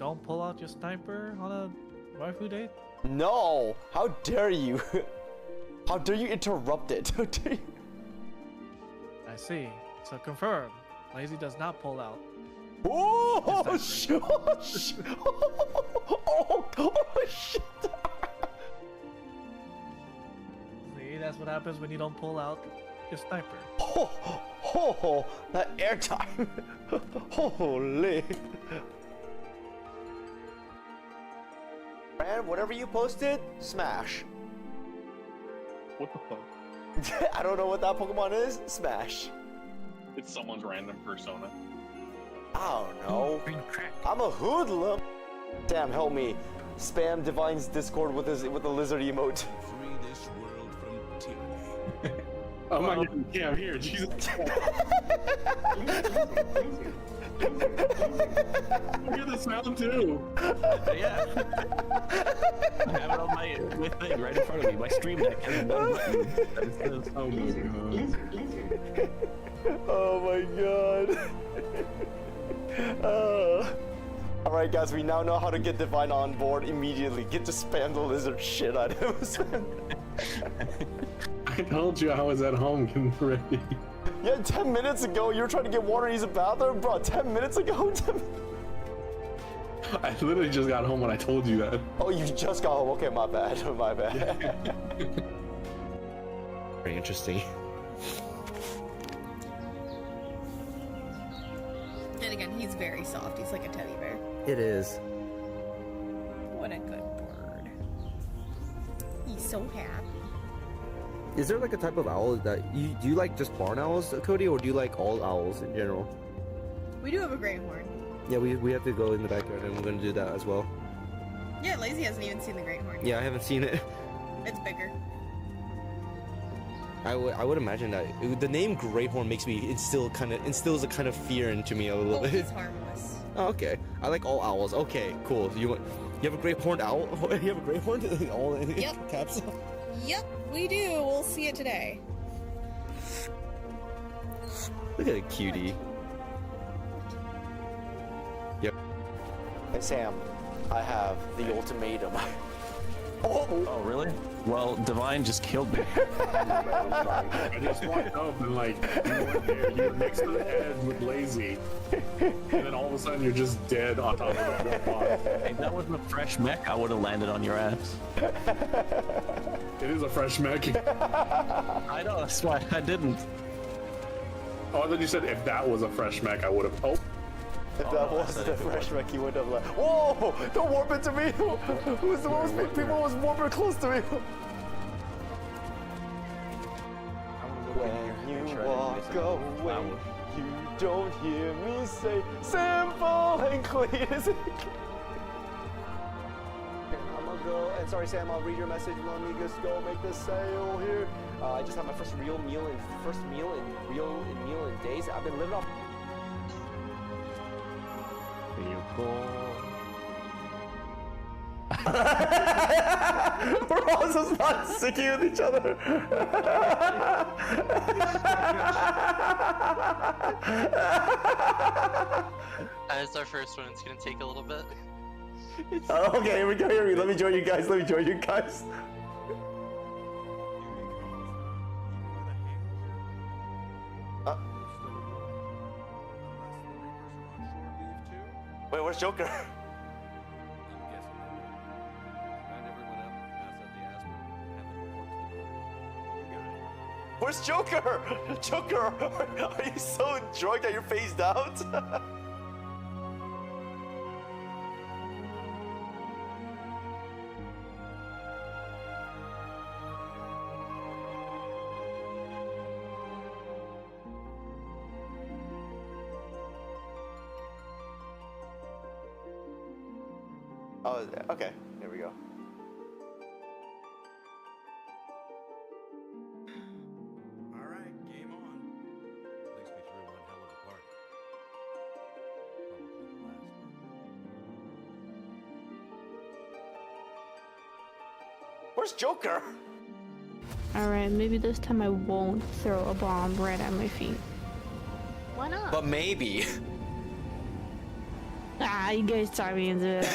don't pull out your sniper on a waifu date? No! How dare you? How dare you interrupt it? How dare you? I see. So confirm. Lazy does not pull out. Oh, shit! Oh, shit! See, that's what happens when you don't pull out your sniper. Oh, that airtime! Holy! Man, whatever you posted, smash. What the fuck? I don't know what that Pokemon is. Smash. It's someone's random persona. I don't know. I'm a hoodlum. Damn, help me. Spam Divine's Discord with the lizard emote. Free this world from tyranny. Oh my god, yeah, I'm here, Jesus. I hear the sound too. Yeah. I have it on my thing right in front of me. My stream deck has one button that says home. Oh my god. Alright guys, we now know how to get Divine on board immediately. Get to spam the lizard shit out of him. I told you I was at home getting ready. Yeah, 10 minutes ago you were trying to get water and use a bathroom? Bro, 10 minutes ago? I literally just got home when I told you that. Oh, you just got home. Okay, my bad. My bad. Very interesting. And again, he's very soft. He's like a teddy bear. It is. What a good bird. He's so happy. Is there like a type of owl that do you like just barn owls, Cody, or do you like all owls in general? We do have a great horn. Yeah, we have to go in the backyard and we're gonna do that as well. Yeah, Lazy hasn't even seen the great horn. Yeah, I haven't seen it. It's bigger. I would imagine that the name Great Horn makes me instills a kind of fear into me a little Oh, bit. he's harmless. Oh, okay. I like all owls. Okay, cool. You have a great horned owl? You have a great horn? All in Yep. caps? Yep, we do. We'll see it today. Look at a cutie. Yep. Hey Sam, I have the ultimatum. Oh, really? Well, Divine just killed me. I just walked up and like, you went there, you were next to the edge with Lazy, and then all of a sudden you're just dead on top of the robot. Hey, that wasn't a fresh mech, I would have landed on your ass. It is a fresh mech. I know, that's why I didn't. Oh, I thought you said if that was a fresh mech, I would have. Oh. If that wasn't a fresh wreck, he would have left. Whoa! Don't warp into me! Who's the most people was warping close to me? When you walk away, you don't hear me say simple and clean. I'm gonna go, and sorry Sam, I'll read your message. Let me just go make this sale here. I just had my first meal in days. I've been living off. We're all just not sticking with each other. It's our first one. It's gonna take a little bit. Oh, okay, here we go. Let me join you guys. Wait, where's Joker? Where's Joker? Joker, are you so drunk that you're phased out? Oh, okay. Here we go. Alright, game on. At least we threw one hell of a party. Probably the last one. Where's Joker? Alright, maybe this time I won't throw a bomb right at my feet. Why not? But maybe. Ah, you guys talked me into it.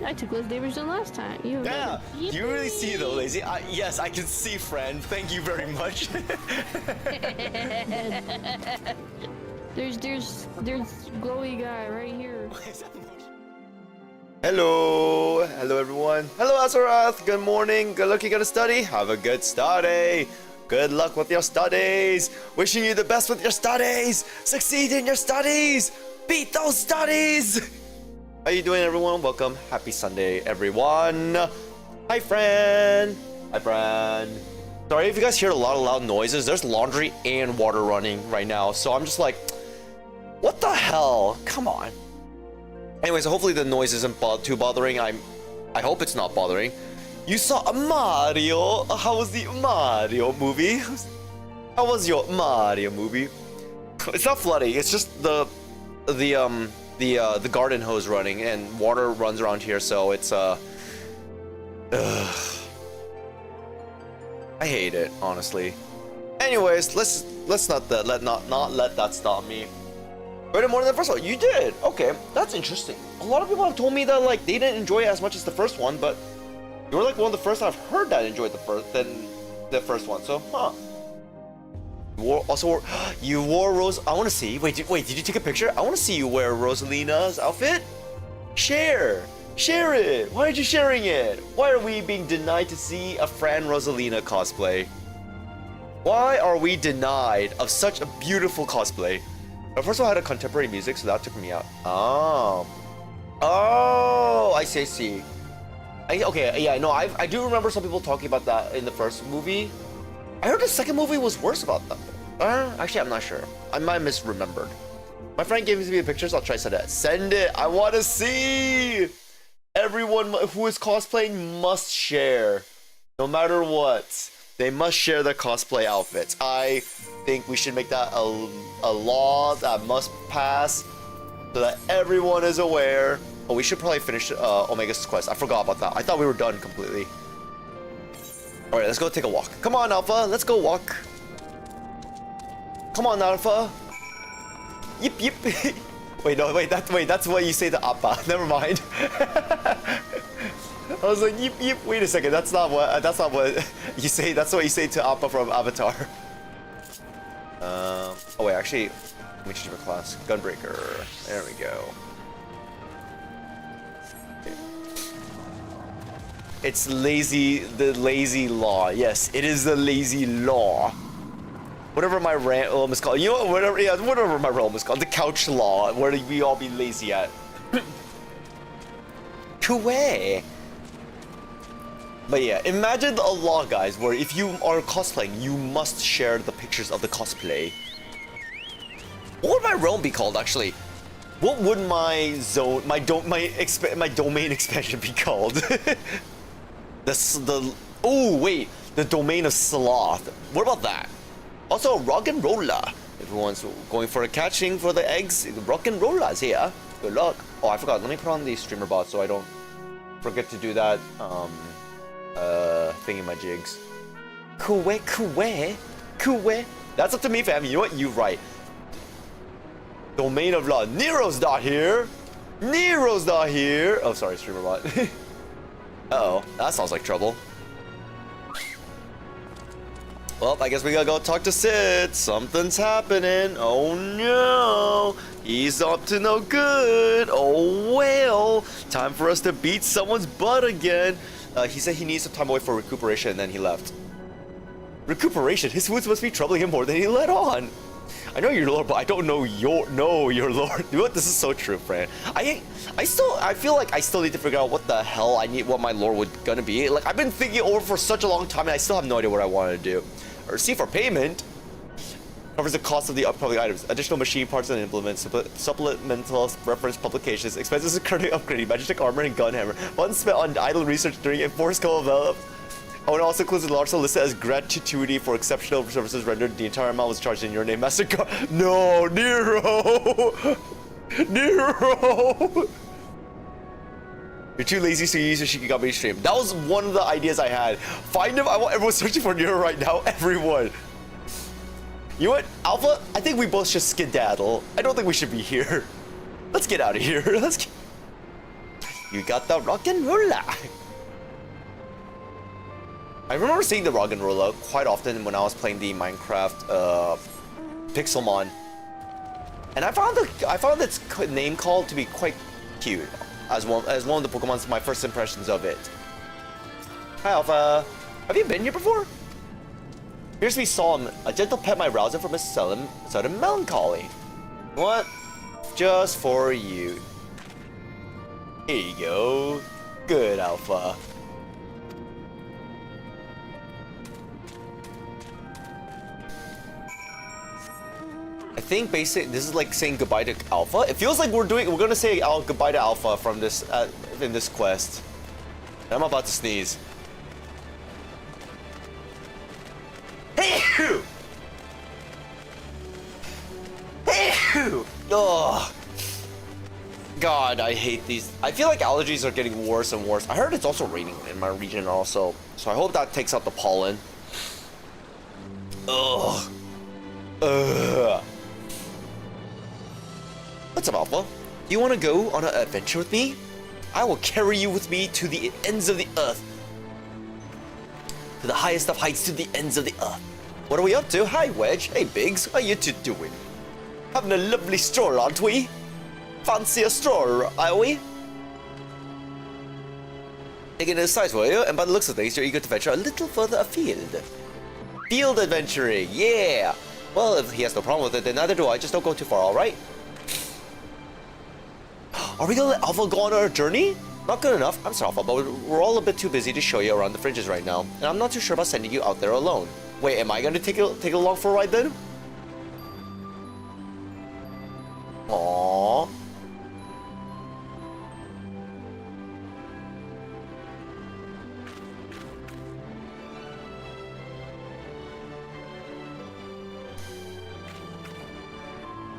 I took less damage than last time. Yeah, you really see though, Lazy. Yes, I can see, friend. Thank you very much. There's glowy guy right here. Hello everyone. Hello Azeroth. Good morning. Good luck. You gonna study? Have a good study. Good luck with your studies. Wishing you the best with your studies. Succeed in your studies. Beat those studies. How you doing, everyone? Welcome. Happy Sunday, everyone. Hi, friend. Hi, friend. Sorry if you guys hear a lot of loud noises. There's laundry and water running right now, so I'm just like, what the hell? Come on. Anyways, hopefully the noise isn't too bothering. I hope it's not bothering. You saw a Mario. How was the Mario movie? How was your Mario movie? It's not flooding. It's just the garden hose running and water runs around here, so it's I hate it, honestly. Anyways, let's not let that stop me. Read it more than the first one. You did. Okay, that's interesting. A lot of people have told me that like they didn't enjoy it as much as the first one, but you were like one of the first I've heard that enjoyed the first one. So, huh? You wore Rose. I want to see. Wait, did you take a picture? I want to see you wear Rosalina's outfit. Share it. Why aren't you sharing it? Why are we being denied to see a Fran Rosalina cosplay? Why are we denied of such a beautiful cosplay? First of all, I had a contemporary music, so that took me out. Oh, I see. Okay, yeah, no, I do remember some people talking about that in the first movie. I heard the second movie was worse about that. Actually, I'm not sure. I might have misremembered. My friend gave me the pictures. I'll try to send it. Send it. I want to see. Everyone who is cosplaying must share, no matter what. They must share their cosplay outfits. I think we should make that a law that must pass so that everyone is aware. Oh, we should probably finish Omega's quest. I forgot about that. I thought we were done completely. All right, let's go take a walk. Come on, Alpha. Let's go walk. Come on, Alpha. Yip yip. Wait, that's what you say to Appa. Never mind. I was like, yip yip. Wait a second. That's not what you say. That's what you say to Appa from Avatar. Oh wait, actually, let me change my class. Gunbreaker. There we go. It's the lazy law. Yes, it is the lazy law. Whatever my realm is called. You know what? Whatever my realm is called. The couch law, where we all be lazy at. Kuwait. But yeah, imagine a law, guys, where if you are cosplaying, you must share the pictures of the cosplay. What would my realm be called, actually? What would my zone, my domain expansion be called? Oh wait, the domain of sloth. What about that? Also, rock and roller. Everyone's going for a catching for the eggs. Rock and rollers here. Good luck. Oh, I forgot. Let me put on the streamer bot so I don't forget to do that. Thingy my jigs. Kuwait. That's up to me, fam. You know what? You right. Domain of law. Nero's not here. Oh, sorry, streamer bot. Uh-oh, that sounds like trouble. Well, I guess we gotta go talk to Sid. Something's happening. Oh no, he's up to no good. Oh well, time for us to beat someone's butt again. He said he needs some time away for recuperation, and then he left. Recuperation? His wounds must be troubling him more than he let on. I know your lore, but I don't know your lore. You know what? This is so true, Fran. I feel like I still need to figure out what the hell what my lore would gonna be. Like, I've been thinking over for such a long time, and I still have no idea what I want to do. Receipt for payment covers the cost of the upcoming items, additional machine parts and implements, supplemental reference publications, expenses currently upgrading magic armor and gunhammer, funds spent on idle research during enforced co-develop. Oh, and also includes a large sum listed as gratuity for exceptional services rendered. The entire amount was charged in your name. Master. No, Nero! Nero! You're too lazy, so you use your Shikigami stream. That was one of the ideas I had. Find him. I want everyone searching for Nero right now. Everyone. You know what, Alpha? I think we both should skedaddle. I don't think we should be here. Let's get out of here. Let's get... You got the rock and roller. I remember seeing the rock and roller quite often when I was playing the Minecraft Pixelmon. And I found its name call to be quite cute as one of the Pokemon's my first impressions of it. Hi Alpha. Have you been here before? Here's me solemn, a gentle pet my rouser from a sudden melancholy. What? Just for you. Here you go. Good, Alpha. I think basically this is like saying goodbye to Alpha. It feels like we're gonna say goodbye to Alpha from this in this quest. I'm about to sneeze. Hey! Oh, God, I hate these. I feel like allergies are getting worse and worse. I heard it's also raining in my region also, so I hope that takes out the pollen. Ugh. Ugh. What's up, Alpha? Do you want to go on an adventure with me? I will carry you with me to the ends of the earth. To the highest of heights, to the ends of the earth. What are we up to? Hi, Wedge. Hey, Biggs. How you two doing? Having a lovely stroll, aren't we? Fancy a stroll, are we? Taking a sight, will you? And by the looks of things, you're eager to venture a little further afield. Field adventuring, yeah! Well, if he has no problem with it, then neither do I. Just don't go too far, alright? Are we gonna let Alpha go on our journey? Not good enough. I'm sorry, Alpha, but we're all a bit too busy to show you around the fringes right now. And I'm not too sure about sending you out there alone. Wait, am I gonna take it along for a ride then? Aww.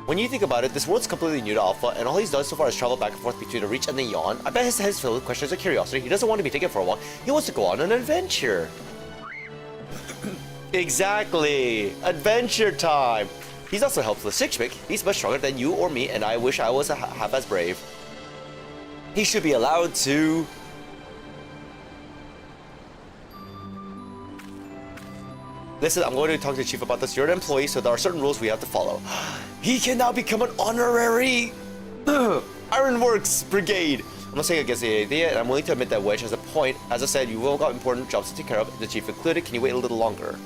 When you think about it, this world's completely new to Alpha, and all he's done so far is travel back and forth between the Reach and the Yawn. I bet his head's filled with questions of curiosity. He doesn't want to be taken for a walk. He wants to go on an adventure. Exactly! Adventure time! He's also helpless. Sixpick. He's much stronger than you or me, and I wish I was half as brave. He should be allowed to... Listen, I'm going to talk to the chief about this. You're an employee, so there are certain rules we have to follow. He can now become an honorary Ironworks Brigade. I'm not saying against the idea, and I'm willing to admit that Wedge has a point. As I said, you've all got important jobs to take care of, the chief included. Can you wait a little longer?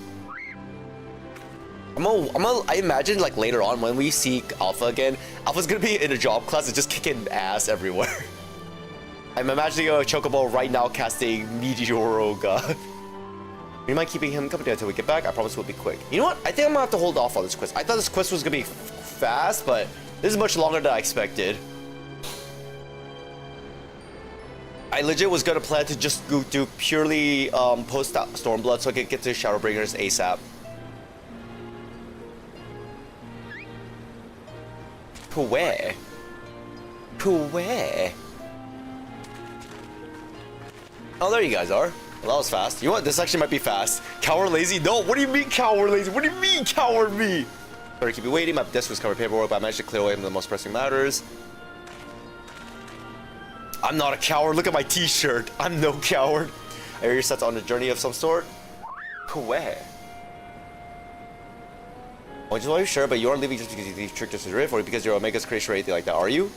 I imagine like later on when we see Alpha again, Alpha's gonna be in a job class and just kicking ass everywhere. I'm imagining a Chocobo right now casting Meteoroga. You mind keeping him company until we get back? I promise we'll be quick. You know what? I think I'm gonna have to hold off on this quest. I thought this quest was gonna be fast, but this is much longer than I expected. I legit was gonna plan to just go do purely post Stormblood so I could get to Shadowbringers ASAP. Where? Where? Oh, there you guys are. Well, that was fast. You know what? This actually might be fast. Coward lazy? No, what do you mean coward lazy? What do you mean coward me? Sorry to keep you waiting. My desk was covered with paperwork, but I managed to clear away the most pressing matters. I'm not a coward. Look at my t-shirt. I'm no coward. I hear you're set on a journey of some sort. Where? Well, just want to be sure, but you aren't leaving just because you tricked us to riff or because you're Omega's creation or anything like that, are you?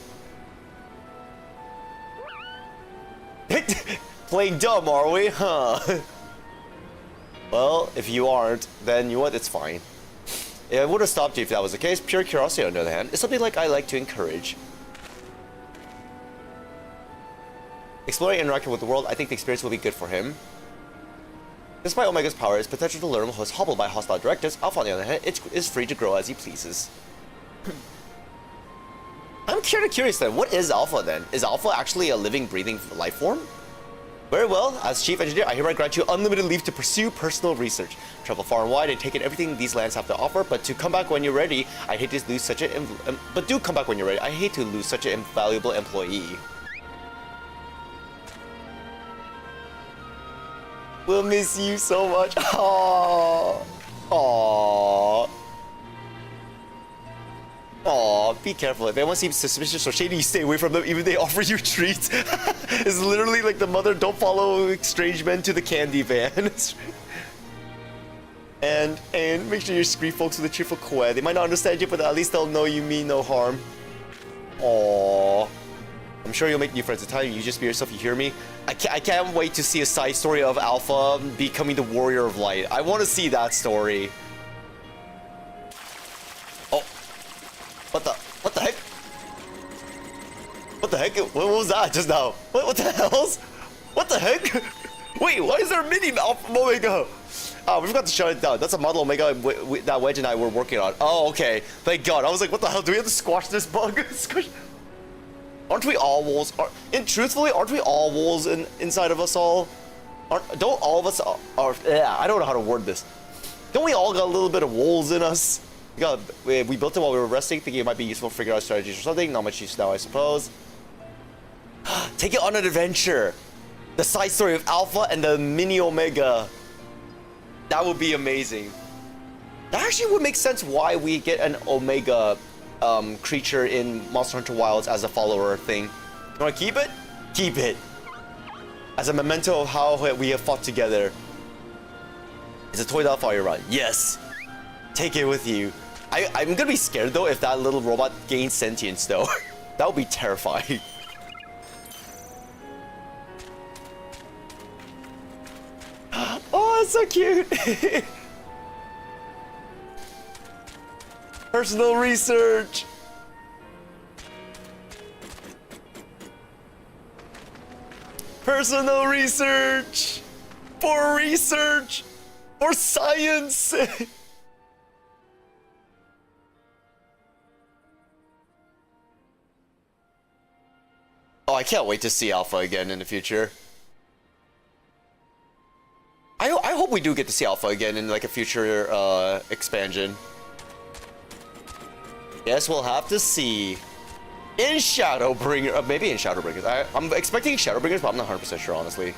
Playing dumb, are we? Huh? Well, if you aren't, then you know what? It's fine. I would have stopped you if that was the case. Pure curiosity, on the other hand, is something like I like to encourage. Exploring and interacting with the world, I think the experience will be good for him. Despite Omega's power, his potential to learn was hobbled by hostile directives. Alpha, on the other hand, is free to grow as he pleases. I'm kind of curious then, what is Alpha then? Is Alpha actually a living, breathing life form? Very well, as Chief Engineer, I hereby grant you unlimited leave to pursue personal research. Travel far and wide and take in everything these lands have to offer, but to come back when you're ready, I hate to lose such an I hate to lose such an invaluable employee. We'll miss you so much. Aww. Aww. Aw, be careful. If anyone seems suspicious or shady, you stay away from them even if they offer you treats. It's literally like the mother, don't follow strange men to the candy van. and make sure you greet folks with a cheerful quest. They might not understand you, but at least they'll know you mean no harm. Aww. I'm sure you'll make new friends. The time you just be yourself, you hear me? I can't wait to see a side story of Alpha becoming the Warrior of Light. I want to see that story. Oh. What the heck? What the heck? What was that just now? What the hell's? What the heck? Wait, why is there a mini Alpha Omega? Oh, we forgot to shut it down. That's a model Omega that Wedge and I were working on. Oh, okay. Thank God. I was like, what the hell? Do we have to squash this bug? Aren't we all wolves? Truthfully, aren't we all wolves inside of us all? Don't all of us yeah, I don't know how to word this. Don't we all got a little bit of wolves in us? We built it while we were resting, thinking it might be useful to figure out strategies or something. Not much use now, I suppose. Take it on an adventure. The side story of Alpha and the mini Omega. That would be amazing. That actually would make sense why we get an Omega creature in Monster Hunter Wilds as a follower thing. You wanna keep it? Keep it. As a memento of how we have fought together. It's a toy that'll follow you around. Yes. Take it with you. I'm gonna be scared though if that little robot gains sentience though. That would be terrifying. Oh, it's so cute. Personal research. Personal research. For research. For science. Oh, I can't wait to see Alpha again in the future. I hope we do get to see Alpha again in like a future expansion. Yes, we'll have to see. In Shadowbringers, maybe in Shadowbringers. I'm expecting Shadowbringers, but I'm not 100% sure, honestly.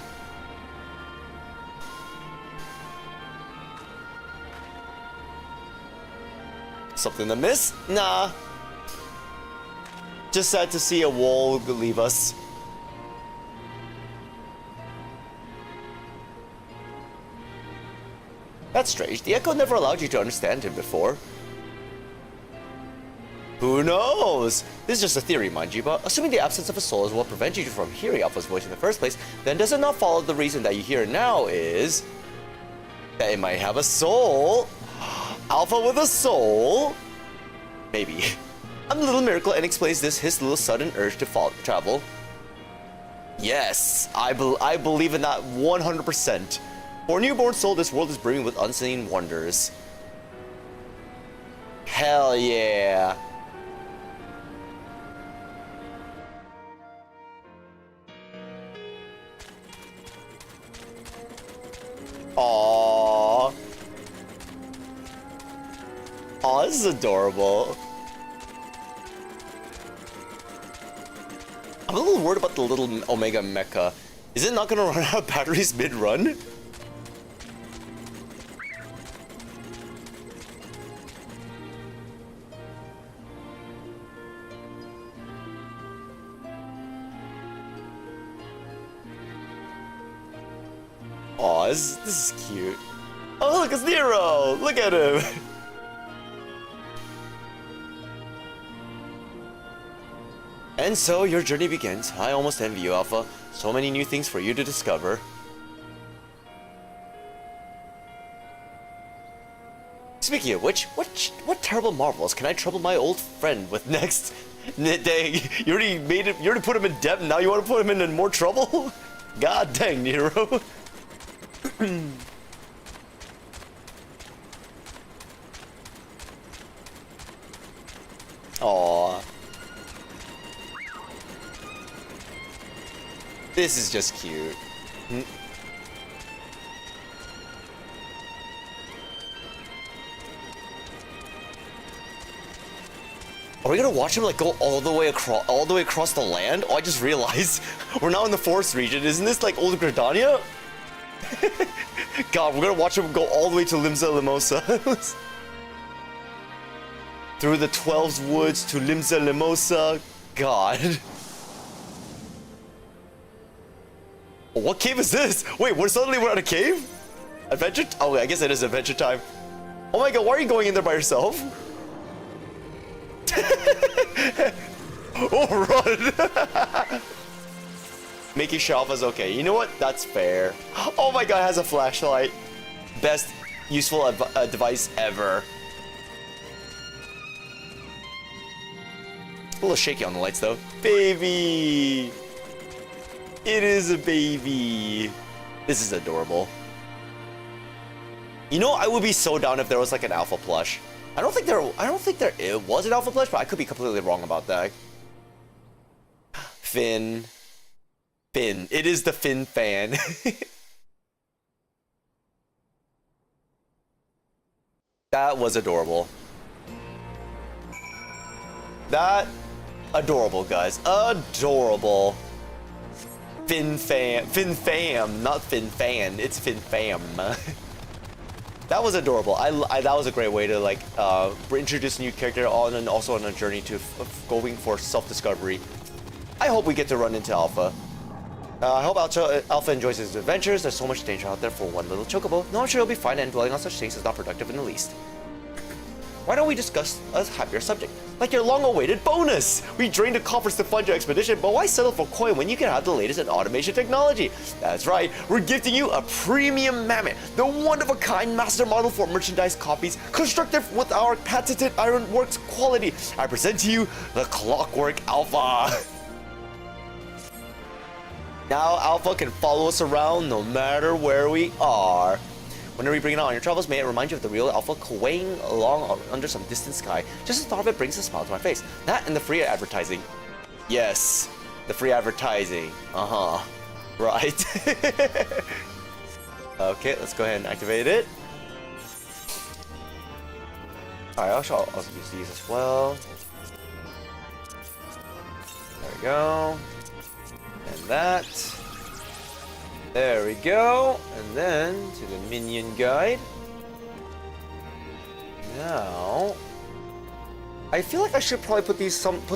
Something to miss? Nah. Just sad to see a wall leave us. That's strange. The Echo never allowed you to understand him before. Who knows? This is just a theory, mind you, but assuming the absence of a soul is what prevents you from hearing Alpha's voice in the first place, then does it not follow the reason that you hear it now is that it might have a soul? Alpha with a soul? Maybe. A little miracle and explains his little sudden urge to travel. Yes, I believe in that 100%. For a newborn soul, this world is brimming with unseen wonders. Hell yeah. Aww. Aw, this is adorable. I'm a little worried about the little Omega Mecha. Is it not gonna run out of batteries mid-run? Aw, this is cute. Oh, look, it's Nero! Look at him! And so your journey begins. I almost envy you, Alpha. So many new things for you to discover. Speaking of which, what terrible marvels can I trouble my old friend with next? Dang, you already put him in debt, and now you want to put him in more trouble? God dang, Nero. Aww. This is just cute. Are we gonna watch him like go all the way across the land? Oh, I just realized we're now in the forest region. Isn't this like old Gridania? God, we're gonna watch him go all the way to Limsa Limosa. through the 12's woods to Limsa Limosa. God. What cave is this? Wait, we're at a cave? Adventure? Oh, I guess it is adventure time. Oh my god, why are you going in there by yourself? Oh, run! Making sure Alpha's okay. You know what? That's fair. Oh my god, it has a flashlight. Best useful device ever. A little shaky on the lights though. Baby! It is a baby. This is adorable. You know, I would be so down if there was like an alpha plush. I don't think there was an alpha plush, but I could be completely wrong about that. Finn. It is the Finn fan. That was adorable. That adorable, guys. Adorable. Finn fam, not Finn fan. It's Finn fam. That was adorable. That was a great way to like introduce a new character on and also on a journey to going for self-discovery. I hope we get to run into Alpha. I hope Alpha enjoys his adventures. There's so much danger out there for one little chocobo. No, I'm sure he'll be fine, and dwelling on such things is not productive in the least. Why don't we discuss a happier subject? Like your long-awaited bonus! We drained the coffers to fund your expedition, but why settle for coin when you can have the latest in automation technology? That's right, we're gifting you a premium mammoth, the one-of-a-kind master model for merchandise copies, constructed with our patented ironworks quality. I present to you the Clockwork Alpha. Now Alpha can follow us around no matter where we are. Whenever you bring it out on your travels, may it remind you of the real Alpha weighing along under some distant sky. Just the thought of it brings a smile to my face. That and the free advertising. Yes, the free advertising. Right. Okay, let's go ahead and activate it. Alright, I'll also use these as well. There we go. And that. There we go. And then to the minion guide. Now, I feel like I should probably put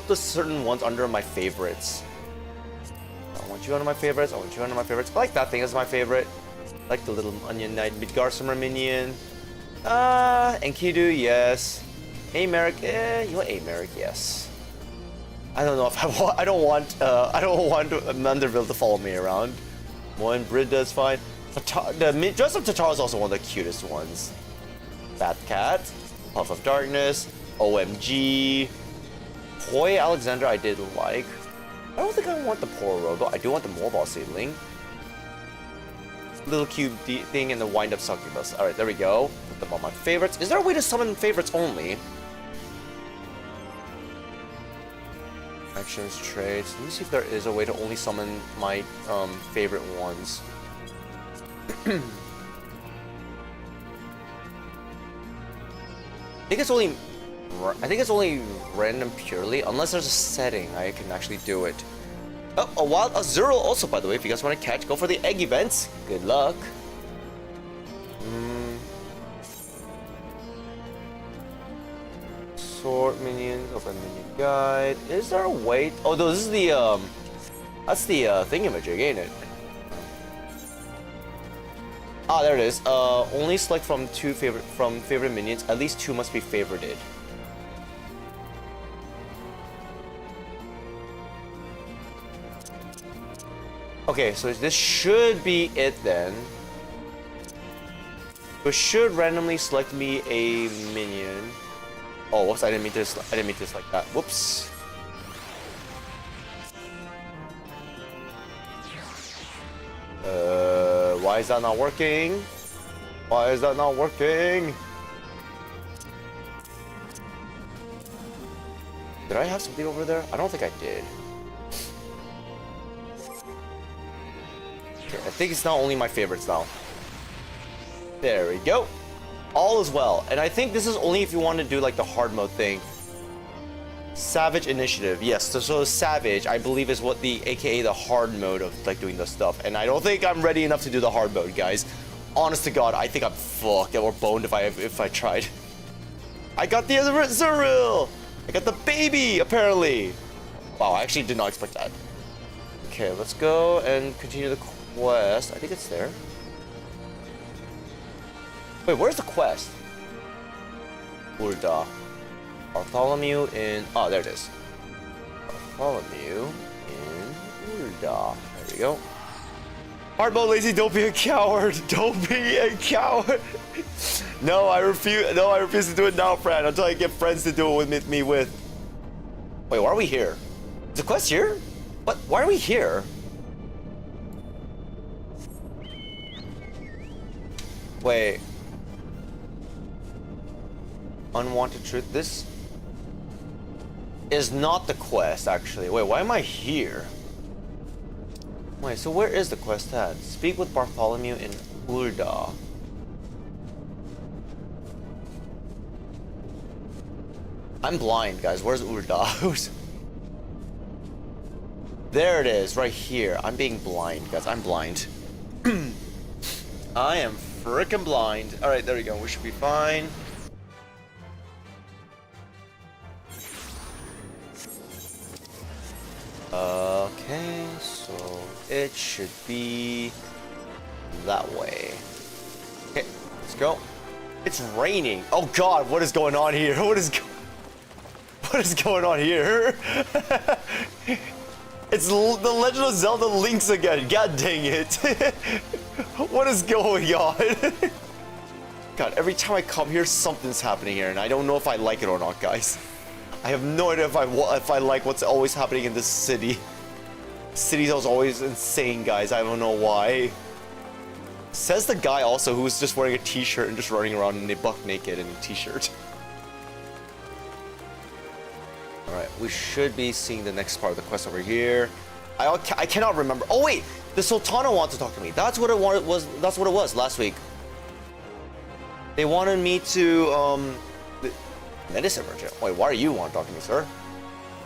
the certain ones under my favorites. I want you under my favorites. I want you under my favorites. I like that thing as my favorite. I like the little Onion Knight Midgarsumer minion. Enkidu, yes. Americ, you want Americ, yes. I don't know if I don't want Manderville to follow me around. One Brid does fine. The dress of Tatar is also one of the cutest ones. Bat Cat, Puff of Darkness, OMG, Toy Alexander I did like. I don't think I want the poor Robo. I do want the Mobile Seedling. Little cube thing and the wind up succubus. Alright, there we go. Put them on my favorites. Is there a way to summon favorites only? Actions, traits. Let me see if there is a way to only summon my favorite ones. I think it's only random purely, unless there's a setting I can actually do it. Oh, a wild Azurill also, by the way, if you guys want to catch, go for the egg events. Good luck. Sort minions, open minion guide. Is there a way? Oh, no, this is the that's the thingamajig, ain't it? Ah, there it is. Only select from favorite minions. At least 2 must be favorited. Okay, so this should be it then. It should randomly select me a minion. Oh, whoops! I didn't mean to select that. Whoops. Why is that not working? Why is that not working? Did I have something over there? I don't think I did. Okay, I think it's not only my favorites now. There we go. All is well. And I think this is only if you want to do like the hard mode thing. Savage Initiative. Yes, so Savage, I believe, is what the AKA the hard mode of like doing this stuff. And I don't think I'm ready enough to do the hard mode, guys. Honest to God, I think I'm fucked or boned if I tried. I got the Zeril! I got the baby, apparently! Wow, I actually did not expect that. Okay, let's go and continue the quest. I think it's there. Wait, where's the quest? Urda. Bartholomew in... Oh, there it is. Bartholomew in Urda. There we go. Hard mode, Lazy, don't be a coward. Don't be a coward. No, I refuse. No, I refuse to do it now, Fran. Until I get friends to do it with me with. Wait, why are we here? Is the quest here? What? Why are we here? Wait. Unwanted truth. This is not the quest, actually. Wait, why am I here? Wait, so where is the quest at? Speak with Bartholomew in Urda. I'm blind, guys. Where's Urda? There it is, right here. I'm being blind, guys. I'm blind. I am freaking blind. Alright, there we go. We should be fine. Okay, so it should be that way. Okay, let's go. It's raining. Oh God, what is going on here? What is going on here? It's the Legend of Zelda Links again. God dang it. What is going on? God, every time I come here, something's happening here, and I don't know if I like it or not, guys. I have no idea if I like what's always happening in this city. City's always insane, guys. I don't know why. Says the guy also who's just wearing a t-shirt and just running around in a buck naked in a t-shirt. Alright, we should be seeing the next part of the quest over here. I cannot remember. Oh wait, the Sultana wants to talk to me. That's what it was. That's what it was last week. They wanted me to medicine merchant. Wait, why do you want to talk to me, sir?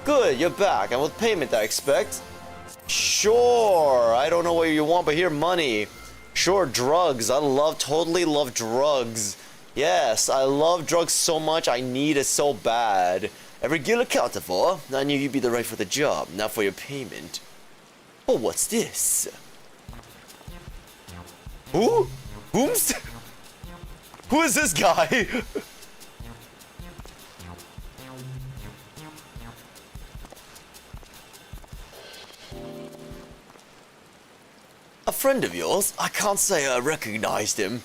Good, you're back, and with payment, I expect. Sure, I don't know what you want, but here, money. Sure, drugs. Totally love drugs. Yes, I love drugs so much, I need it so bad. Every gil accounted for. I knew you'd be the right for the job, not for your payment. Oh, what's this? Who? Whomst? Who is this guy? A friend of yours? I can't say I recognized him.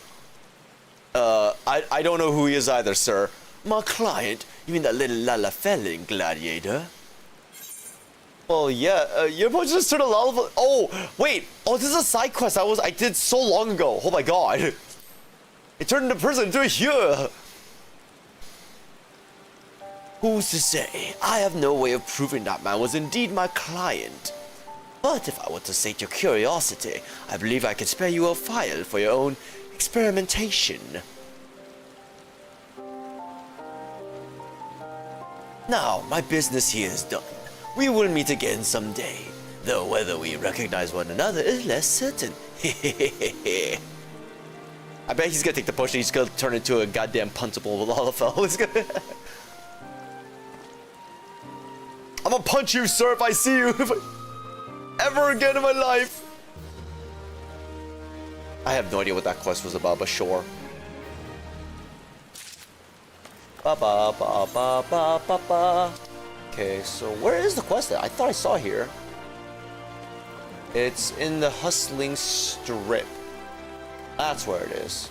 I don't know who he is either, sir. My client? You mean that little Lalafelling gladiator? Well, yeah, you're supposed to just turn a Lalafell. Oh, wait. Oh, this is a side quest I did so long ago. Oh my god. It turned into prison to here. Who's to say? I have no way of proving that man was indeed my client. But if I were to sate your curiosity, I believe I could spare you a file for your own experimentation. Now, my business here is done. We will meet again someday, though whether we recognize one another is less certain. I bet he's gonna take the potion, he's gonna turn into a goddamn punchable Lalafell. I'm gonna punch you, sir, if I see you ever again in my life. I have no idea what that quest was about, but sure. Ba ba ba ba ba ba ba. Okay, so where is the quest at? I thought I saw here. It's in the Hustling Strip. That's where it is.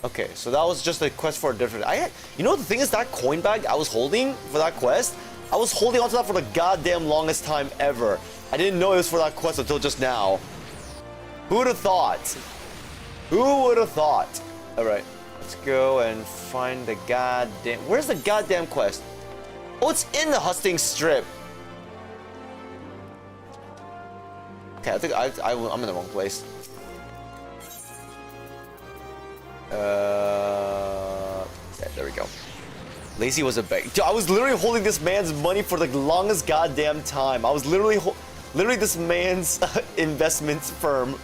Okay, so that was just a quest for a different... You know, the thing is, that coin bag I was holding for that quest, I was holding onto that for the goddamn longest time ever. I didn't know it was for that quest until just now. Who would have thought? Who would have thought? Alright, let's go and find the goddamn... Where's the goddamn quest? Oh, it's in the Hustling Strip. Okay, I think I'm in the wrong place. There we go. Lazy was a bank. Dude, I was literally holding this man's money for the longest goddamn time. I was literally this man's investment firm.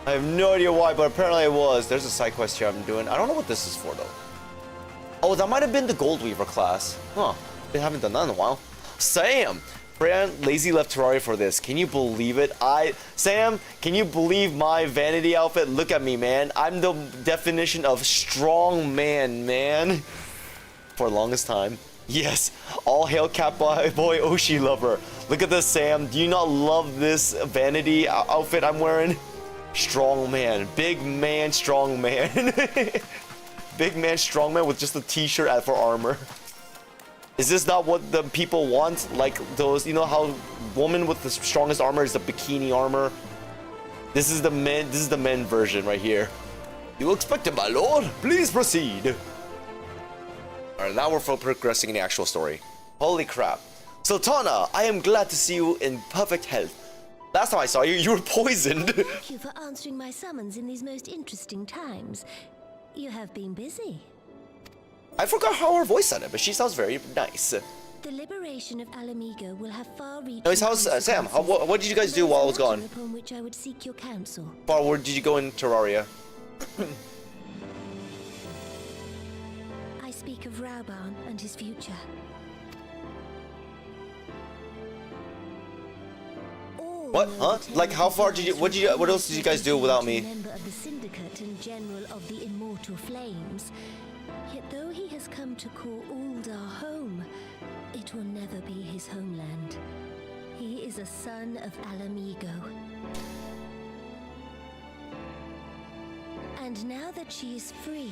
I have no idea why, but apparently I was. There's a side quest here I'm doing. I don't know what this is for though. Oh, that might have been the Gold Weaver class. Huh. They haven't done that in a while. Sam! Fran, Lazy left Terraria for this. Can you believe it? Sam, can you believe my vanity outfit? Look at me, man. I'm the definition of strong man, man. For the longest time. Yes. All hail Catboy Oshi lover. Look at this, Sam. Do you not love this vanity outfit I'm wearing? Strong man. Big man, strong man. Big man, strong man with just a t-shirt for armor. Is this not what the people want? Like those, you know how woman with the strongest armor is the bikini armor? This is the men version right here. You expected, my lord? Please proceed. Alright, now we're progressing in the actual story. Holy crap. Sultana, I am glad to see you in perfect health. Last time I saw you, you were poisoned. Thank you for answering my summons in these most interesting times. You have been busy. I forgot how her voice sounded, but she sounds very nice. The liberation of Alamigo will have far-reaching. Anyways, how's Sam? What did you guys do while I was gone? Upon which I would seek your counsel. Far where did you go in Terraria? I speak of Rauban and his future. What? Huh? Like how far did you? What else did you guys do without me? Member of the Syndicate and General of the Immortal Flames. Yet though he has come to call Uldar home, it will never be his homeland. He is a son of Alamigo. And now that she is free,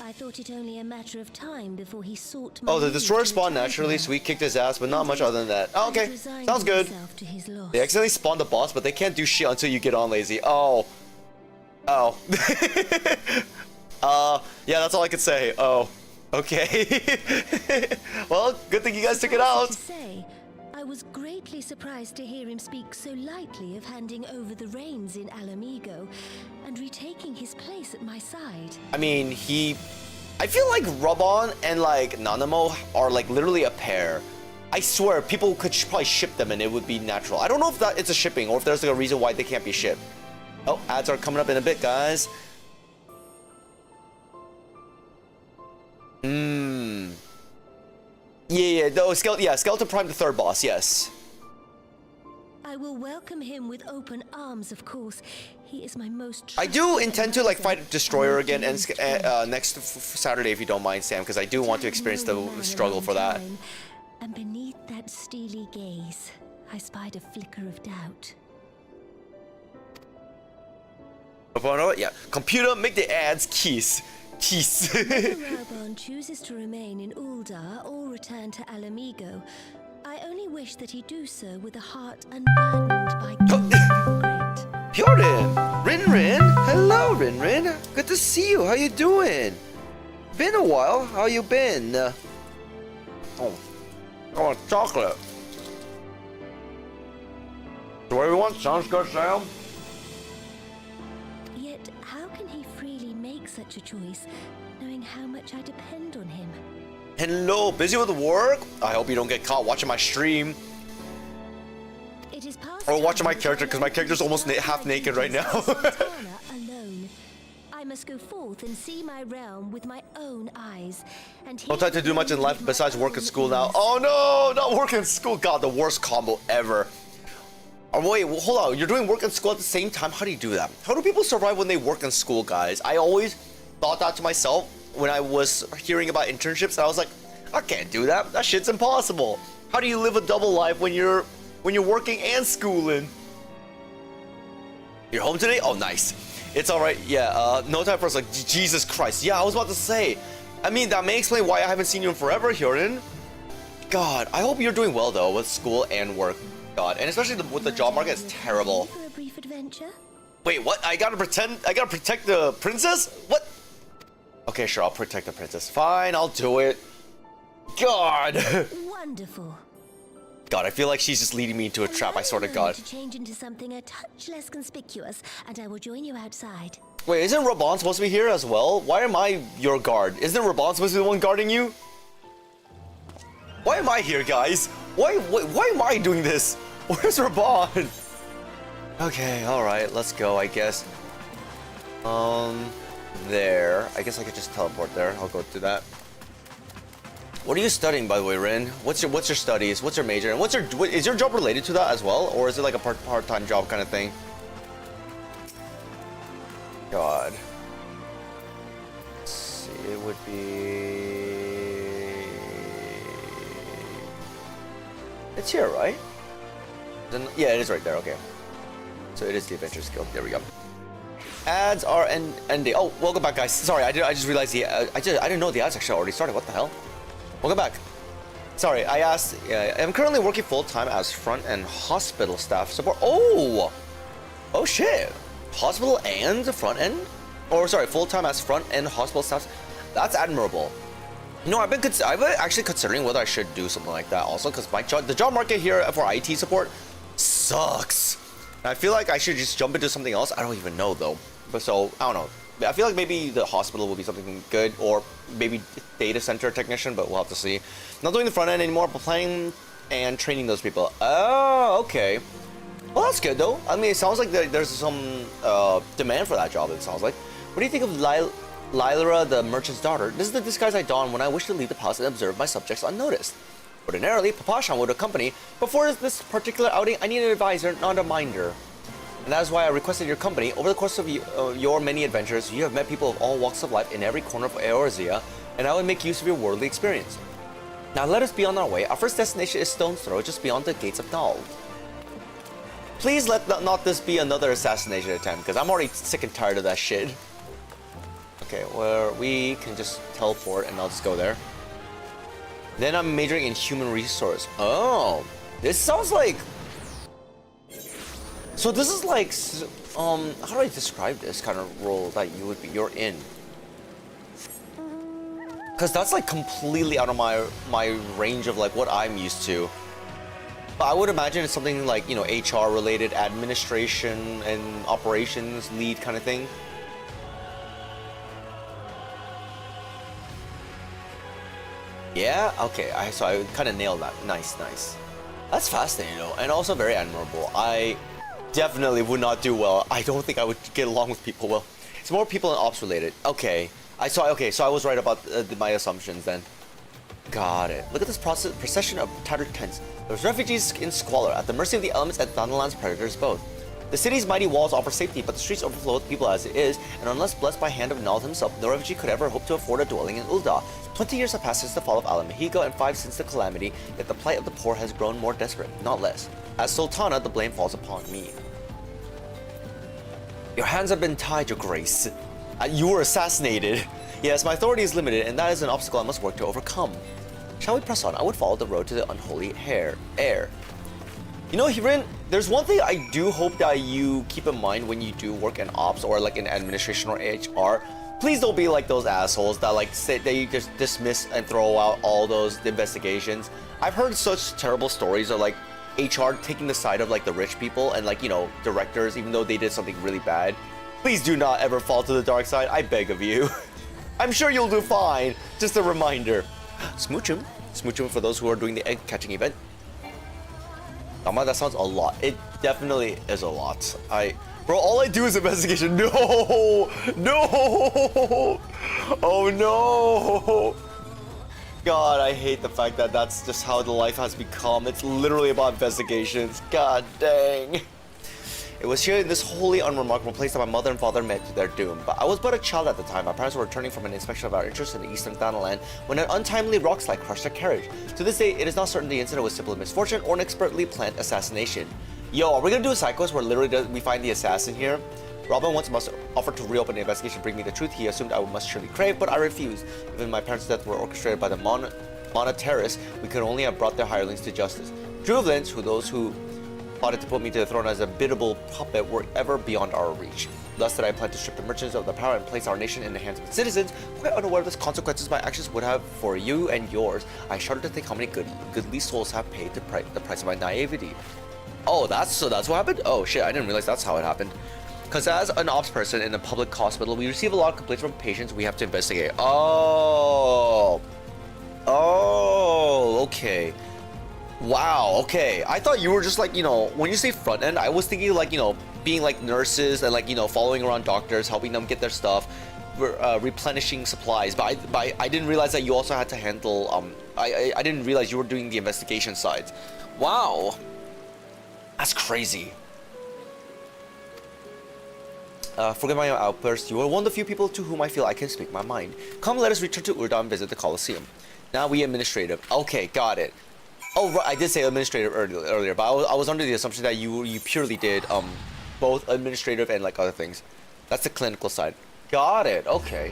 I thought it only a matter of time before he sought my Oh, the destroyer leave to spawned return naturally, her. so we kicked his ass, but not much other than that. Oh, okay, sounds good. To his loss. They accidentally spawned the boss, but they can't do shit until you get on Lazy. Oh. Oh. Yeah, that's all I could say. Oh. Okay. Well, good thing you guys took it out. To say, I was greatly surprised to hear him speak so lightly of handing over the reins in Alamigo and retaking his place at my side. I mean, I feel like Rubon and like Nanamo are like literally a pair. I swear, people could probably ship them and it would be natural. I don't know if that it's a shipping or if there's like a reason why they can't be shipped. Oh, ads are coming up in a bit, guys. Yeah, no, Skeleton Prime, the third boss, yes. I will welcome him with open arms, of course. He is my most. I do intend to like fight Destroyer again and next Saturday, if you don't mind, Sam, because I do want to experience the struggle for that. And beneath that steely gaze, I spied a flicker of doubt. Yeah, computer, make the ads kiss. Kiss. Whether Rauban chooses to remain in Uldar or return to Alamigo, I only wish that he do so with a heart unburdened by guilt and regret. Pyorin! Rin! Hello, Rin! Good to see you. How you doing? Been a while. How you been? Oh, I want chocolate. So what do you want? Sounds good, Sam. Yet, how can he freely make such a choice, knowing how much I depend on him? Hello, busy with work? I hope you don't get caught watching my stream. It is past Or watching my time character, that because my character's almost half naked right now. Sultana alone. I must go forth and see my realm with my own eyes. And Don't have to do much in life besides work and school now. Oh no, not work and school. God, the worst combo ever. Oh, wait, hold on. You're doing work and school at the same time? How do you do that? How do people survive when they work in school, guys? I always thought that to myself when I was hearing about internships. And I was like, I can't do that. That shit's impossible. How do you live a double life when you're working and schooling? You're home today? Oh, nice. It's all right. Yeah, no time for us. Like, Jesus Christ. Yeah, I was about to say. I mean, that may explain why I haven't seen you in forever, Hyorin. God, I hope you're doing well, though, with school and work. God, and especially with the job market, it's terrible. For a brief adventure? Wait, what? I gotta protect the princess? What? Okay, sure, I'll protect the princess. Fine, I'll do it. God. Wonderful. God, I feel like she's just leading me into a trap, I swear to God. To change into something a touch less conspicuous, and I will join you outside. Wait, isn't Raban supposed to be here as well? Why am I your guard? Isn't Raban supposed to be the one guarding you? Why am I here, guys? Why am I doing this? Where's Raban? Okay, alright, let's go, I guess. There. I guess I could just teleport there. I'll go do that. What are you studying, by the way, Rin? What's your studies? What's your major? And is your job related to that as well, or is it like a part-time job kind of thing? God. Let's see, it would be. It's here, right? Then, yeah, it is right there. Okay. So it is the adventure skill. There we go. Ads are ending. Oh, welcome back, guys. Sorry, I just realized I didn't know the ads actually already started. What the hell? Welcome back. Sorry, I asked. I'm currently working full time as front and hospital staff support. Oh shit. Hospital and front end, or sorry, full time as front end hospital staff. That's admirable. You know, I've been actually considering whether I should do something like that also, because the job market here for IT support sucks. And I feel like I should just jump into something else. I don't even know though. But so I don't know. I feel like maybe the hospital will be something good, or maybe data center technician, but we'll have to see. Not doing the front end anymore, but planning and training those people. Oh, okay. Well, that's good though. I mean, it sounds like there's some demand for that job. It sounds like. What do you think of Lyra, the merchant's daughter? This is the disguise I don when I wish to leave the palace and observe my subjects unnoticed. Ordinarily, Papashan would accompany, but for this particular outing, I need an advisor, not a minder. And that is why I requested your company. Over the course of your many adventures, you have met people of all walks of life in every corner of Eorzea, and I would make use of your worldly experience. Now let us be on our way. Our first destination is Stone's Throw, just beyond the gates of Nald. Please let not this be another assassination attempt, because I'm already sick and tired of that shit. Okay, where we can just teleport and I'll just go there. Then I'm majoring in human resource. Oh, this sounds like. So this is like, how do I describe this kind of role that you're in? Because that's like completely out of my range of like what I'm used to. But I would imagine it's something like, you know, HR related, administration and operations lead kind of thing. Yeah, okay, so I kind of nailed that. Nice. That's fascinating though, and also very admirable. I definitely would not do well. I don't think I would get along with people well. It's more people and ops related. Okay, so I was right about my assumptions then. Got it. Look at this procession of tattered tents. There's refugees in squalor, at the mercy of the elements and Thanalan's predators both. The city's mighty walls offer safety, but the streets overflow with people as it is, and unless blessed by hand of Nald himself, no refugee could ever hope to afford a dwelling in Ul'dah. 20 years have passed since the fall of Ala-Mhigo, and 5 since the calamity, yet the plight of the poor has grown more desperate, not less. As Sultana, the blame falls upon me. Your hands have been tied, Your Grace. You were assassinated. Yes, my authority is limited, and that is an obstacle I must work to overcome. Shall we press on? I would follow the road to the unholy heir. You know, Hirin, there's one thing I do hope that you keep in mind when you do work in ops or like in administration or HR. Please don't be like those assholes that like say that you just dismiss and throw out all those investigations. I've heard such terrible stories of like HR taking the side of like the rich people and like, you know, directors, even though they did something really bad. Please do not ever fall to the dark side, I beg of you. I'm sure you'll do fine. Just a reminder. Smoochum for those who are doing the egg catching event. Dama, that sounds a lot. It definitely is a lot. Bro, all I do is investigation. No! Oh no! God, I hate the fact that that's just how the life has become. It's literally about investigations. God dang. It was here in this wholly unremarkable place that my mother and father met to their doom. But I was but a child at the time. My parents were returning from an inspection of our interests in the eastern Thanalan when an untimely rockslide crushed their carriage. To this day, it is not certain the incident was simply misfortune or an expertly planned assassination. Yo, are we gonna do a side quest where literally we find the assassin here? Robin once must offer to reopen the investigation, bring me the truth. He assumed I must surely crave, but I refused. Even my parents' death were orchestrated by the Monetarist. We could only have brought their hirelings to justice. Druvlins, those who plotted to put me to the throne as a biddable puppet, were ever beyond our reach. Thus did I plan to strip the merchants of their power and place our nation in the hands of its citizens, quite unaware of the consequences my actions would have for you and yours. I shudder to think how many goodly souls have paid the price of my naivety. Oh, that's what happened? Oh shit, I didn't realize that's how it happened. Because as an ops person in a public hospital, we receive a lot of complaints from patients we have to investigate. Oh, okay. Wow, okay. I thought you were just like, you know, when you say front end, I was thinking like, you know, being like nurses and like, you know, following around doctors, helping them get their stuff. replenishing supplies, but I didn't realize that you also had to handle I didn't realize you were doing the investigation side. Wow, that's crazy. Forget my outburst. You are one of the few people to whom I feel I can speak my mind. Come, let us return to Urda and visit the Colosseum. Now we administrative. Okay, got it. Oh, right, I did say administrative earlier, but I was under the assumption that you purely did both administrative and like other things. That's the clinical side. Got it. Okay.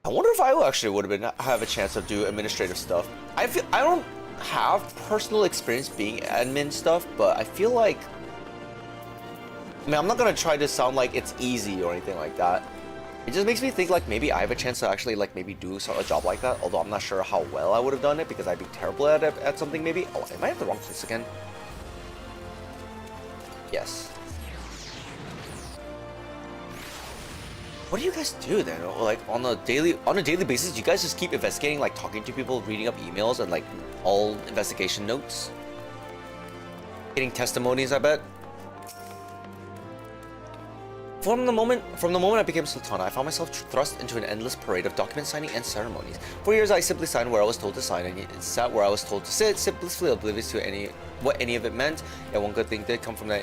I wonder if I actually would have a chance to do administrative stuff. I don't have personal experience being admin stuff, but I feel like, I mean, I'm not gonna try to sound like it's easy or anything like that. It just makes me think like maybe I have a chance to actually like maybe do a job like that, although I'm not sure how well I would have done it because I'd be terrible at something maybe. Oh, am I at the wrong place again? Yes. What do you guys do then? Like on a daily basis, do you guys just keep investigating, like talking to people, reading up emails and like all investigation notes? Getting testimonies, I bet. From the moment I became Sultana, I found myself thrust into an endless parade of document signing and ceremonies. For years, I simply signed where I was told to sign and sat where I was told to sit, blissfully oblivious to what any of it meant. Yet one good thing did come from that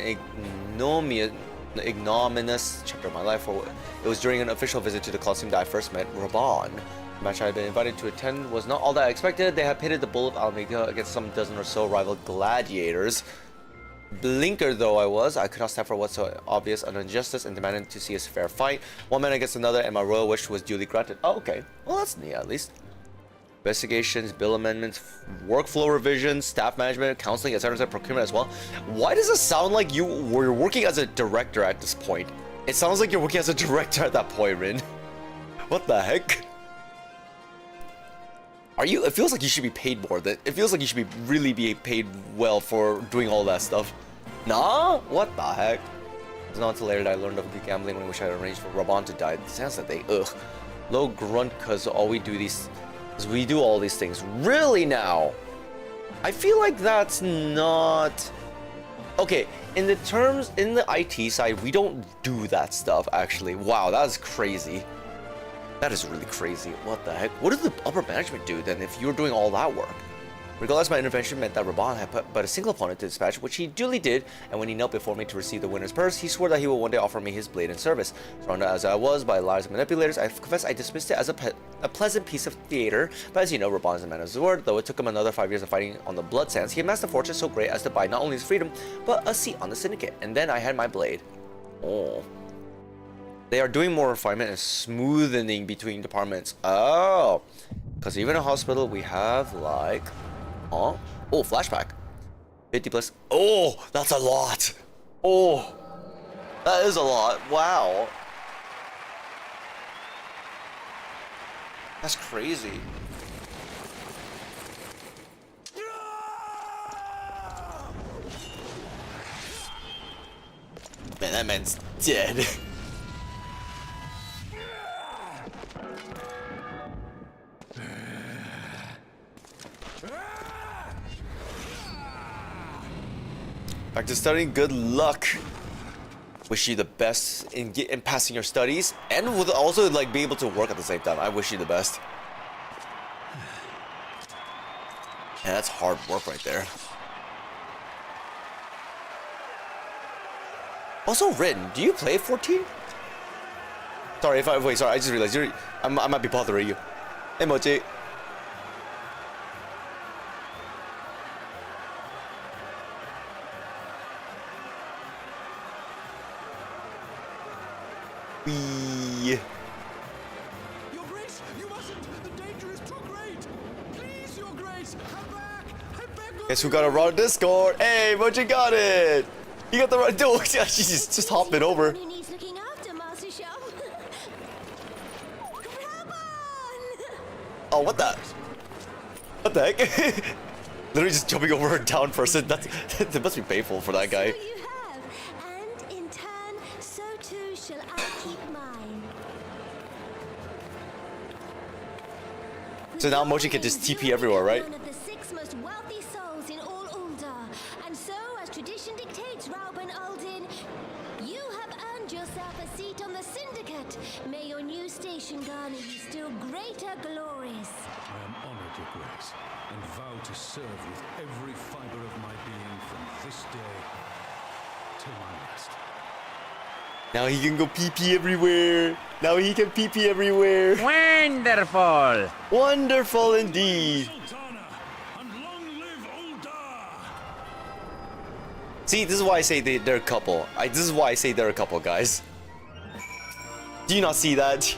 ignominious chapter of my life. For it was during an official visit to the Colosseum that I first met Raban. The match I had been invited to attend was not all that I expected. They had pitted the Bull of Almeida against some dozen or so rival gladiators. Blinker though I was, I could not stand for what's so obvious an injustice and demanded to see a fair fight. One man against another, and my royal wish was duly granted. Oh, okay. Well, that's neat at least. Investigations, bill amendments, workflow revisions, staff management, counseling, etc., procurement as well. Why does it sound like you were working as a director at this point? It sounds like you're working as a director at that point, Rin. What the heck? It feels like you should be paid more. It feels like you should really be paid well for doing all that stuff. Nah? What the heck? It was not until later that I learned of the gambling in which I had arranged for Raban to die. It sounds like they, low grunt, cause we do all these things. Really now? I feel like that's not... Okay, in the IT side, we don't do that stuff, actually. Wow, that's crazy. That is really crazy. What the heck? What did the upper management do then if you were doing all that work? Regardless, my intervention meant that Raban had but a single opponent to dispatch, which he duly did, and when he knelt before me to receive the winner's purse, he swore that he would one day offer me his blade in service. Surrounded as I was by liars and manipulators, I confess I dismissed it as a pleasant piece of theater, but as you know, Raban is a man of his word. Though it took him another 5 years of fighting on the blood sands, he amassed a fortune so great as to buy not only his freedom, but a seat on the syndicate, and then I had my blade. Oh. They are doing more refinement and smoothening between departments. Oh, because even in a hospital, we have like, oh, flashback, 50 plus. Oh, that's a lot. Oh, that is a lot. Wow, that's crazy. Man, that man's dead. Back to studying. Good luck. Wish you the best in passing your studies, and with also like be able to work at the same time. I wish you the best. Yeah, that's hard work right there. Also, Rin, do you play 14? Sorry if I sorry. I just realized I might be bothering you. Hey, Mochi. Your Grace, you mustn't. The danger is too great. Please, Your Grace, come back. I beg of Guess who got a raw Discord? Hey, Mochi got it. You got the right. Dude, she's just hopping over. Who needs looking after, Master Sham? Oh, what the? What the heck? Literally just jumping over a down person. That must be painful for that guy. So you have, and in turn, so too shall I keep mine. So now Mochi can just TP everywhere, right? One of the 6 most wealthy souls in all Ulda, and so, as tradition dictates, Rauben Aldin, you have earned yourself yourself a seat on the Syndicate. May your new station garner you still greater glories. I am honored, Your Grace, and vow to serve with every fiber of my being from this day till my last. Now he can go pee-pee everywhere. Now he can pee-pee everywhere. Wonderful! Wonderful indeed. Sultana, and long live Uldar! See, this is why I say they're a couple. This is why I say they're a couple, guys. Do you not see that?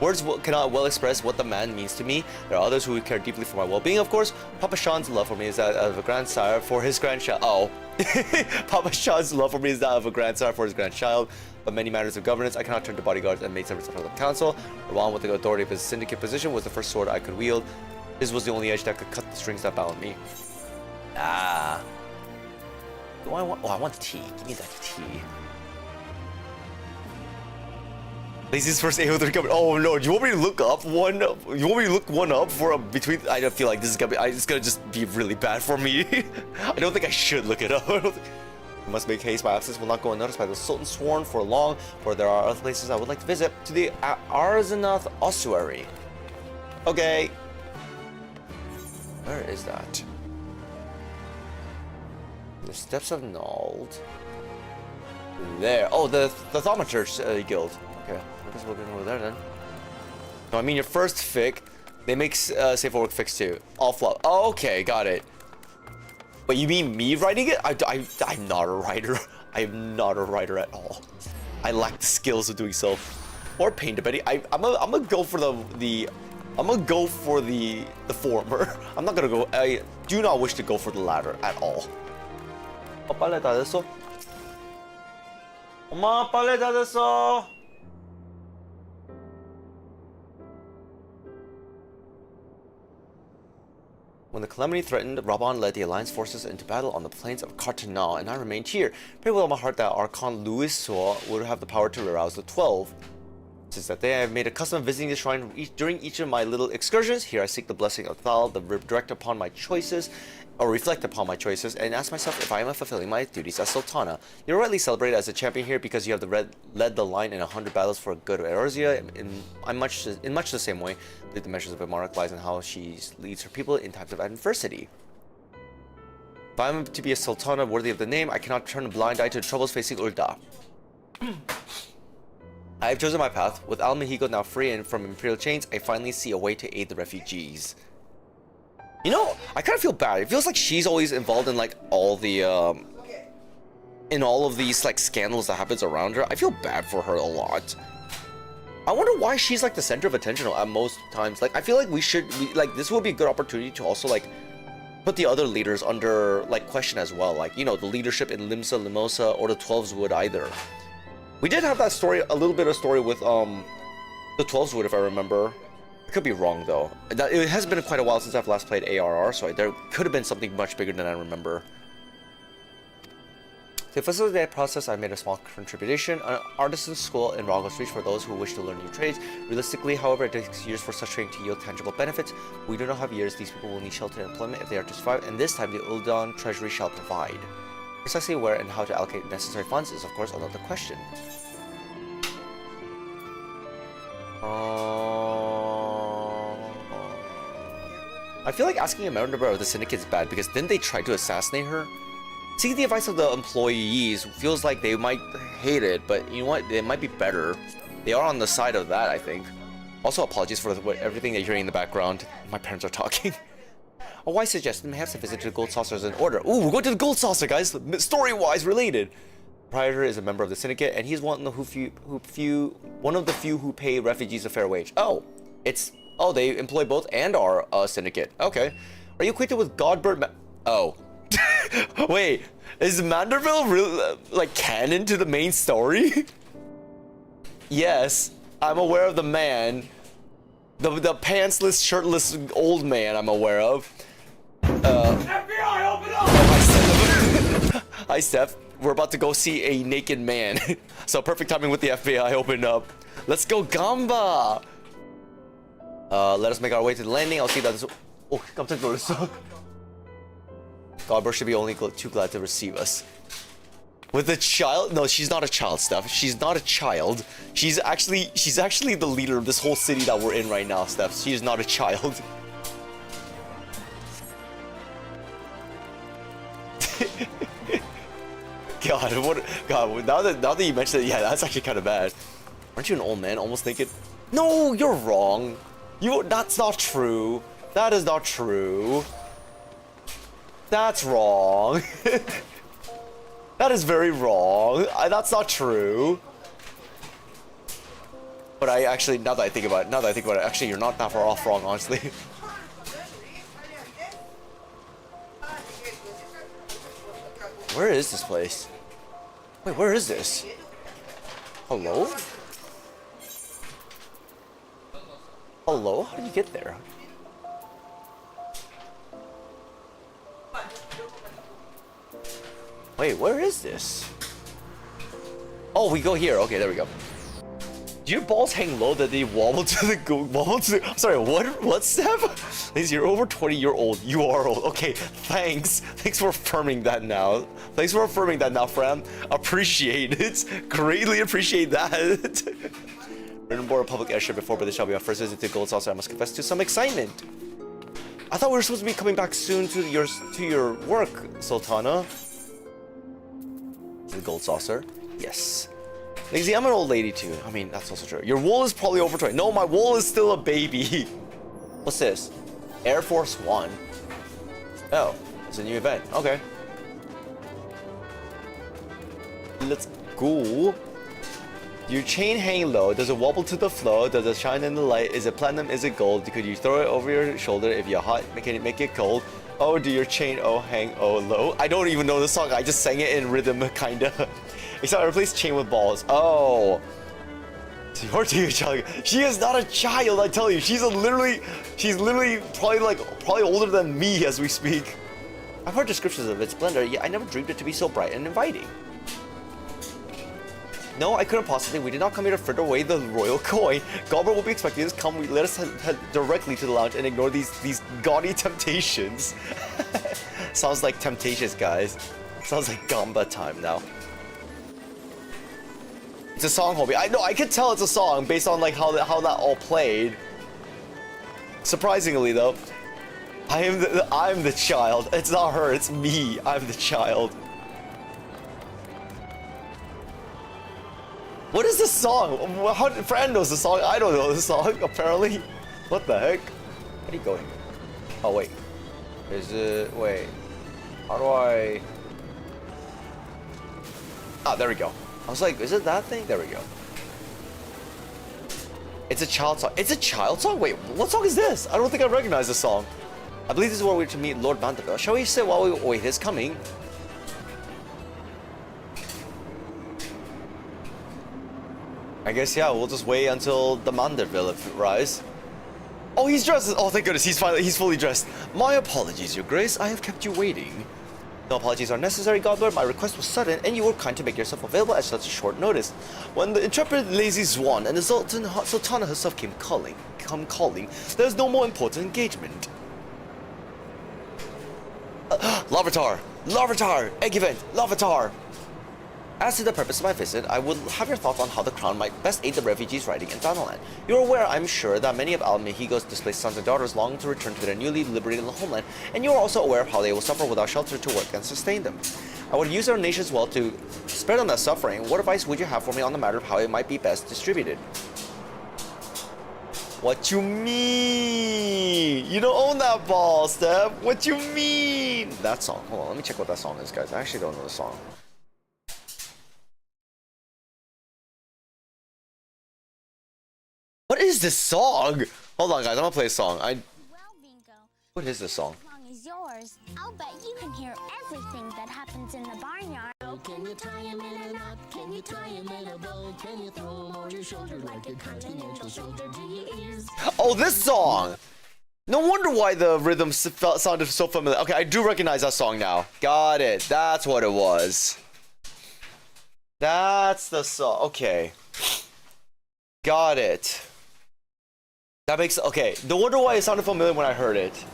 Words cannot well express what the man means to me. There are others who care deeply for my well-being, of course. Papa Sean's love for me is that of a grandsire for his grandchild. Oh. Papa Sean's love for me is that of a grandsire for his grandchild. But many matters of governance, I cannot turn to bodyguards and maidservants of the council. Along with the authority of his syndicate position was the first sword I could wield. This was the only edge that could cut the strings that bound me. Ah. Do I want? Oh, I want tea. Give me that tea. Lazy's first AO they're coming. Oh no! Do you want me to look up one? You want me to look one up for a between? I don't feel like this is gonna be. It's gonna just be really bad for me. I don't think I should look it up. I must make haste. My absence will not go unnoticed by the Sultan sworn for long. For there are other places I would like to visit. To the Arzanath ossuary. Okay. Where is that? The steps of Nald. There. Oh, the Thaumaturge guild. Okay, I guess we'll go over there then. No, I mean your first fic. They make safe for work fics too. All flop. Oh, okay, got it. But you mean me writing it? I'm not a writer. I am not a writer at all. I lack the skills of doing so. Or paint debating. I'm gonna go for the former. I'm not gonna go. I do not wish to go for the latter at all. Paleta adesso. Ma paleta adesso. When the calamity threatened, Raban led the Alliance forces into battle on the plains of Cartanal, and I remained here. Pray with all my heart that Archon Louis would have the power to arouse the 12. Since that day, I have made a custom of visiting the shrine during each of my little excursions. Here I seek the blessing of Thal, reflect upon my choices, and ask myself if I am fulfilling my duties as Sultana. You're rightly celebrated as a champion here because you have led the line in 100 battles for good of Eorzea. In much the same way that the measures of a monarch lies in how she leads her people in times of adversity. If I am to be a Sultana worthy of the name, I cannot turn a blind eye to the troubles facing Ul'dah. I have chosen my path. With Al Mexico now free and from imperial chains, I finally see a way to aid the refugees. You know, I kind of feel bad. It feels like she's always involved in like all the in all of these like scandals that happens around her. I feel bad for her a lot. I wonder why she's like the center of attention at most times. Like I feel like this would be a good opportunity to also like put the other leaders under like question as well. Like, you know, the leadership in Limsa, Limosa, or the 12s would either. We did have that story, a little bit of story with the 12s would, if I remember. I could be wrong though. It has been quite a while since I've last played ARR, so there could have been something much bigger than I remember. To facilitate that process, I made a small contribution, an artisan school in Rogos Reach for those who wish to learn new trades. Realistically, however, it takes years for such training to yield tangible benefits. We do not have years. These people will need shelter and employment if they are to survive, and this time the Ul'dah Treasury shall provide. Precisely where and how to allocate necessary funds is, of course, another question. I feel like asking a member of the Syndicate is bad because didn't they try to assassinate her? Seeking the advice of the employees feels like they might hate it, but you know what? It might be better. They are on the side of that, I think. Also, apologies for everything that you're hearing in the background. My parents are talking. A wise suggestion, perhaps a visit to the Gold Saucer is in order. Ooh, we're going to the Gold Saucer, guys! Story-wise related! Proprietor is a member of the Syndicate, and he's one of the few who pay refugees a fair wage. Oh, they employ both and are a Syndicate. Okay. Are you acquainted with Godbird Oh. Wait, is Manderville really, like, canon to the main story? Yes, I'm aware of the man. The pantsless, shirtless old man I'm aware of. FBI, open up! Hi, Steph. We're about to go see a naked man. So perfect timing with the FBI opened up. Let's go, Gamba! Let us make our way to the landing. I'll see that this... Oh, 깜짝 놀랐어. Godbird should be only too glad to receive us. With a child? No, she's not a child, Steph. She's not a child. She's actually the leader of this whole city that we're in right now, Steph. She is not a child. God, now that you mention it, yeah, that's actually kind of bad. Aren't you an old man almost thinking? No, you're wrong. That's not true. That is not true. That's wrong. That is very wrong. That's not true. But I actually, now that I think about it, actually you're not that far off wrong, honestly. Where is this place? Wait, where is this? Hello? Hello? How did you get there? Wait, where is this? Oh, we go here. Okay, there we go. Do your balls hang low that they wobble to the sorry, what step? Ladies, you're over 20 year old. You are old. Okay, thanks. Thanks for affirming that now. Thanks for affirming that now, Fran. Appreciate it. Greatly appreciate that. Written aboard a public airship before, but this shall be our first visit to Gold Saucer. I must confess to some excitement. I thought we were supposed to be coming back soon to your work, Sultana. The Gold Saucer. Yes. Lazy, I'm an old lady too. I mean, that's also true. Your wool is probably over 20. No, my wool is still a baby. What's this? Air Force One. Oh, it's a new event. Okay. Let's go. Your chain hang low. Does it wobble to the flow? Does it shine in the light? Is it platinum? Is it gold? Could you throw it over your shoulder if you're hot? Can it make it cold? Oh, do your chain hang low? I don't even know the song. I just sang it in rhythm, kinda. Except I replaced chain with balls. Oh. She is not a child, I tell you. She's literally probably older than me as we speak. I've heard descriptions of its splendor, yet I never dreamed it to be so bright and inviting. No, I couldn't possibly. We did not come here to fritter away the royal coin. Goblin will be expecting us. Come, let us head directly to the lounge and ignore these gaudy temptations. Sounds like Temptations, guys. Sounds like Gamba time now. It's a song, homie. I know. I can tell it's a song based on like how that all played. Surprisingly, though, I'm the child. It's not her. It's me. I'm the child. What is this song? Fran knows the song. I don't know the song, apparently. What the heck? Where are you going? Oh, wait. Is it... Wait. How do I... Ah, there we go. I was like, is it that thing? There we go. It's a child song. It's a child song? Wait, what song is this? I don't think I recognize this song. I believe this is where we're to meet Lord Vanderbilt. Shall we sit while we wait his coming? I guess, yeah, we'll just wait until the Manderville arrives. Oh, he's dressed. Oh, thank goodness, he's fully dressed. My apologies, Your Grace. I have kept you waiting. No apologies are necessary, Godlord. My request was sudden, and you were kind to make yourself available at such a short notice. When the intrepid Lazy Swan and the Sultana herself come calling, there's no more important engagement. Larvitar! Egg event! Larvitar! As to the purpose of my visit, I would have your thoughts on how the crown might best aid the refugees riding in Thanalan. You're aware, I'm sure, that many of Al Mehigo's displaced sons and daughters long to return to their newly liberated homeland, and you are also aware of how they will suffer without shelter to work and sustain them. I would use our nation's wealth to spare them that suffering. What advice would you have for me on the matter of how it might be best distributed? What you mean? You don't own that ball, Steph. What you mean? That song. Hold on, let me check what that song is, guys. I actually don't know the song. What is this song? Hold on, guys. I'm gonna play a song. What is this song? As long as yours, I'll bet you can hear everything that happens in the barnyard. Can you tie him in a knot? Can you tie him in a bow? Can you throw him on your shoulder like a continental shoulder? Do you ears? Oh, this song! No wonder why the rhythm sounded so familiar. Okay, I do recognize that song now. Got it. That's what it was. That's the song. Okay. Got it. That makes... Okay. No wonder why it sounded familiar when I heard it.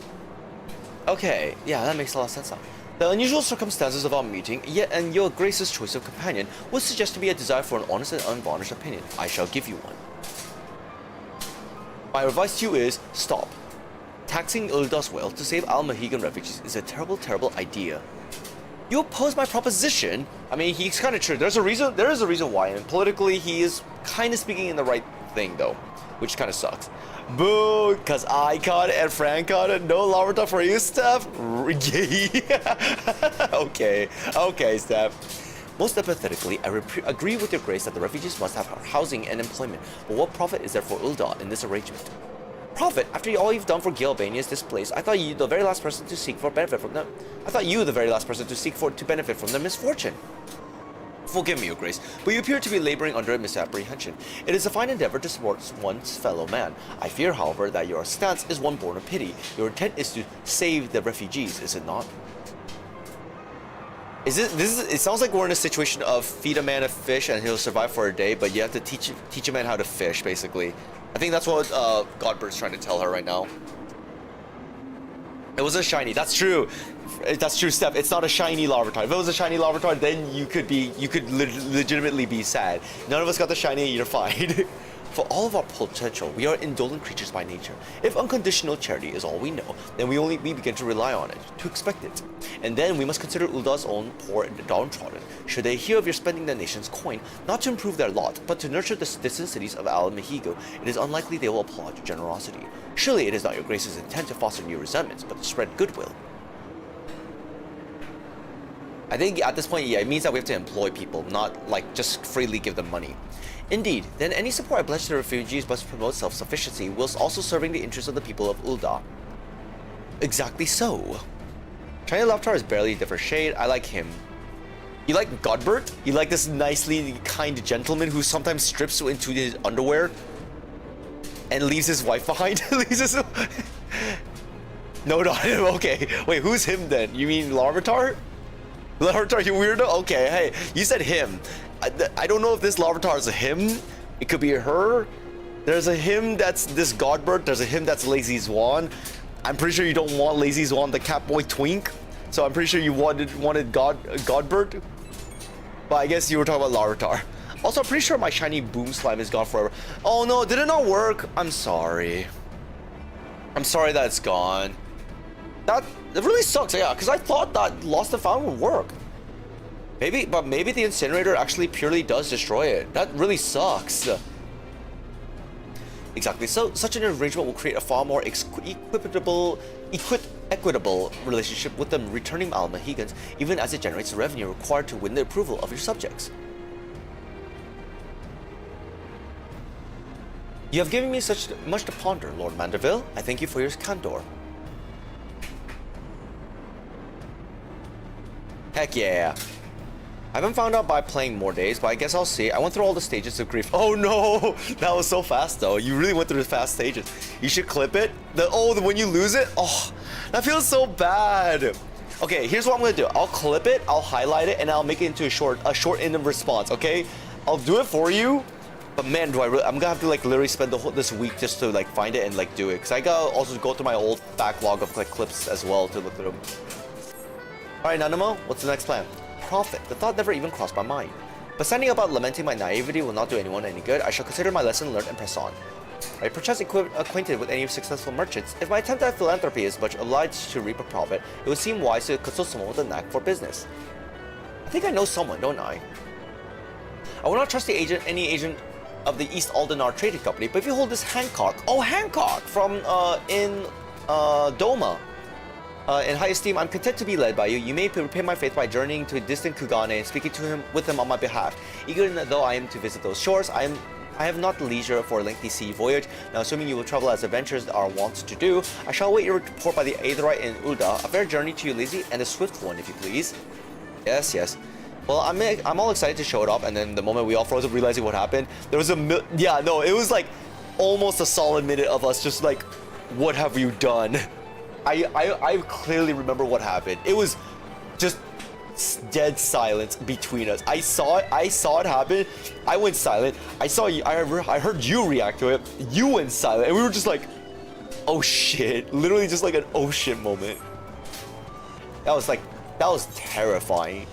Okay. Yeah, that makes a lot of sense now. The unusual circumstances of our meeting, yet and your Grace's choice of companion, would suggest to me a desire for an honest and unvarnished opinion. I shall give you one. My advice to you is, stop. Taxing Ul'dah's wealth to save Al-Mahigan refugees is a terrible, terrible idea. You oppose my proposition? I mean, he's kind of true. There is a reason why, and politically he is kind of speaking in the right thing though, which kind of sucks. Boo, because I caught it and Fran caught it. No Larvitar for you, Steph. Okay, Steph. Most empathetically, I agree with your Grace that the refugees must have housing and employment, but what profit is there for Ul'dah in this arrangement? Profit? After all you've done for Gilbania's displaced, I thought you the very last person to seek for benefit from them. I thought you the very last person to seek for to benefit from their misfortune. Forgive me, Your Grace, but you appear to be laboring under a misapprehension. It is a fine endeavor to support one's fellow man. I fear, however, that your stance is one born of pity. Your intent is to save the refugees, is it not? It sounds like we're in a situation of feed a man a fish and he'll survive for a day, but you have to teach a man how to fish, basically. I think that's what Godbird's trying to tell her right now. It wasn't shiny. That's true. That's true, Steph. It's not a shiny Larvitar. If it was a shiny Larvitar, then you could legitimately be sad. None of us got the shiny, you're fine. For all of our potential, we are indolent creatures by nature. If unconditional charity is all we know, then we begin to rely on it, to expect it. And then we must consider Ul'dah's own poor and downtrodden. Should they hear of your spending the nation's coin, not to improve their lot, but to nurture the distant cities of Al-Mahigo, it is unlikely they will applaud your generosity. Surely it is not your Grace's intent to foster new resentments, but to spread goodwill. I think at this point, yeah, it means that we have to employ people, not like just freely give them money. Indeed, then any support I pledge to the refugees must promote self-sufficiency, whilst also serving the interests of the people of Ul'dah. Exactly so. Shiny Larvitar is barely a different shade. I like him. You like Godbert? You like this nicely kind gentleman who sometimes strips into his underwear and leaves his wife behind? No, not him. Okay. Wait, who's him then? You mean Larvitar? Larvitar, you weirdo? Okay, hey, you said him. I don't know if this Larvitar is a him. It could be a her. There's a him that's this Godbird. There's a him that's Lazy Swan. I'm pretty sure you don't want Lazy Swan, the Catboy Twink. So I'm pretty sure you wanted Godbird. But I guess you were talking about Larvitar. Also, I'm pretty sure my shiny Boom Slime is gone forever. Oh no, did it not work? I'm sorry. I'm sorry that it's gone. It really sucks, yeah, because I thought that Lost and Found would work. Maybe the incinerator actually purely does destroy it. That really sucks. Exactly. So such an arrangement will create a far more equitable relationship with the returning Al-Mahigans, even as it generates the revenue required to win the approval of your subjects. You have given me such much to ponder, Lord Mandeville. I thank you for your candor. Heck yeah. I haven't found out by playing more days, but I guess I'll see. I went through all the stages of grief. Oh no! That was so fast though. You really went through the fast stages. You should clip it. When you lose it? Oh, that feels so bad. Okay, here's what I'm gonna do. I'll clip it, I'll highlight it, and I'll make it into a short end of response, okay? I'll do it for you. But man, I'm gonna have to like literally spend this week just to like find it and like do it. Cause I gotta also go through my old backlog of like clips as well to look through them. Alright, Nanamo, what's the next plan? Profit. The thought never even crossed my mind. But standing about lamenting my naivety will not do anyone any good. I shall consider my lesson learned and press on. Are you perchance acquainted with any successful merchants? If my attempt at philanthropy is but obliged to reap a profit, it would seem wise to consult someone with a knack for business. I think I know someone, don't I? I will not trust any agent of the East Aldenar Trading Company, but if you hold this Hancock, from Doma, in high esteem, I'm content to be led by you. You may repay my faith by journeying to distant Kugane and speaking with him on my behalf. Eager though I am to visit those shores, I have not the leisure for a lengthy sea voyage. Now, assuming you will travel as adventurers are wont to do, I shall await your report by the Aetherite in Ul'dah. A fair journey to you, Lazy, and a swift one, if you please. Yes, yes. Well, I'm all excited to show it off, and then the moment we all froze up realizing what happened, there was it was like almost a solid minute of us just like, what have you done? I clearly remember what happened. It was just dead silence between us. I saw it happen. I went silent. I saw you. I heard you react to it. You went silent, and we were just like, oh shit. Literally just like an oh shit moment. That was like That was terrifying.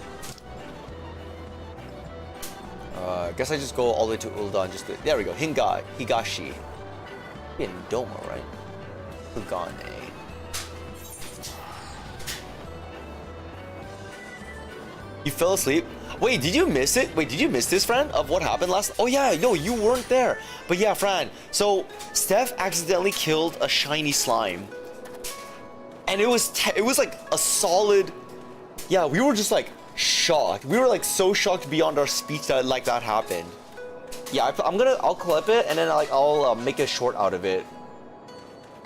I guess I just go all the way to Ul'dah and just... There we go. Higashi. In Doma, right? Kugane. You fell asleep? Wait, did you miss it? Wait, did you miss this, Fran? Of what happened last... Oh yeah, no, you weren't there. But yeah, Fran. So, Steph accidentally killed a shiny slime. And it was like a solid... Yeah, we were just like shocked. We were like so shocked beyond our speech that like that happened. Yeah, I'll clip it and then I'll make a short out of it.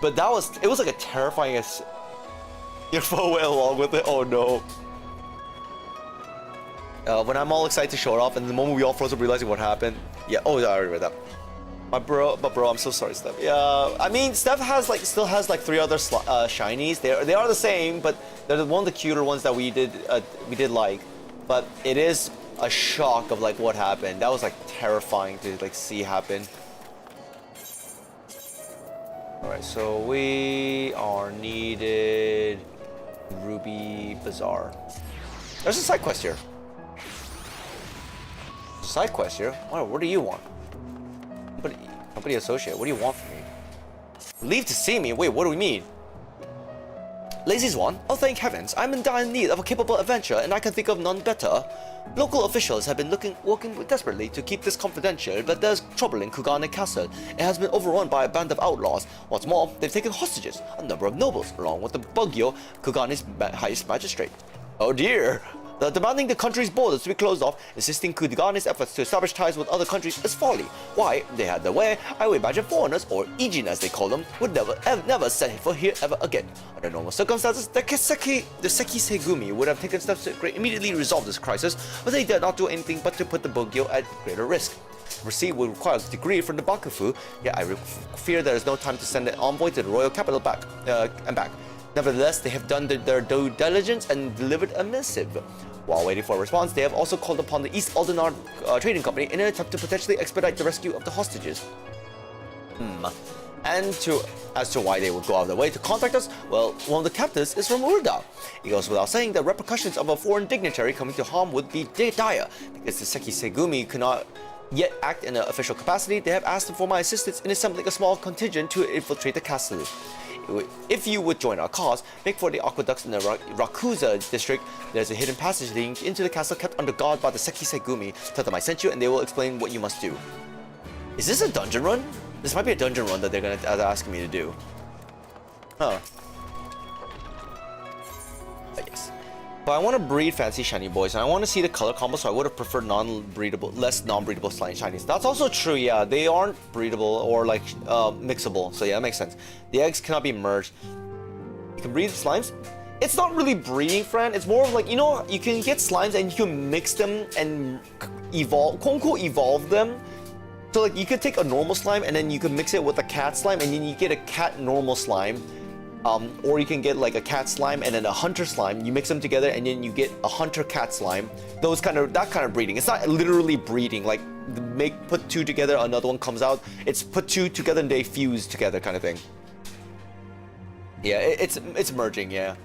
But it was like a terrifying... Your phone went along with it? Oh no. When I'm all excited to show it off, and the moment we all froze up realizing what happened. Yeah, oh, I already read that. But bro, I'm so sorry, Steph. Yeah, I mean, Steph still has 3 other shinies. They are the same, but they're one of the cuter ones that we did like. But it is a shock of what happened. That was terrifying to see happen. All right, so we are needed Ruby Bazaar. There's a side quest here. Side quest here? What do you want? Company associate, what do you want from me? Leave to see me? Wait, what do we mean? Lazy's one? Oh, thank heavens. I'm in dire need of a capable adventurer, and I can think of none better. Local officials have been working desperately to keep this confidential, but there's trouble in Kugane Castle. It has been overrun by a band of outlaws. What's more, they've taken hostages a number of nobles, along with the Bugyo, Kugane's highest magistrate. Oh dear! They're demanding the country's borders to be closed off, insisting Kugane's efforts to establish ties with other countries is folly. Why, they had their way, I would imagine foreigners, or Ijin as they call them, would never set foot here ever again. Under normal circumstances, the Seki Segumi would have taken steps to immediately resolve this crisis, but they did not do anything but to put the Bugyo at greater risk. Receipt would require a degree from the Bakufu, yet I fear there is no time to send an envoy to the royal capital back. Nevertheless, they have done their due diligence and delivered a missive. While waiting for a response, they have also called upon the East Aldenar Trading Company in an attempt to potentially expedite the rescue of the hostages. And as to why they would go out of their way to contact us, well, one of the captives is from Ul'dah. It goes without saying that repercussions of a foreign dignitary coming to harm would be dire. Because the Seki Segumi cannot yet act in an official capacity, they have asked for my assistance in assembling a small contingent to infiltrate the castle. If you would join our cause, make for the aqueducts in the Rakuza district. There's a hidden passage leading into the castle kept under guard by the Seki Segumi. Tell them I sent you and they will explain what you must do. Is this a dungeon run? This might be a dungeon run that they're asking me to do. Huh. Yes. But I want to breed fancy shiny boys, and I want to see the color combo, so I would have preferred less non-breedable shinies. That's also true, yeah. They aren't breedable or mixable, so yeah, that makes sense. The eggs cannot be merged. You can breed slimes. It's not really breeding, friend. It's more of you can get slimes and you can mix them and evolve, quote-unquote, evolve them. So you could take a normal slime and then you could mix it with a cat slime, and then you get a cat normal slime. Or you can get a cat slime and then a hunter slime. You mix them together and then you get a hunter cat slime. That kind of breeding. It's not literally breeding. Put 2 together, another one comes out. It's put 2 together and they fuse together kind of thing. Yeah, it's merging. Yeah.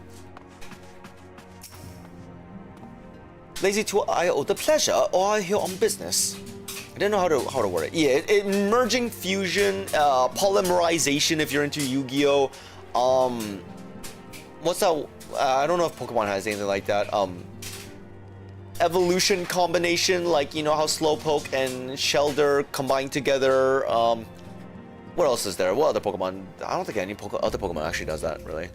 Lazy to I owe the pleasure, or I here on business. I don't know how to word it. Yeah, merging, fusion, polymerization. If you're into Yu-Gi-Oh. What's that? I don't know if Pokemon has anything like that. Evolution combination, how Slowpoke and Shelder combine together. What else is there? What other Pokemon? I don't think any other Pokemon actually does that, really.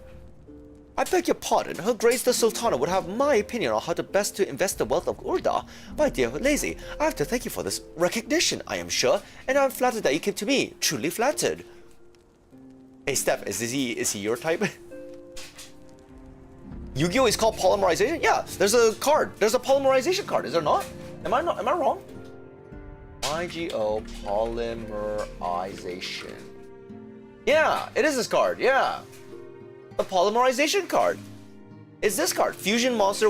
I beg your pardon. Her Grace the Sultana would have my opinion on how to best to invest the wealth of Ul'dah. My dear Lazy, I have to thank you for this recognition, I am sure, and I'm flattered that you came to me. Truly flattered. Hey Steph, is he your type? Yu-Gi-Oh is called polymerization? Yeah, there's a card. There's a polymerization card, is there not? Am I wrong? YGO polymerization. Yeah, it is this card, yeah. The polymerization card. It's this card. Fusion monster,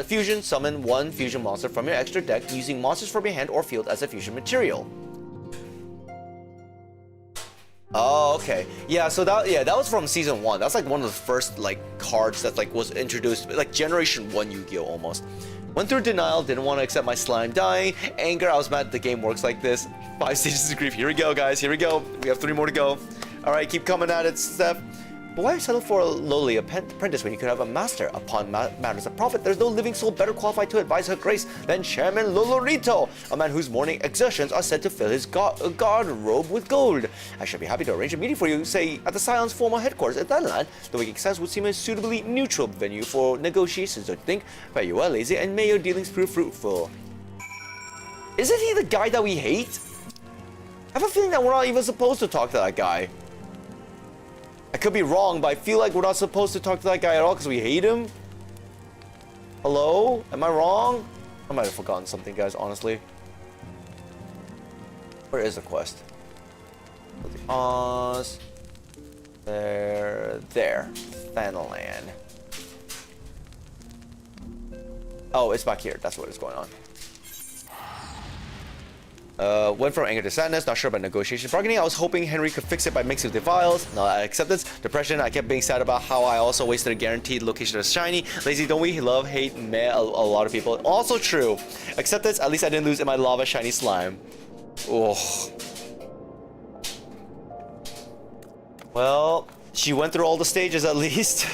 fusion summon 1 fusion monster from your extra deck using monsters from your hand or field as a fusion material. Oh, okay. Yeah, so that was from season 1. That's like one of the first like cards that like was introduced, like generation 1 Yu-Gi-Oh almost. Went through denial, didn't want to accept my slime dying. Anger, I was mad the game works like this. 5 stages of grief. Here we go, guys. Here we go. We have 3 more to go. All right, keep coming at it, Steph. But why settle for a lowly apprentice when you could have a master? Upon matters of profit, there's no living soul better qualified to advise her grace than Chairman Lolorito, a man whose morning exertions are said to fill his guard robe with gold. I should be happy to arrange a meeting for you, say, at the Scion's former headquarters at that land. The Waking Sands would seem a suitably neutral venue for negotiations, don't you think? Fare you well, Lazy, and may your dealings prove fruitful. Isn't he the guy that we hate? I have a feeling that we're not even supposed to talk to that guy. I could be wrong, but I feel like we're not supposed to talk to that guy at all because we hate him. Hello? Am I wrong? I might have forgotten something, guys, honestly. Where is the quest? Oz. There. Thanalan. Oh, it's back here. That's what is going on. Went from anger to sadness, not sure about negotiation bargaining. I was hoping Henry could fix it by mixing with the files. Not acceptance. Depression. I kept being sad about how I also wasted a guaranteed location of shiny. Lazy, don't we? Love, hate, meh, a lot of people. Also true. Acceptance. At least I didn't lose in my lava shiny slime. Oh. Well, she went through all the stages at least.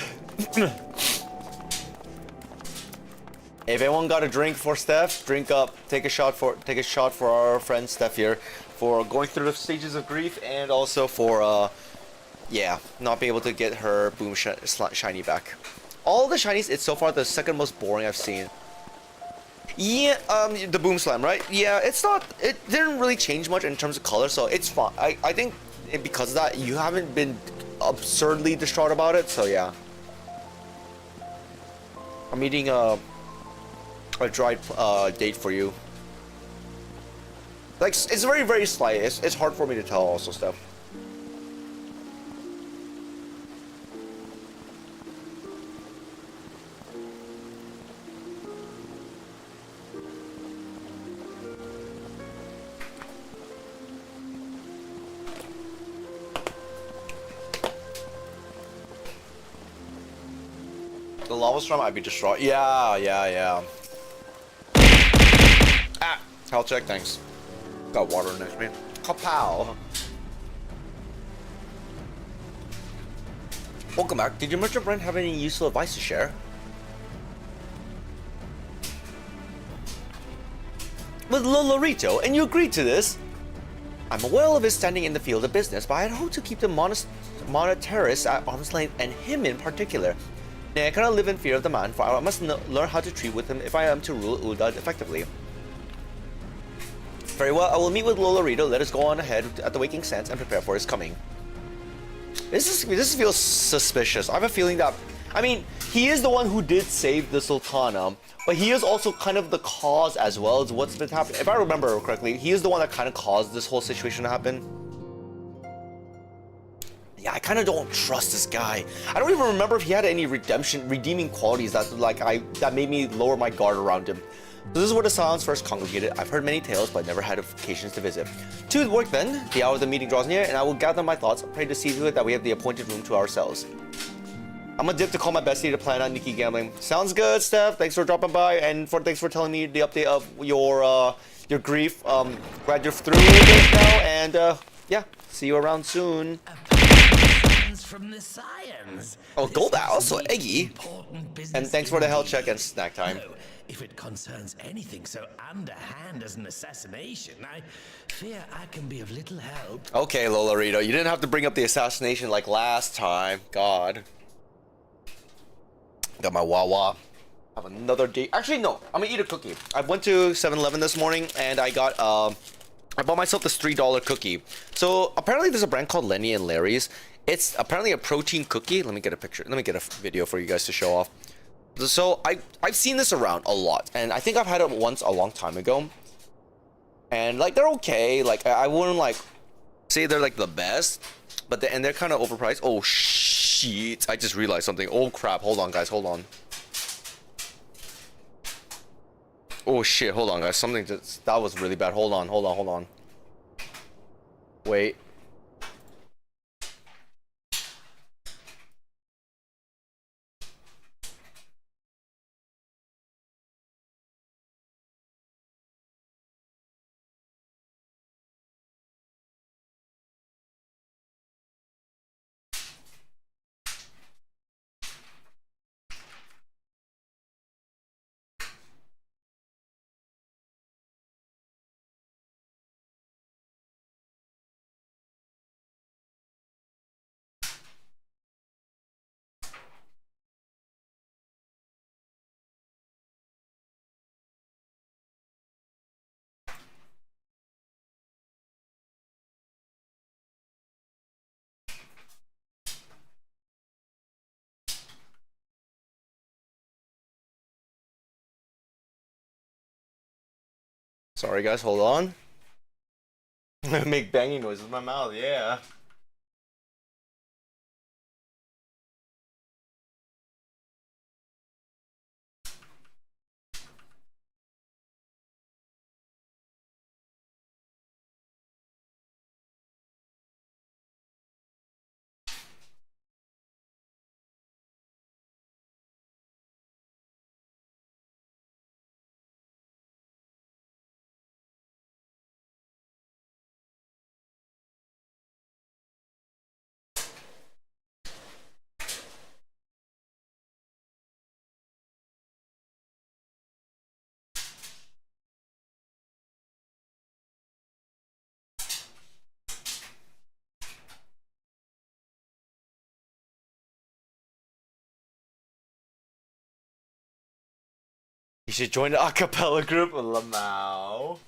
If anyone got a drink for Steph, drink up. Take a shot for our friend Steph here for going through the stages of grief and also for yeah, not being able to get her boom shiny back. All the shinies, it's so far the second most boring I've seen. Yeah, the boom slime, right? Yeah, it didn't really change much in terms of color, so it's fine. I think because of that, you haven't been absurdly distraught about it, so yeah. I'm eating a dried date for you. Like, it's very, very slight. It's hard for me to tell also stuff. The lava storm, I'd be distraught. Yeah. Ah, health check, thanks. Got water next to me. Kapow. Welcome back. Did your merchant friend have any useful advice to share? With Lolorito, and you agreed to this? I'm well of his standing in the field of business, but I'd hoped to keep the monetarist at arm's length, and him in particular. Nay, I cannot live in fear of the man, for I must learn how to treat with him if I am to rule Uldad effectively. Very well, I will meet with Lolorito. Let us go on ahead at the Waking Sands and prepare for his coming. This feels suspicious. I have a feeling that, I mean, he is the one who did save the Sultana, but he is also kind of the cause as well as what's been happening. If I remember correctly, he is the one that kind of caused this whole situation to happen. Yeah, I kind of don't trust this guy. I don't even remember if he had any redeeming qualities that made me lower my guard around him. So this is where the Scions first congregated. I've heard many tales, but never had occasions to visit. To work then. The hour of the meeting draws near, and I will gather my thoughts. Pray to see to it that we have the appointed room to ourselves. I'm gonna dip to call my bestie to plan on Nikki gambling. Sounds good, Steph. Thanks for dropping by, and thanks for telling me the update of your grief. Glad you're through this now, and yeah, see you around soon. From the Scions. Oh, Gold also Eggy. And thanks for the health check and snack time. No, if it concerns anything so underhand as an assassination, I fear I can be of little help. Okay, Lolorito, you didn't have to bring up the assassination like last time. God. Got my Wawa. Have another date. Actually, no. I'm gonna eat a cookie. I went to 7-Eleven this morning and I got I bought myself this $3 cookie. So apparently there's a brand called Lenny and Larry's. It's apparently a protein cookie. Let me get a picture. Let me get a video for you guys to show off. So I've seen this around a lot, and I think I've had it once a long time ago. And like they're okay. Like I wouldn't like say they're like the best, but they're kind of overpriced. Oh shit! I just realized something. Oh crap! Hold on, guys. Hold on. Oh shit! Hold on, guys. That was really bad. Hold on. Wait. Sorry guys, hold on. Make banging noises with my mouth, yeah. You should join the acapella group, Lamau.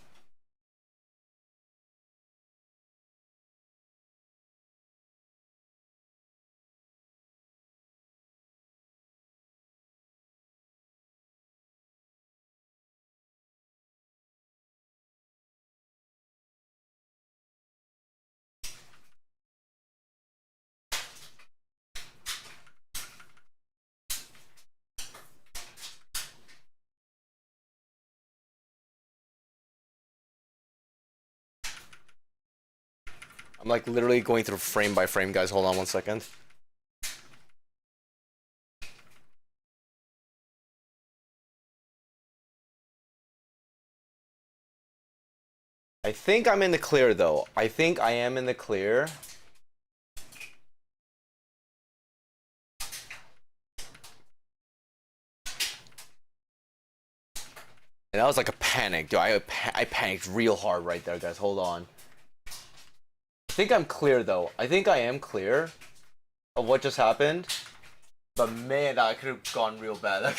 I'm like literally going through frame by frame, guys. Hold on one second. I think I'm in the clear though. I think I am in the clear. And that was like a panic, dude. I panicked real hard right there, guys. Hold on. I think I'm clear though. I think I am clear of what just happened. But man, that could have gone real bad.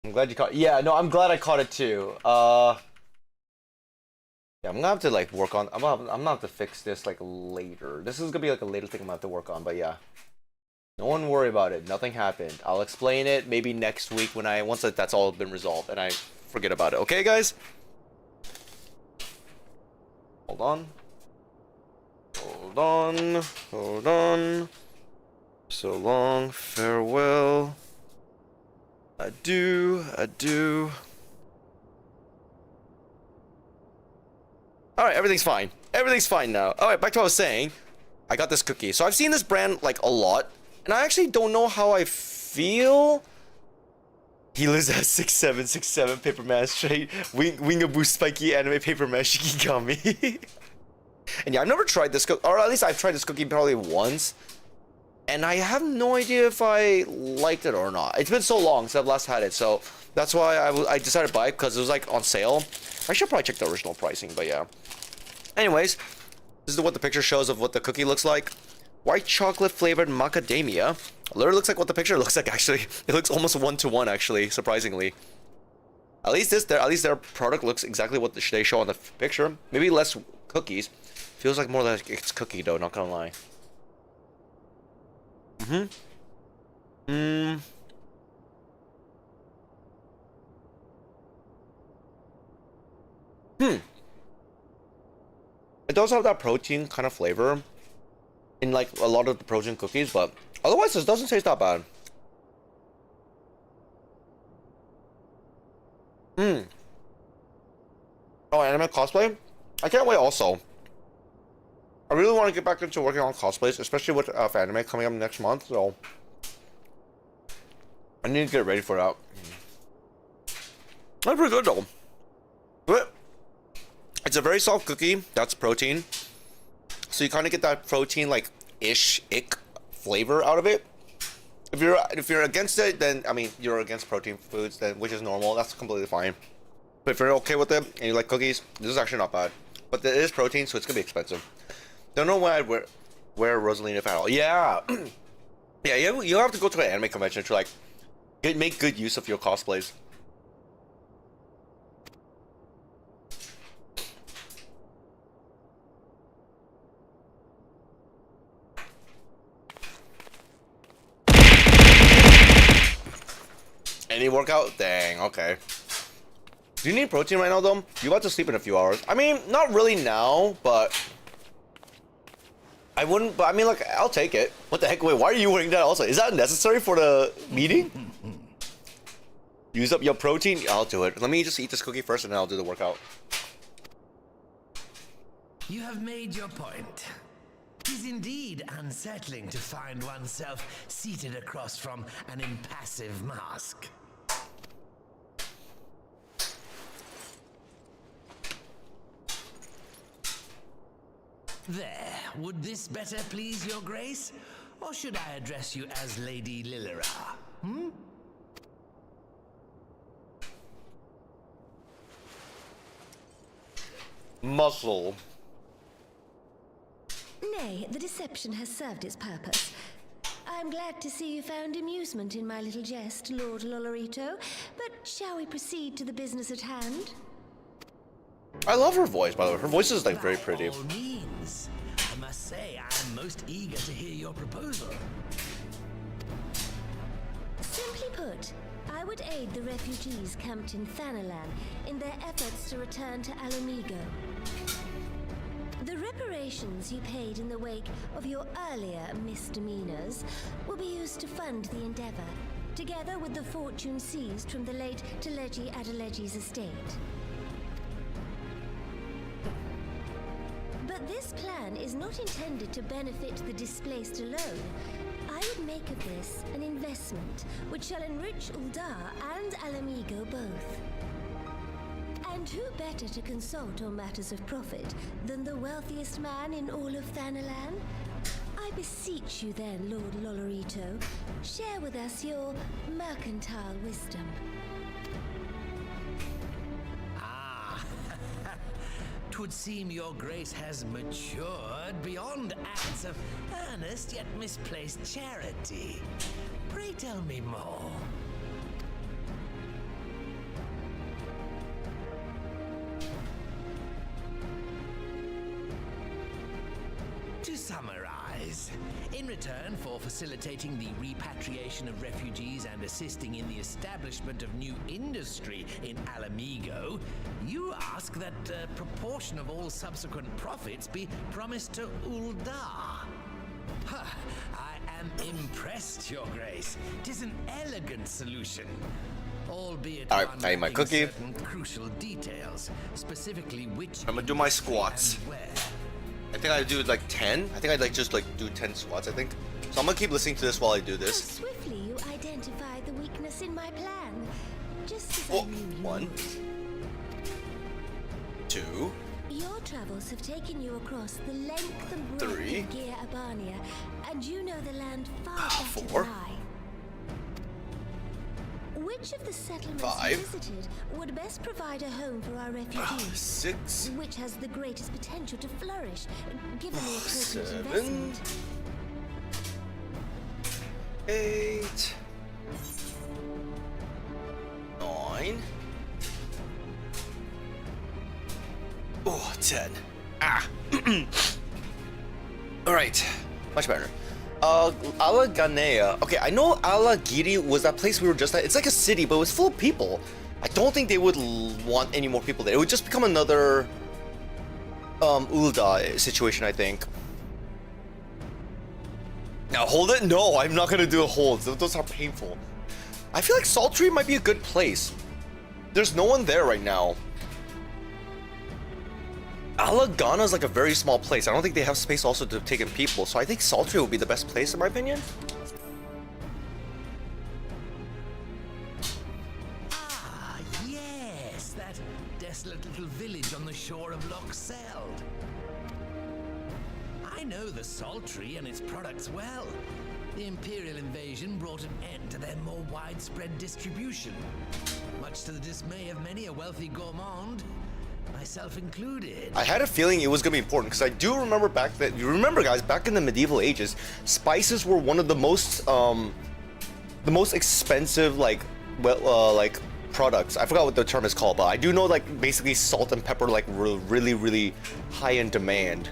I'm glad you caught. Yeah, no, I'm glad I caught it too. Yeah, I'm gonna have to like work on. I'm gonna have to fix this like later. This is gonna be like a later thing I'm gonna have to work on. But yeah, no one worry about it. Nothing happened. I'll explain it maybe next week when once that's all been resolved and I forget about it. Okay, guys. Hold on. Hold on. Hold on. So long. Farewell. Adieu. Adieu. Alright, everything's fine. Everything's fine now. Alright, back to what I was saying. I got this cookie. So I've seen this brand like a lot. And I actually don't know how I feel. He lives at 6767 paper mash straight. Wingaboo spiky anime paper mash shikigami. And yeah, I've never tried this cookie. Or at least I've tried this cookie probably once. And I have no idea if I liked it or not. It's been so long since I've last had it. So that's why I decided to buy it because it was like on sale. I should probably check the original pricing, but yeah. Anyways, this is what the picture shows of what the cookie looks like. White chocolate flavored macadamia. Literally looks like what the picture looks like actually. It looks almost 1-to-1 actually, surprisingly. At least their product looks exactly what they show on the picture. Maybe less cookies. Feels like more like it's cookie dough, not gonna lie. It does have that protein kind of flavor in like a lot of the protein cookies, but otherwise this doesn't taste that bad. Oh, anime cosplay? I can't wait also. I really want to get back into working on cosplays, especially with anime coming up next month, so I need to get ready for that. That's pretty good though. But it's a very soft cookie. That's protein. So you kind of get that protein like ick flavor out of it. If you're against it, then I mean you're against protein foods, then which is normal. That's completely fine. But if you're okay with it and you like cookies, this is actually not bad. But it is protein, so it's gonna be expensive. Don't know why I'd wear Rosalina if at all. Yeah, yeah. You have to go to an anime convention to like make good use of your cosplays. Any workout? Dang, okay. Do you need protein right now, though? You're about to sleep in a few hours. I mean, not really now, but... I wouldn't, but I mean, like, I'll take it. What the heck? Wait, why are you wearing that also? Is that necessary for the meeting? Use up your protein? I'll do it. Let me just eat this cookie first and then I'll do the workout. You have made your point. It is indeed unsettling to find oneself seated across from an impassive mask. There, would this better please your grace? Or should I address you as Lady Lilira? Hmm? Muscle. Nay, the deception has served its purpose. I'm glad to see you found amusement in my little jest, Lord Lolorito, but shall we proceed to the business at hand? I love her voice, by the way. Her voice is, like, very pretty. By all means. I must say, I am most eager to hear your proposal. Simply put, I would aid the refugees camped in Thanalan in their efforts to return to Alamigo. The reparations you paid in the wake of your earlier misdemeanors will be used to fund the endeavor, together with the fortune seized from the late Teleji Adeleji's estate. But this plan is not intended to benefit the displaced alone. I would make of this an investment which shall enrich Uldar and Alamigo both. And who better to consult on matters of profit than the wealthiest man in all of Thanalan? I beseech you then, Lord Lolorito, share with us your mercantile wisdom. Twould seem your grace has matured beyond acts of earnest yet misplaced charity. Pray tell me more. To summarize, in return for facilitating the repatriation of refugees and assisting in the establishment of new industry in Alamigo, you ask that a proportion of all subsequent profits be promised to Uldar. Huh, I am impressed, Your Grace. 'Tis an elegant solution. Albeit Alright, I ate my cookie. certain crucial details, specifically which I'm gonna do my squats. and where. I think I do like 10. I think I'd just do 10 squats, I think. So I'm gonna keep listening to this while I do How this. swiftly you identified the weakness in my plan. Just as Oh, I knew you 1, would. 2, Your travels have taken you across the length and breadth 3. of Gear Abania, and you know the land far better 4. than I. Which of the settlements 5. you visited would best provide a home for our refugees? 6. Which has the greatest potential to flourish, given the appropriate 7. investment? 8. 9. Oh, 10. Ah. Alright. Much better. Alaganea. Okay, I know Alagiri was that place we were just at. It's like a city, but it was full of people. I don't think they would want any more people there. It would just become another Ulda situation, I think. Now hold it? No, I'm not gonna do a hold. Those are painful. I feel like Saltry might be a good place. There's no one there right now. Alagana is like a very small place. I don't think they have space also to take in people, so I think Saltry would be the best place in my opinion. Ah, yes, that desolate little village on the shore of Loch Seld. I know the Saltry and its products well. The Imperial invasion brought an end to their more widespread distribution, much to the dismay of many a wealthy gourmand, myself included. I had a feeling it was gonna be important because I do remember back that you remember, guys, back in the medieval ages, spices were one of the most expensive like products. I forgot what the term is called, but I do know like basically salt and pepper like really high in demand.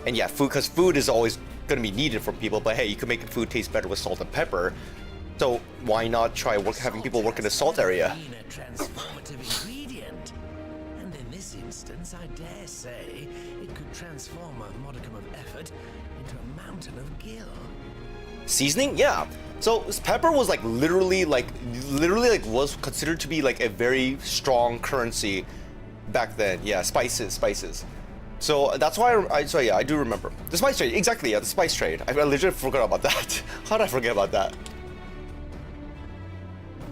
And yeah, food, because food is always gonna be needed for people. But hey, you can make food taste better with salt and pepper. So why not try having people work in the salt area? A transformative ingredient. And in this instance, I dare say, it could transform a modicum of effort into a mountain of gil. Seasoning? Yeah. So pepper was like literally was considered to be like a very strong currency back then. Yeah, spices. So that's why I do remember. The spice trade, exactly, yeah, the spice trade. I legit forgot about that. How did I forget about that?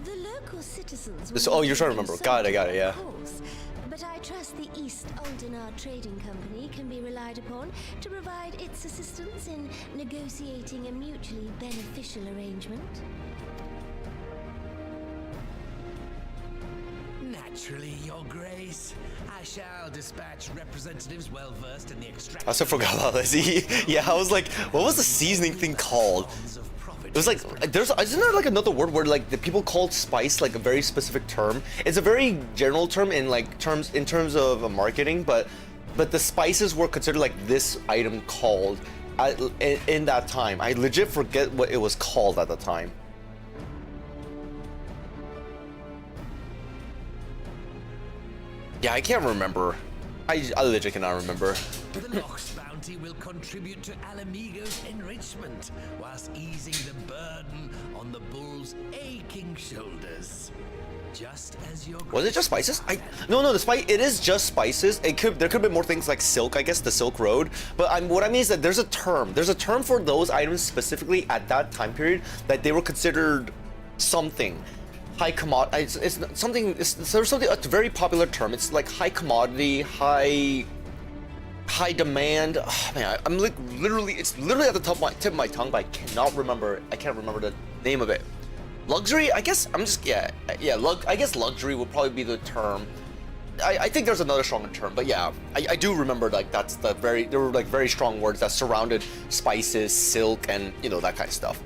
The local citizens Oh, you're trying to remember. Got it, yeah. Of course, but I trust the East Aldenard Trading Company can be relied upon to provide its assistance in negotiating a mutually beneficial arrangement. Naturally, Your Grace. I shall dispatch representatives well versed in the extraction. I also forgot about Lizzie. Yeah, I was like, what was the seasoning thing called? It was like, isn't there like another word where like the people called spice like a very specific term? It's a very general term in terms of marketing, but the spices were considered like this item called in that time. I legit forget what it was called at the time. Yeah, I can't remember. I legit cannot remember. The Loch's bounty will contribute to Alamigo's enrichment, whilst easing the burden on the bull's aching shoulders. Just as Your Was it just spices? No, the spice. It is just spices. There could be more things like silk. I guess the Silk Road. But what I mean is that there's a term. There's a term for those items specifically at that time period that they were considered something. High commodity. It's something. There's something. A very popular term. It's like high commodity, high demand. Oh, man, I'm like literally. It's literally at the tip of my tongue, but I cannot remember. I can't remember the name of it. Luxury. I guess I'm just yeah. I guess luxury would probably be the term. I think there's another stronger term, but yeah, I do remember like there were like very strong words that surrounded spices, silk, and that kind of stuff.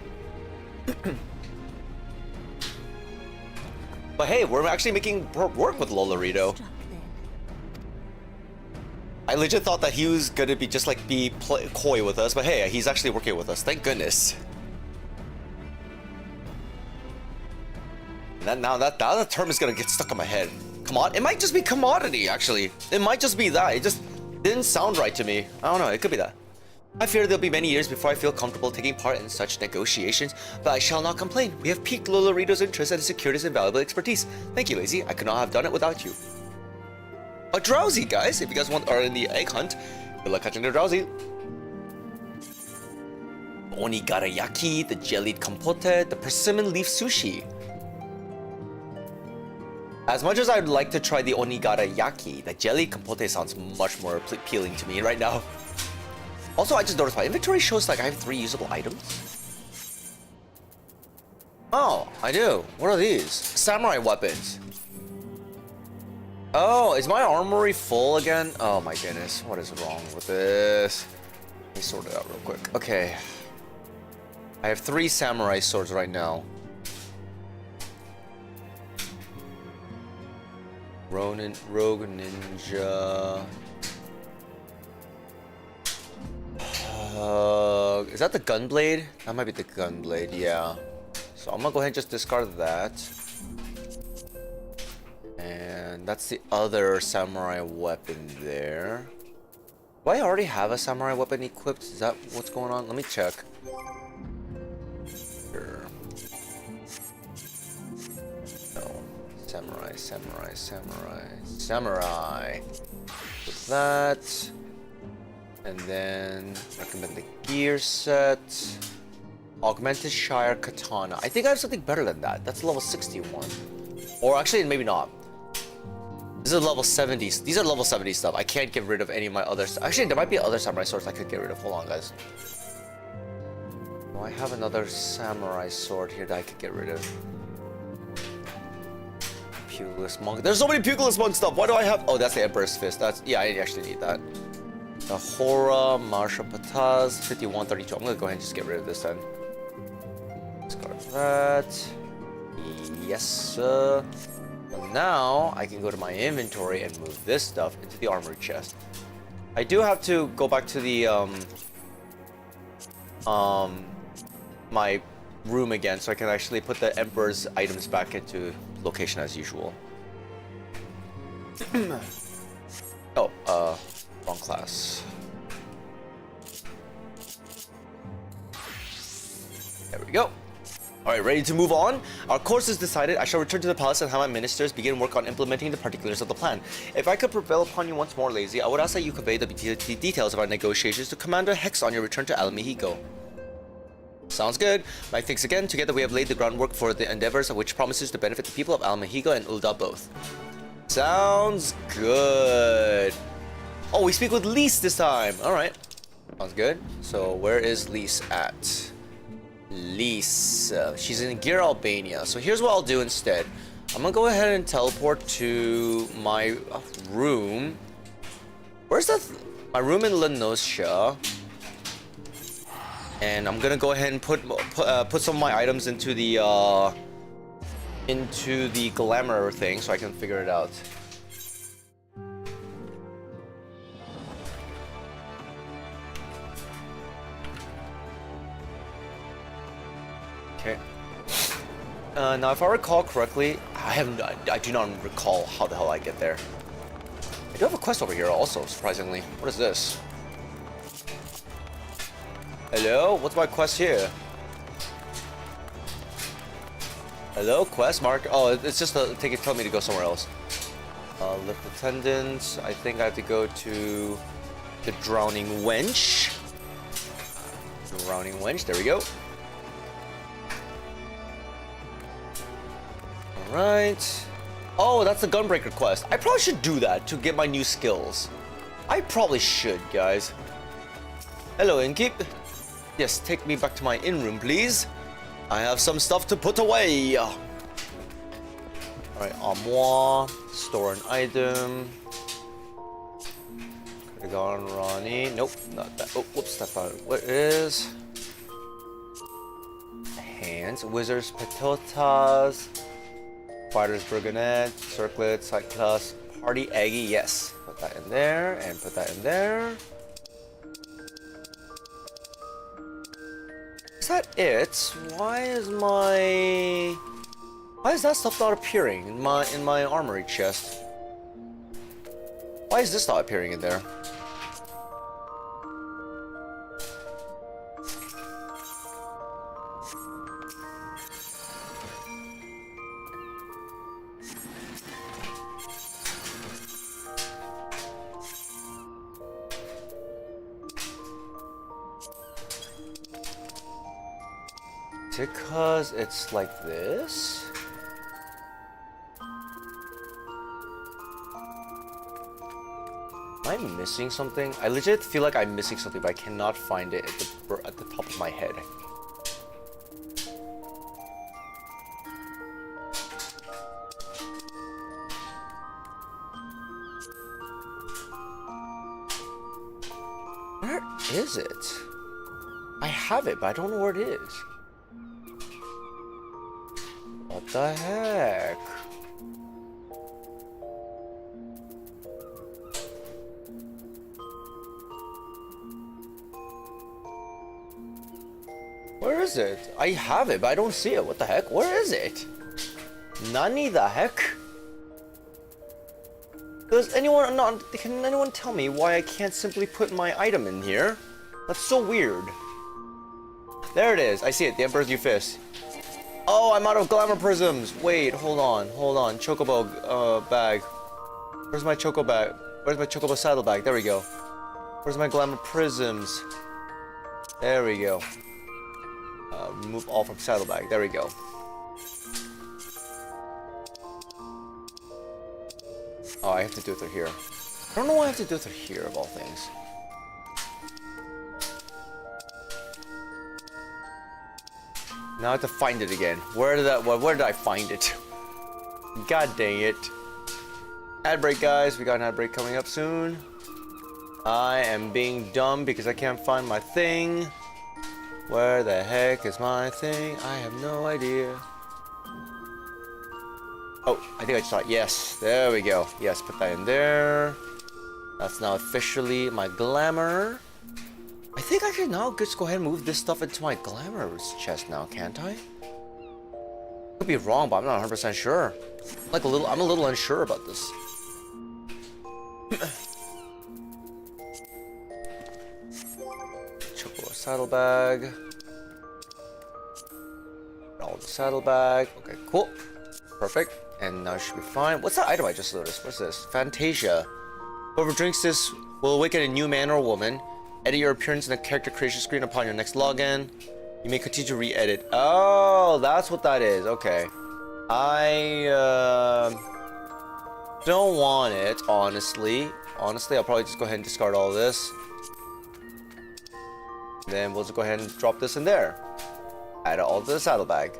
But hey, we're actually making work with Lolorito. I legit thought that he was gonna be just like coy with us, but hey, he's actually working with us. Thank goodness. And now that term is gonna get stuck in my head. It might just be commodity. Actually, it might just be that. It just didn't sound right to me. I don't know. It could be that. I fear there'll be many years before I feel comfortable taking part in such negotiations, but I shall not complain. We have piqued Lolorito's interest and secured his invaluable expertise. Thank you, Lazy. I could not have done it without you. A drowsy, guys. If you guys are in the egg hunt, good luck catching the drowsy. Onigarayaki, the jellied compote, the persimmon leaf sushi. As much as I'd like to try the onigarayaki, the jellied compote sounds much more appealing to me right now. Also, I just noticed my inventory shows like I have 3 usable items. Oh, I do. What are these? Samurai weapons. Oh, is my armory full again? Oh my goodness, what is wrong with this? Let me sort it out real quick. Okay. I have 3 samurai swords right now. Rogue Ninja. Is that the Gunblade? That might be the Gunblade, yeah. So I'm gonna go ahead and just discard that. And that's the other samurai weapon there. Do I already have a samurai weapon equipped? Is that what's going on? Let me check. Sure. No. Samurai. With that. And then recommend the gear set. Augmented Shire Katana. I think I have something better than that. That's level 61. Or actually, maybe not. This is level 70. These are level 70 stuff. I can't get rid of any of my others. Actually, there might be other samurai swords I could get rid of. Hold on, guys. Oh, I have another samurai sword here that I could get rid of. Pugilist Monk. There's so many Pugilist Monk stuff. Why do I have... Oh, that's the Emperor's Fist. Yeah, I actually need that. The Hora, Marshal Pataz, 5132. I'm gonna go ahead and just get rid of this then. Discard that. Yes, sir. But now I can go to my inventory and move this stuff into the armory chest. I do have to go back to the my room again so I can actually put the Emperor's items back into location as usual. Oh, wrong class. There we go. Alright, ready to move on? Our course is decided. I shall return to the palace and have my ministers begin work on implementing the particulars of the plan. If I could prevail upon you once more, Lazy, I would ask that you convey the details of our negotiations to Commander Hex on your return to Alamihigo. Sounds good. My thanks again. Together we have laid the groundwork for the endeavors which promises to benefit the people of Alamihigo and Ul'dah both. Sounds good. Oh, we speak with Lise this time. Alright. Sounds good. So where is Lise at? Lise. She's in Gear, Albania. So here's what I'll do instead. I'm gonna go ahead and teleport to my room. Where's that? My room in Lenosha. And I'm gonna go ahead and put some of my items into the glamour thing so I can figure it out. Okay. Now, if I recall correctly, I do not recall how the hell I get there. I do have a quest over here also, surprisingly. What is this? Hello? What's my quest here? Hello? Quest mark? Oh, it's just tell me to go somewhere else. Lift attendants. I think I have to go to the Drowning Wench. Drowning Wench, there we go. Alright. Oh, that's the Gunbreaker quest. I probably should do that to get my new skills. I probably should, guys. Hello, Innkeep. Yes, take me back to my inn room, please. I have some stuff to put away. Alright, armoire. Store an item. Could have gone Ronnie. Nope, not that. Oh, whoops, that's not what it is. Hands. Wizard's Petotas. Fighter's Burgonet. Circlet. Cyclops. Party Eggy. Yes. Put that in there and put that in there. Is that it? Why is that stuff not appearing in my armory chest? Why is this not appearing in there? Because it's like this? Am I missing something? I legit feel like I'm missing something, but I cannot find it at the top of my head. Where is it? I have it, but I don't know where it is. What the heck? Where is it? I have it, but I don't see it. What the heck? Where is it? Nani the heck? Can anyone tell me why I can't simply put my item in here? That's so weird. There it is. I see it. The Emperor's New Fist. Oh, I'm out of glamour prisms. Wait, hold on. Chocobo bag. Where's my choco bag? Where's my chocobo saddlebag? There we go. Where's my glamour prisms? There we go. Remove all from saddlebag. There we go. Oh, I have to do it through here. I don't know why I have to do it through here, of all things. Now I have to find it again. Where did I find it? God dang it. Ad break, guys. We got an ad break coming up soon. I am being dumb because I can't find my thing. Where the heck is my thing? I have no idea. Oh, I think I just saw it. Yes, there we go. Yes, put that in there. That's now officially my glamour. I think I can now just go ahead and move this stuff into my glamorous chest now, can't I? Could be wrong, but I'm not 100% sure. I'm a little unsure about this. Choco saddlebag. All the saddlebag. Okay, cool. Perfect. And now it should be fine. What's that item I just noticed? What's this? Fantasia. Whoever drinks this will awaken a new man or woman. Edit your appearance in the character creation screen upon your next login. You may continue to re-edit. Oh, that's what that is. Okay. I don't want it, honestly. Honestly, I'll probably just go ahead and discard all this. Then we'll just go ahead and drop this in there. Add it all to the saddlebag.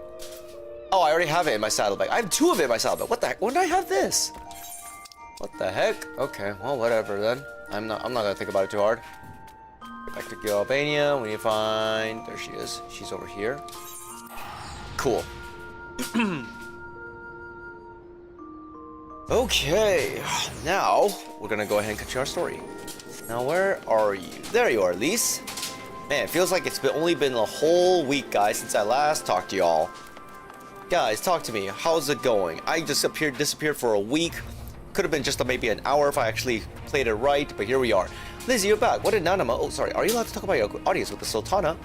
Oh, I already have it in my saddlebag. I have 2 of it in my saddlebag. What the heck? When did I have this? What the heck? Okay, well, whatever then. I'm not gonna think about it too hard. Get back to Albania. We need to find. There she is. She's over here. Cool. Okay, now we're gonna go ahead and continue our story. Now, where are you? There you are, Lise. Man, it feels like it's only been a whole week, guys, since I last talked to y'all. Guys, talk to me. How's it going? I just disappeared for a week. Could have been just maybe an hour if I actually played it right, but here we are. Lizzie, you're back. What did Nanama? Oh, sorry. Are you allowed to talk about your audience with the Sultana?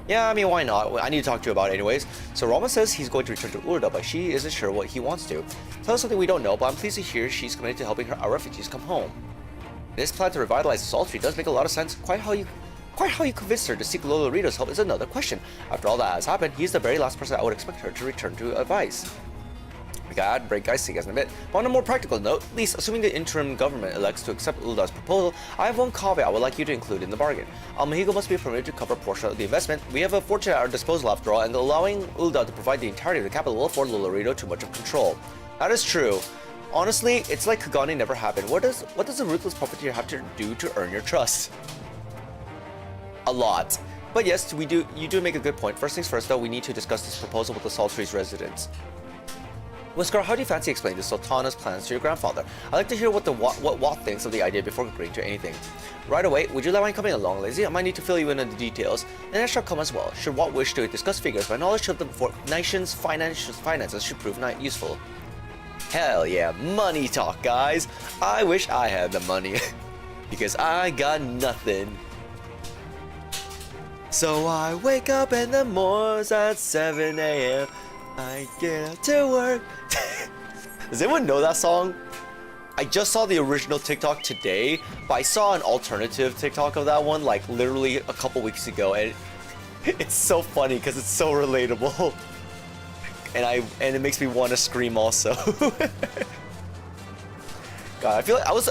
Yeah, I mean, why not? I need to talk to you about it anyways. So Rama says he's going to return to Urda, but she isn't sure what he wants to. Tell us something we don't know, but I'm pleased to hear she's committed to helping our refugees come home. This plan to revitalize the Salt Tree does make a lot of sense. Quite how you convinced her to seek Lolorito's help is another question. After all that has happened, he's the very last person I would expect her to return to advice. We got break, guys, see you guys in a bit. But on a more practical note, at least assuming the interim government elects to accept Ulda's proposal, I have one caveat I would like you to include in the bargain. Almahigo must be permitted to cover a portion of the investment. We have a fortune at our disposal after all, and allowing Ulda to provide the entirety of the capital will afford Lolorito too much of control. That is true. Honestly, it's like Kagane never happened. What does a ruthless puppeteer have to do to earn your trust? A lot. But yes, you do make a good point. First things first, though, we need to discuss this proposal with the Salt Tree's residents. Whisker, how do you fancy explaining the Sultana's plans to your grandfather? I'd like to hear what Wat thinks of the idea before agreeing to anything. Right away, would you mind coming along, Lazy? I might need to fill you in on the details, and I shall come as well. Should Wat wish to discuss figures, my knowledge of the nation's finances should prove useful. Hell yeah, money talk, guys. I wish I had the money, because I got nothing. So I wake up in the mornings at 7 a.m. I get up to work. Does anyone know that song? I just saw the original TikTok today, but I saw an alternative TikTok of that one like literally a couple weeks ago, and it's so funny because it's so relatable, and it makes me want to scream also. God, I feel like I was.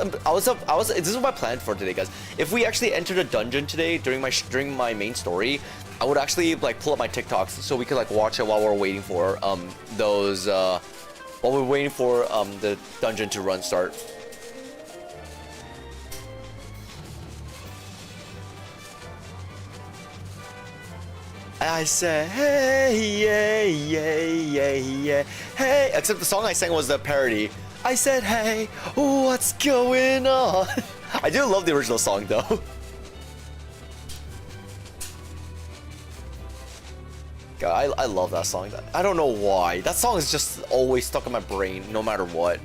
This is my plan for today, guys. If we actually entered a dungeon today during my main story, I would actually like pull up my TikToks so we could like watch it while we're waiting for the dungeon to start. I said, hey, yeah, yeah, yeah, yeah, hey. Except the song I sang was the parody. I said, hey, what's going on? I do love the original song though. God, I love that song. I don't know why. That song is just always stuck in my brain, no matter what.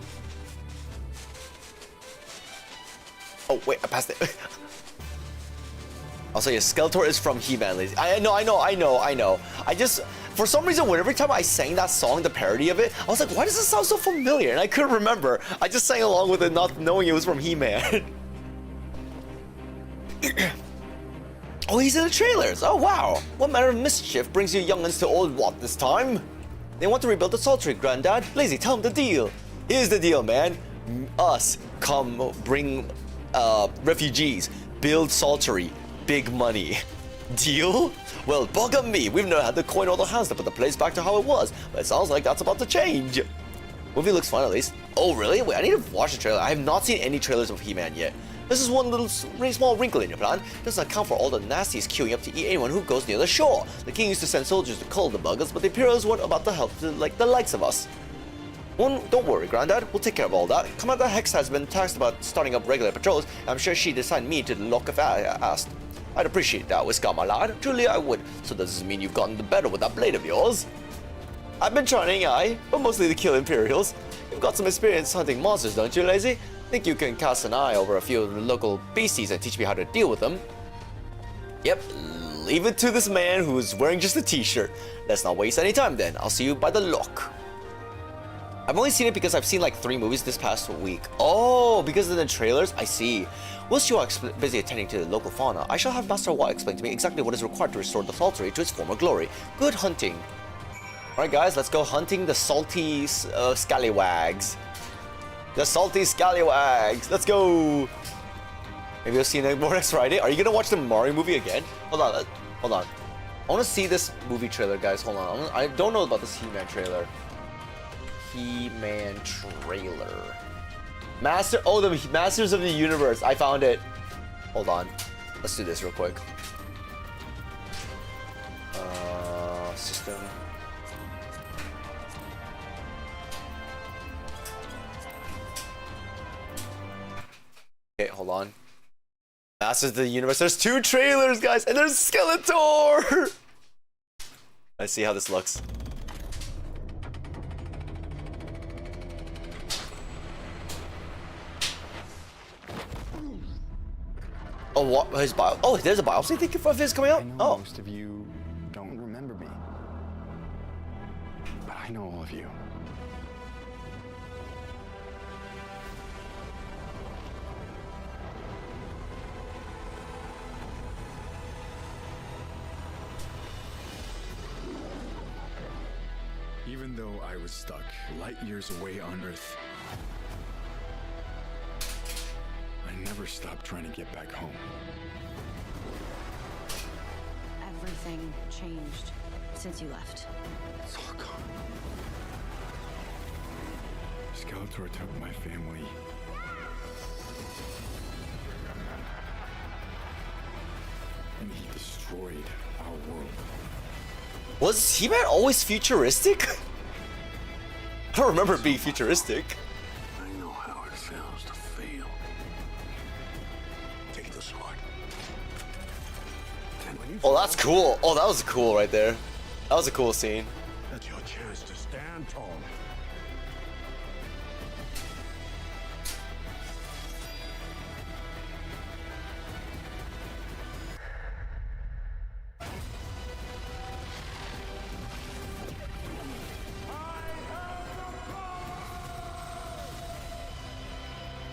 Oh, wait, I passed it. I'll say Skeletor is from He-Man, ladies. I know. I just, for some reason, every time I sang that song, the parody of it, I was like, why does this sound so familiar? And I couldn't remember. I just sang along with it, not knowing it was from He-Man. Oh, he's in the trailers. Oh, wow. What manner of mischief brings you young'uns to Old Wat this time? They want to rebuild the Salt Tree, Granddad. Lazy, tell them the deal. Here's the deal, man. Us come bring refugees, build Salt Tree, big money. Deal? Well, bugger me. We've never had the coin or the hands to put the place back to how it was, but it sounds like that's about to change. Movie looks fun, at least. Oh, really? Wait, I need to watch the trailer. I have not seen any trailers of He-Man yet. This is one little really small wrinkle in your plan. Doesn't account for all the nasties queuing up to eat anyone who goes near the shore. The king used to send soldiers to cull the buggers, but the Imperials weren't about to help the likes of us. Don't worry, Grandad. We'll take care of all that. Commander Hex has been tasked about starting up regular patrols. I'm sure she'd assign me to the lock if I asked. I'd appreciate that, Whisker, my lad. Truly I would. So does this mean you've gotten the better with that blade of yours? I've been trying, aye, but mostly to kill Imperials. You've got some experience hunting monsters, don't you, Lazy? Think you can cast an eye over a few of the local beasties and teach me how to deal with them? Yep, leave it to this man who's wearing just a t-shirt. Let's not waste any time then. I'll see you by the lock. I've only seen it because I've seen like 3 movies this past week. Oh, because of the trailers? I see. Whilst you are busy attending to the local fauna, I shall have Master Watt explain to me exactly what is required to restore the saltery to its former glory. Good hunting. Alright guys, let's go hunting the salty scallywags. The salty scallywags. Let's go. Maybe we'll see you more next Friday. Are you gonna watch the Mario movie again? Hold on, hold on. I want to see this movie trailer, guys. Hold on. I don't know about this He-Man trailer. He-Man trailer. Oh, the Masters of the Universe. I found it. Hold on. Let's do this real quick. System. Okay, hold on. Masters of the Universe. There's 2 trailers, guys, and there's Skeletor. Let's see how this looks. Oh, what? His bio? Oh, there's a biopsy thing of his coming out? Oh. Most of you don't remember me. But I know all of you. Even though I was stuck light years away on Earth, I never stopped trying to get back home. Everything changed since you left. It's all gone. Skeletor took my family. And he destroyed our world. Was He-Man always futuristic? I don't remember it being futuristic. I know how it feels to fail. Take the sword. Oh, that's cool. Oh, that was cool right there. That was a cool scene. That's your chance to stand tall.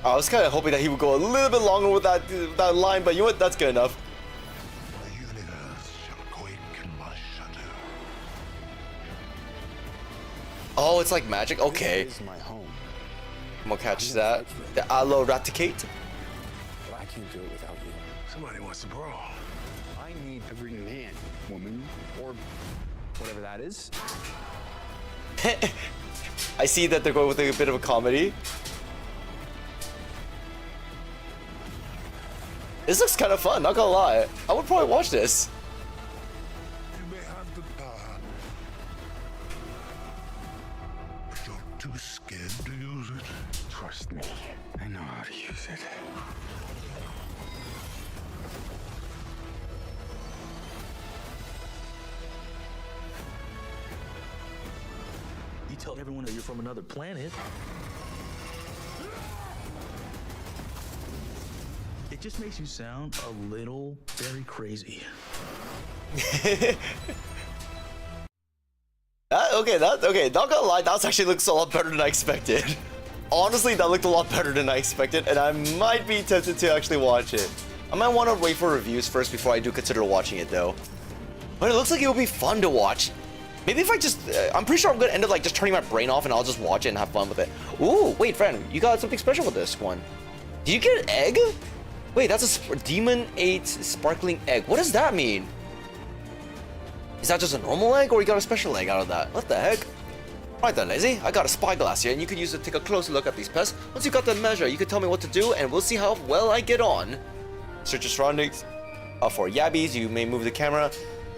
I was kind of hoping that he would go a little bit longer with that line, but you know what? That's good enough. The universe shall quake in my shadow. Oh, it's like magic? Okay. This is my home. I'm gonna catch that. The Aloraticate. But I can't do it without you. Somebody wants to brawl. I need every man, woman, or whatever that is. I see that they're going with a bit of a comedy. This looks kind of fun, not gonna lie. I would probably watch this. You may have the power, but you're too scared to use it. Trust me, I know how to use it. You tell everyone that you're from another planet. It just makes you sound a little very crazy. Okay, not gonna lie, that actually looks a lot better than I expected. Honestly, that looked a lot better than I expected, and I might be tempted to actually watch it. I might want to wait for reviews first before I do consider watching it, though. But it looks like it would be fun to watch. Maybe if I just, I'm pretty sure I'm gonna end up like just turning my brain off and I'll just watch it and have fun with it. Ooh, wait, friend, you got something special with this one. Did you get an egg? Wait, that's a Demon 8 sparkling egg. What does that mean? Is that just a normal egg or you got a special egg out of that? What the heck? Right then, Lazy, I got a spyglass here and you could use it to take a closer look at these pests. Once you got the measure, you can tell me what to do and we'll see how well I get on. Search your surroundings. For yabbies, you may move the camera,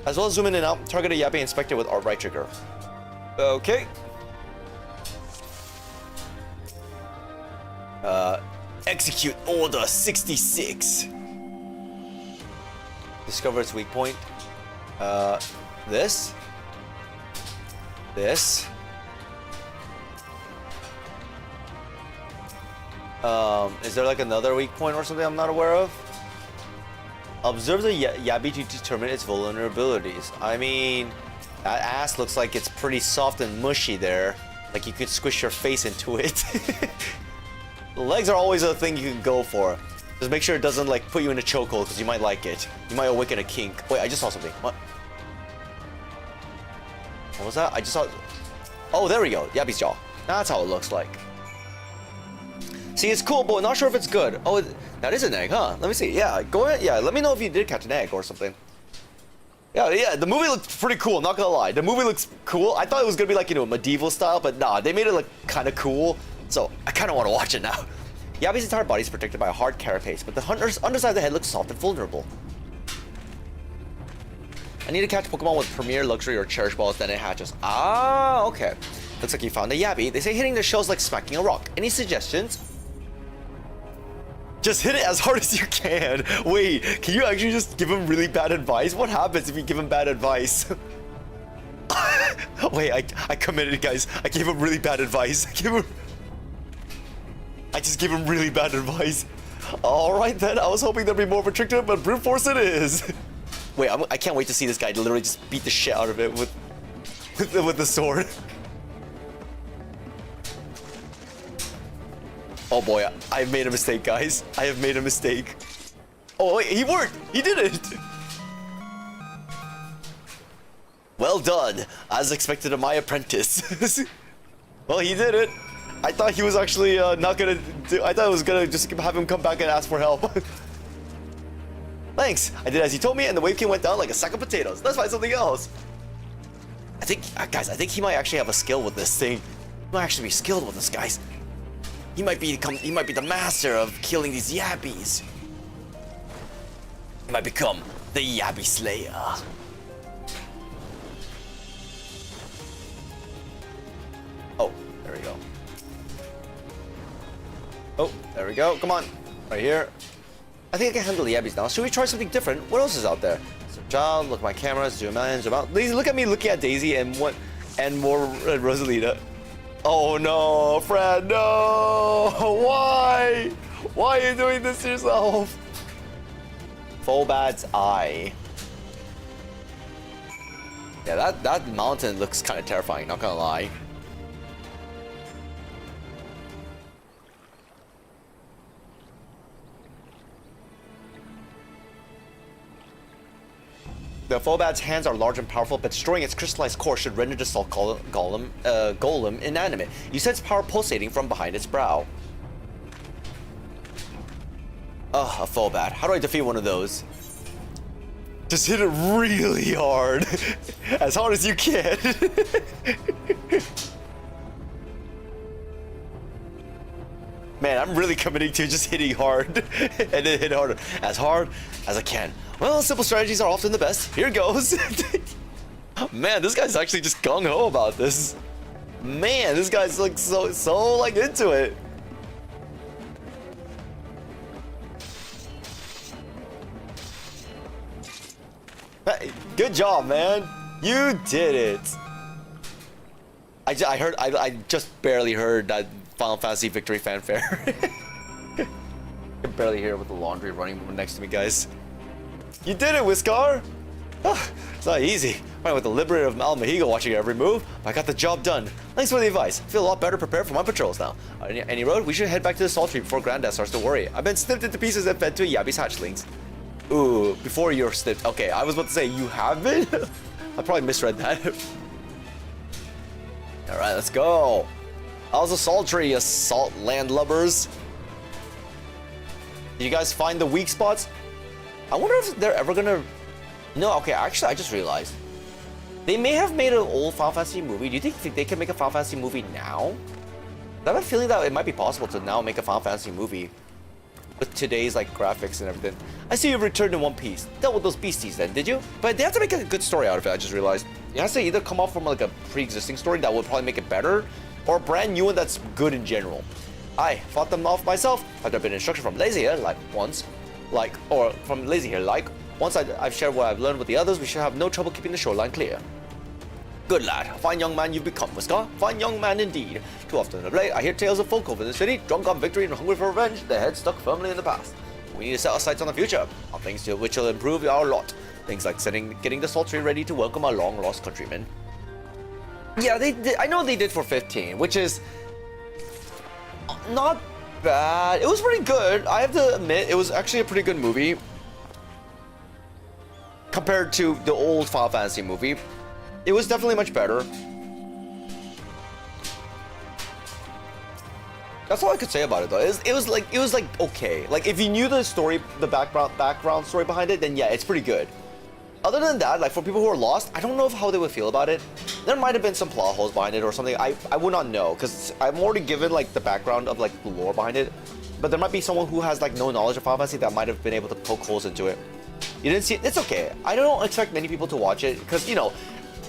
as well as zoom in and out. Target a yabby, inspect it with our right trigger. Okay. Execute Order 66. Discover its weak point. This. This. Is there like another weak point or something I'm not aware of? Observe the Yabi to determine its vulnerabilities. I mean, that ass looks like it's pretty soft and mushy there. Like you could squish your face into it. The legs are always a thing you can go for. Just make sure it doesn't like put you in a chokehold because you might like it. You might awaken a kink. Wait, I just saw something. What? What was that? I just saw... Oh, there we go. Yabi's jaw. That's how it looks like. See, it's cool, but not sure if it's good. Oh, that is an egg, huh? Let me see. Yeah, go ahead. Yeah, let me know if you did catch an egg or something. Yeah, the movie looks pretty cool, not gonna lie. The movie looks cool. I thought it was gonna be like, you know, medieval style, but nah, they made it look kind of cool. So, I kind of want to watch it now. Yabi's entire body is protected by a hard carapace, but the hunter's underside of the head looks soft and vulnerable. I need to catch Pokemon with Premier, Luxury, or Cherish Balls, then it hatches. Ah, okay. Looks like you found a Yabi. They say hitting the shell is like smacking a rock. Any suggestions? Just hit it as hard as you can. Wait, can you actually just give him really bad advice? What happens if you give him bad advice? Wait, I committed, guys. I gave him really bad advice. I just gave him really bad advice. Alright then, I was hoping there'd be more of a trick to it, but brute force it is. Wait, I can't wait to see this guy literally just beat the shit out of it with the sword. Oh boy, I've made a mistake, guys. I have made a mistake. Oh wait, he worked! He did it! Well done, as expected of my apprentice. Well, he did it. I thought he was actually not gonna do... I thought I was gonna just have him come back and ask for help. Thanks, I did as he told me and the wave king went down like a sack of potatoes. Let's find something else. I think, guys, I think he might actually have a skill with this thing. He might actually be skilled with this, guys. He might be the master of killing these Yabbies. He might become the Yabby Slayer. Oh, there we go. Oh, there we go. Come on. Right here. I think I can handle the Yabbies now. Should we try something different? What else is out there? Search out, look at my camera, zoom in, zoom out. Daisy, look at me looking at Daisy and more Rosalina. Oh no, Fred, no! Why? Why are you doing this to yourself? Fobad's eye. Yeah, that mountain looks kind of terrifying, not gonna lie. The Fobad's hands are large and powerful, but destroying its crystallized core should render the salt golem inanimate. You sense power pulsating from behind its brow. Ugh, a Fobad. How do I defeat one of those? Just hit it really hard. As hard as you can. Man, I'm really committing to just hitting hard. And then hit harder. As hard as I can. Well, simple strategies are often the best. Here goes. Man, this guy's actually just gung-ho about this. Man, this guy's like so like into it. Hey, good job, man. You did it. I just barely heard that Final Fantasy victory fanfare. I can barely hear it with the laundry running next to me, guys. You did it, Whiskar! Oh, it's not easy. Right with the Liberator of Almahigo watching every move, but I got the job done. Thanks for the advice. I feel a lot better prepared for my patrols now. On any road, we should head back to the Salt Tree before Granddad starts to worry. I've been snipped into pieces and fed to Yabby's hatchlings. Ooh, before you're snipped. Okay, I was about to say, you have been? I probably misread that. Alright, let's go. How's the Salt Tree, you salt landlubbers? Did you guys find the weak spots? I wonder if they're ever gonna... No, okay, actually, I just realized. They may have made an old Final Fantasy movie. Do you think they can make a Final Fantasy movie now? I have a feeling that it might be possible to now make a Final Fantasy movie with today's like graphics and everything. I see you've returned in one piece. Dealt with those beasties then, did you? But they have to make a good story out of it, I just realized. It has to either come off from like a pre-existing story that would probably make it better, or a brand new one that's good in general. I fought them off myself. I've been instruction from Lazy here, like once. Like, or from Lazy here, like, Once I've shared what I've learned with the others, we should have no trouble keeping the shoreline clear. Good lad, fine young man you've become, Whisker. Fine young man indeed. Too often of late, I hear tales of folk over the city, drunk on victory and hungry for revenge, their heads stuck firmly in the past. We need to set our sights on the future, on things which will improve our lot. Things like getting the sultry ready to welcome our long-lost countrymen. Yeah, I know they did for 15, which is not bad. It was pretty good. I have to admit, it was actually a pretty good movie compared to the old Final Fantasy movie. It was definitely much better. That's all I could say about it though. It was like okay. Like if you knew the story, the background story behind it, then yeah, it's pretty good. Other than that, like for people who are lost, I don't know how they would feel about it. There might have been some plot holes behind it or something. I would not know because I'm already given like the background of like the lore behind it. But there might be someone who has like no knowledge of Final Fantasy that might have been able to poke holes into it. You didn't see it? It's okay. I don't expect many people to watch it because, you know,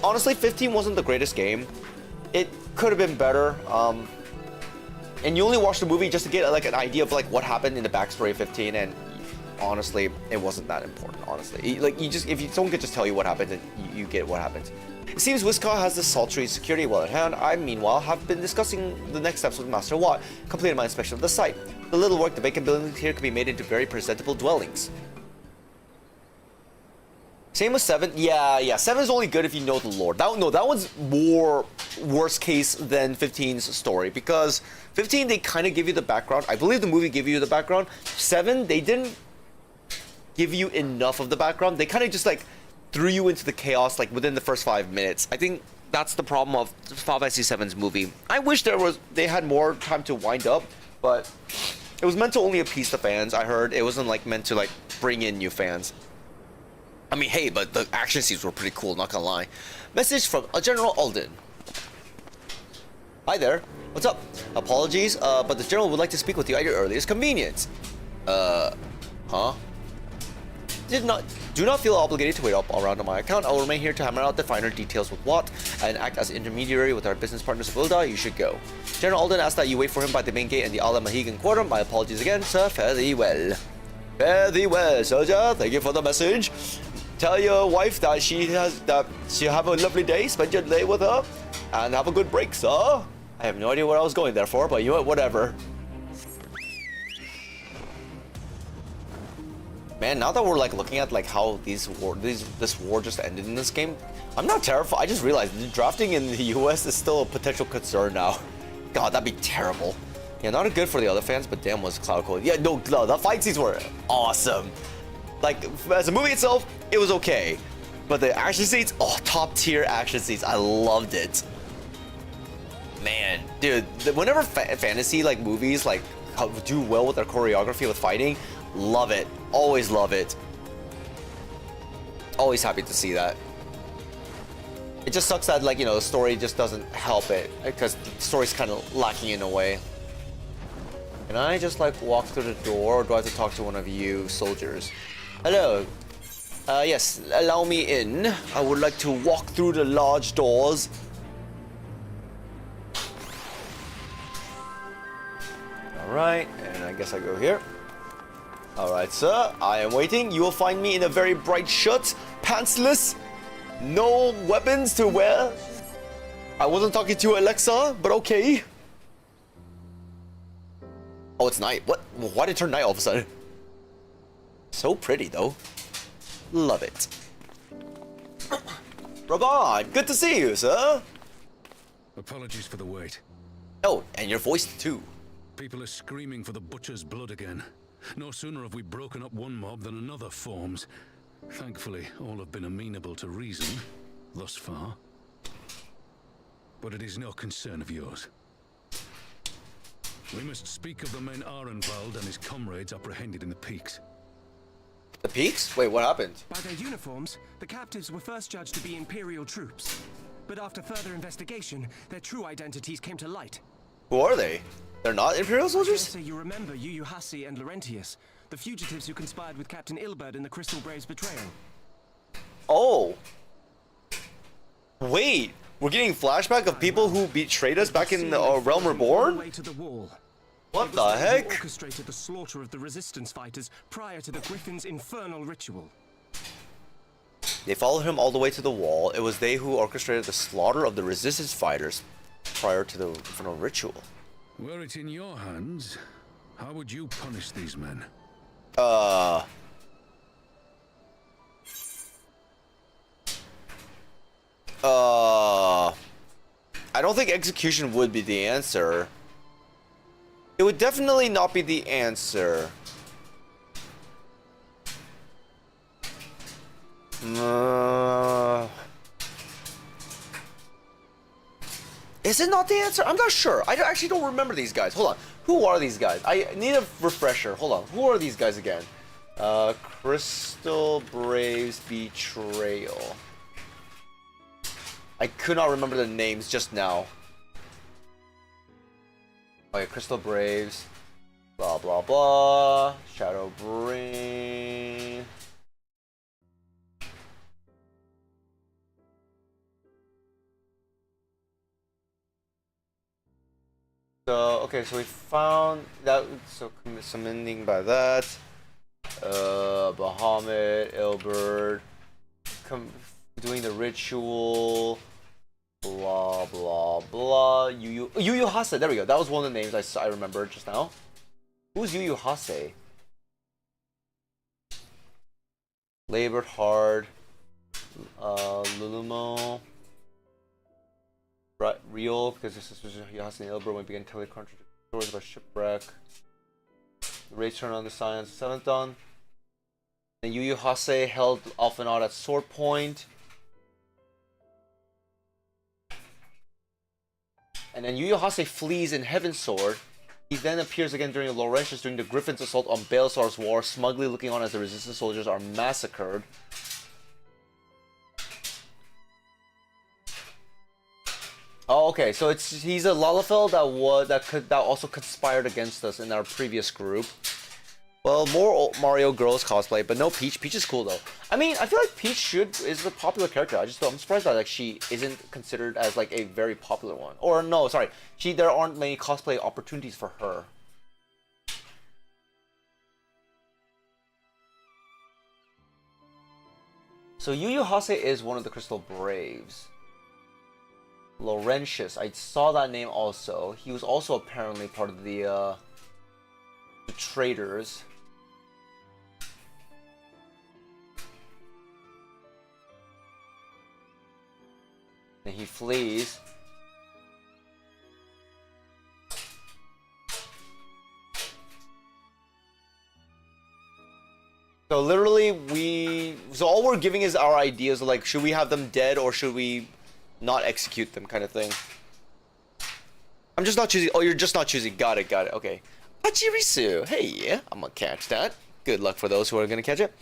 honestly, 15 wasn't the greatest game. It could have been better. And you only watched the movie just to get like an idea of like what happened in the backstory of 15, and honestly, it wasn't that important. Honestly, like if someone could just tell you what happened, then you get what happened. It seems Whisker has the sultry security well at hand. I, meanwhile, have been discussing the next steps with Master Watt, completed my inspection of the site. The little work, the vacant buildings here could be made into very presentable dwellings. Same with 7. Yeah. 7 is only good if you know the lore. That one's more worst case than 15's story, because 15 they kind of give you the background. I believe the movie gave you the background. 7 they didn't give you enough of the background. They kind of just like threw you into the chaos like within the first 5 minutes. I think that's the problem of Final Fantasy 7's movie. I wish they had more time to wind up, but it was meant to only appease the fans. I heard it wasn't like meant to like bring in new fans. I mean, hey, but the action scenes were pretty cool, not gonna lie. Message from General Alden. Hi there. What's up? Apologies, but the General would like to speak with you at your earliest convenience. Huh? Do not feel obligated to wait up around on my account. I will remain here to hammer out the finer details with Watt and act as intermediary with our business partners of Ulda. You should go. General Alden asked that you wait for him by the main gate in the Ala Mahigan Quarter. My apologies again, sir. Fare thee well. Fare thee well, soldier. Thank you for the message. Tell your wife that she'll have a lovely day. Spend your day with her, and have a good break, sir. I have no idea what I was going there for, but you know what? Whatever. Man, now that we're like looking at like how this war just ended in this game, I'm not terrified. I just realized the drafting in the US is still a potential concern now. God, that'd be terrible. Yeah, not good for the other fans, but damn was Cloud Code. Yeah, no, the fight scenes were awesome. Like, as a movie itself, it was okay. But the action scenes, oh, top tier action scenes. I loved it. Man, dude, whenever fantasy like movies like do well with their choreography with fighting, love it. Always love it. Always happy to see that. It just sucks that, like, you know, the story just doesn't help it, because the story's kind of lacking in a way. Can I just like walk through the door, or do I have to talk to one of you soldiers? Hello. Yes, allow me in. I would like to walk through the large doors. Alright, and I guess I go here. Alright, sir, I am waiting. You will find me in a very bright shirt, pantsless, no weapons to wear. I wasn't talking to Alexa, but okay. Oh, it's night. What? Why did it turn night all of a sudden? So pretty, though. Love it. Raban, good to see you, sir. Apologies for the wait. Oh, and your voice, too. People are screaming for the butcher's blood again. No sooner have we broken up one mob than another forms. Thankfully, all have been amenable to reason, thus far. But it is no concern of yours. We must speak of the men Arenvald and his comrades apprehended in the peaks. The peaks? Wait, what happened? By their uniforms, the captives were first judged to be Imperial troops. But after further investigation, their true identities came to light. Who are they? They're not Imperial soldiers? So you remember Yu Hasi and Laurentius, the fugitives who conspired with Captain Ilberd in the Crystal Braves betrayal. Oh. Wait, we're getting flashback of people who betrayed us back in the Realm Reborn? What the heck? Orchestrated the slaughter of the resistance fighters prior to the Griffin's infernal ritual. They followed him all the way to the wall. It was they who orchestrated the slaughter of the resistance fighters prior to the infernal ritual. Were it in your hands, how would you punish these men? I don't think execution would be the answer. It would definitely not be the answer. Is it not the answer? I'm not sure. I actually don't remember these guys. Hold on. Who are these guys? I need a refresher. Hold on. Who are these guys again? Crystal Braves Betrayal. I could not remember the names just now. Oh yeah, Crystal Braves. Blah blah blah. Shadowbring. So okay, so we found that. So summoning by that. Bahamut, Ilbert, doing the ritual. Blah blah blah. Yu Yu Hase. There we go. That was one of the names I remembered just now. Who's Yu Yu Hase? Labored hard. Lulumo. Real, because this is Yahase and Ilbert when we begin telling contradictory stories about shipwreck. The race turn on the science, 7th dawn. And Yu Yu Hase held off and on at sword point. And then Yu Yu Hase flees in Heaven's Sword. He then appears again during the Laurentius during the Griffin's assault on Baelsar's war, smugly looking on as the resistance soldiers are massacred. Oh, okay. So he's a Lalafell that also conspired against us in our previous group. Well, more Mario girls cosplay, but no Peach. Peach is cool though. I mean, I feel like Peach is a popular character. I'm surprised that like she isn't considered as like a very popular one. Or no, sorry, there aren't many cosplay opportunities for her. So Yu Yu Hase is one of the Crystal Braves. Laurentius, I saw that name also. He was also apparently part of the traders. And he flees. So literally so all we're giving is our ideas of like, should we have them dead or should we not execute them kind of thing. I'm just not choosing. Oh, you're just not choosing. Got it. Okay. Pachirisu. Hey, yeah, I'm gonna catch that. Good luck for those who are gonna catch it.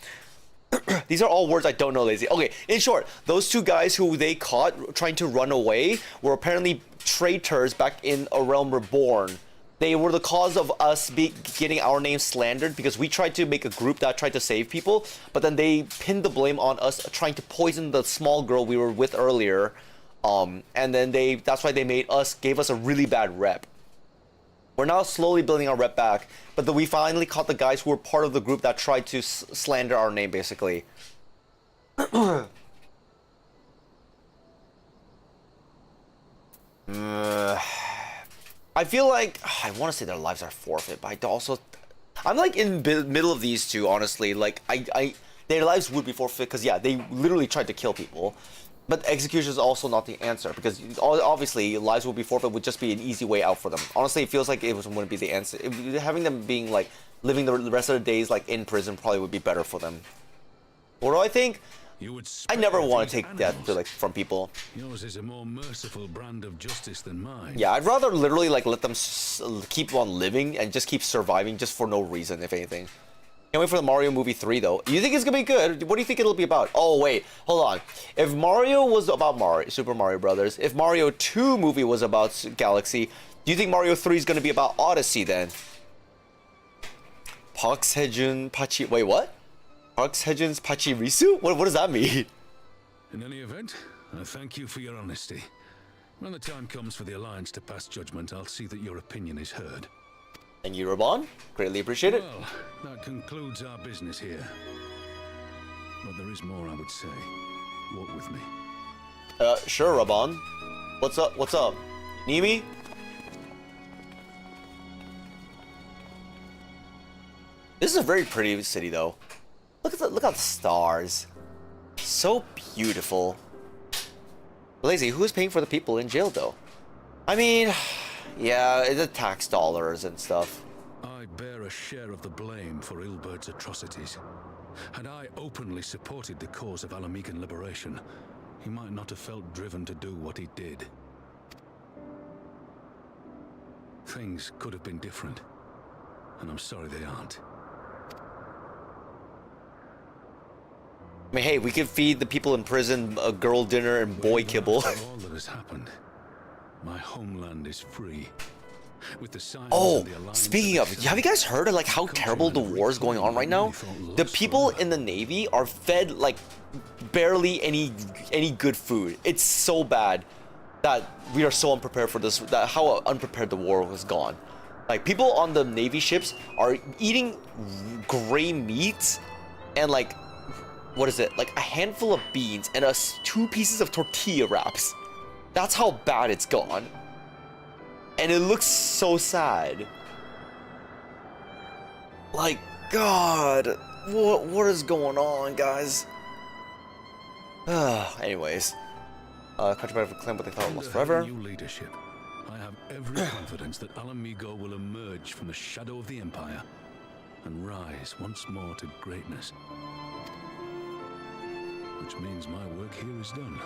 These are all words I don't know, Lazy. Okay, in short, those two guys who they caught trying to run away were apparently traitors back in A Realm Reborn. They were the cause of us getting our name slandered because we tried to make a group that tried to save people, but then they pinned the blame on us trying to poison the small girl we were with earlier. And then that's why they gave us a really bad rep. We're now slowly building our rep back, but we finally caught the guys who were part of the group that tried to slander our name, basically. I feel like I want to say their lives are forfeit, but I'm like in middle of these two, honestly. Like their lives would be forfeit because yeah, they literally tried to kill people. But execution is also not the answer because obviously lives will be forfeit would just be an easy way out for them. Honestly, it feels like it wouldn't be the answer. Having them being like living the rest of the days like in prison probably would be better for them. What do I think? I never want to take death from people. Yours is a more merciful brand of justice than mine. Yeah, I'd rather literally like let them keep on living and just keep surviving just for no reason, if anything. Can't wait for the Mario movie 3 though. You think it's gonna be good? What do you think it'll be about? Oh wait, hold on. If Mario was about Super Mario Brothers, if Mario 2 movie was about Galaxy, do you think Mario 3 is gonna be about Odyssey then? Park Sejun Pachi. Wait, what? Park Sejun's Pachirisu? What does that mean? In any event, I thank you for your honesty. When the time comes for the Alliance to pass judgment, I'll see that your opinion is heard. Thank you, Rabon. Greatly appreciate it. Well, that concludes our business here. But there is more, I would say. Walk with me. Sure, Raban. What's up? What's up? Need me? This is a very pretty city, though. Look at the stars. So beautiful. Lazy, who's paying for the people in jail, though? I mean, yeah, it's the tax dollars and stuff. I bear a share of the blame for Ilbert's atrocities. Had I openly supported the cause of Alamigan liberation, he might not have felt driven to do what he did. Things could have been different, and I'm sorry they aren't. I mean, hey, we could feed the people in prison a girl dinner and boy kibble. After all that has happened, my homeland is free. With the signs Oh, and the alliance speaking of, have you guys heard of like how terrible the war is going on right now? The people in the Navy are fed like barely any good food. It's so bad that we are so unprepared for this. That how unprepared the war was gone. Like people on the Navy ships are eating gray meat and like what is it? Like a handful of beans and 2 pieces of tortilla wraps. That's how bad it's gone. And it looks so sad. Like, God, what is going on, guys? Anyways, country might have claimed what they thought was forever. New leadership. I have every confidence that Alamigo will emerge from the shadow of the Empire and rise once more to greatness. Which means my work here is done.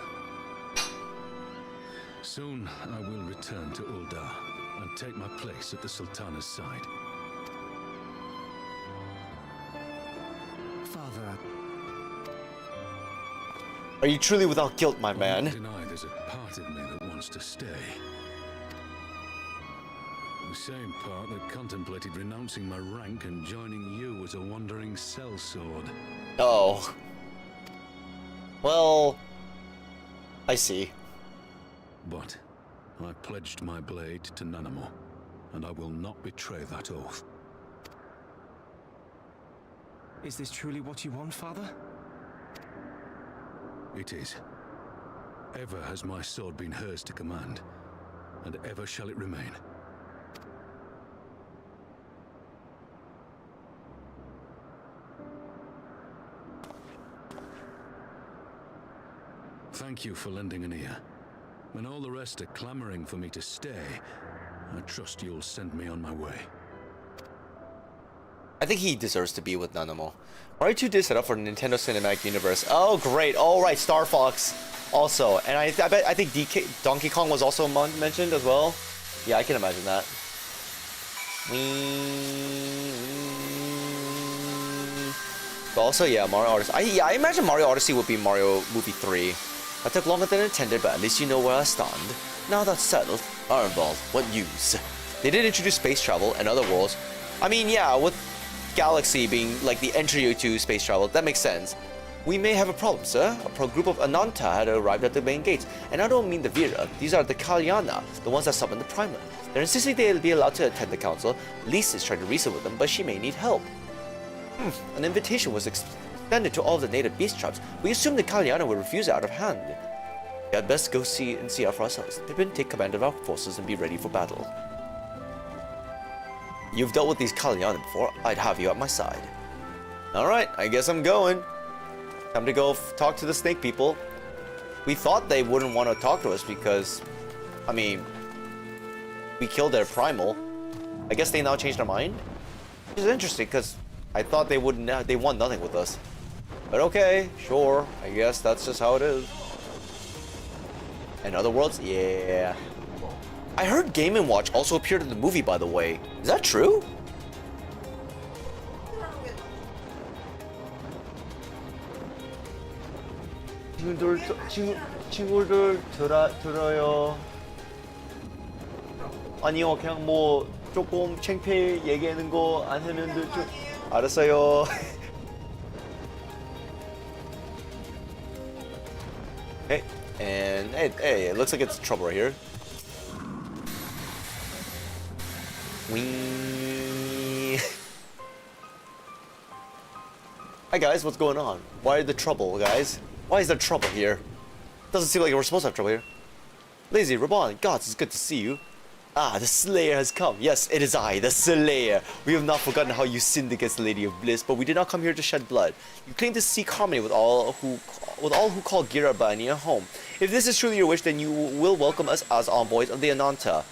Soon I will return to Uldar and take my place at the Sultana's side. Father. Are you truly without guilt, my man? I deny there's a part of me that wants to stay. The same part that contemplated renouncing my rank and joining you as a wandering sellsword. Oh. Well, I see. But I pledged my blade to Nanamo, and I will not betray that oath. Is this truly what you want, Father? It is. Ever has my sword been hers to command, and ever shall it remain. Thank you for lending an ear. When all the rest are clamoring for me to stay, I trust you'll send me on my way. I think he deserves to be with Nanamo. Mario 2 did set up for Nintendo Cinematic Universe. Oh, great. All right, Star Fox also. And I think Donkey Kong was also mentioned as well. Yeah, I can imagine that. But also, yeah, Mario Odyssey. I imagine Mario Odyssey would be Mario Movie 3. That took longer than intended, but at least you know where I stand. Now that's settled, Ironball, what news? They did introduce space travel and other worlds. I mean, yeah, with Galaxy being like the entry to space travel, that makes sense. We may have a problem, sir. A group of Ananta had arrived at the main gates. And I don't mean the Vira, these are the Kalyana, the ones that summoned the Primal. They're insisting they'll be allowed to attend the council. Lise is trying to reason with them, but she may need help. An invitation was extended to all the native beast tribes. We assumed the Kalyana would refuse it out of hand. We had best go see out for ourselves. Pippin, take command of our forces and be ready for battle. You've dealt with these Kalyana before. I'd have you at my side. Alright, I guess I'm going. Time to go talk to the snake people. We thought they wouldn't want to talk to us because, I mean, we killed their primal. I guess they now changed their mind? Which is interesting because I thought they wouldn't. They want nothing with us. But okay, sure. I guess that's just how it is. And other worlds? Yeah. I heard Game & Watch also appeared in the movie, by the way. Is that true? 친구들 들어요. 아니요, 그냥 뭐 조금 창피해 얘기하는 거 안 하면 좀 알았어요. Hey, and hey, it looks like it's trouble right here. Wee. Hi guys, what's going on? Why the trouble, guys? Why is there trouble here? Doesn't seem like we're supposed to have trouble here. Lazy, Raban, gods, it's good to see you. Ah, the Slayer has come. Yes, it is I, the Slayer. We have not forgotten how you sinned against the Lady of Bliss, but we did not come here to shed blood. You claim to seek harmony with all who call Gira Bania home. If this is truly your wish, then you will welcome us as envoys of the Ananta.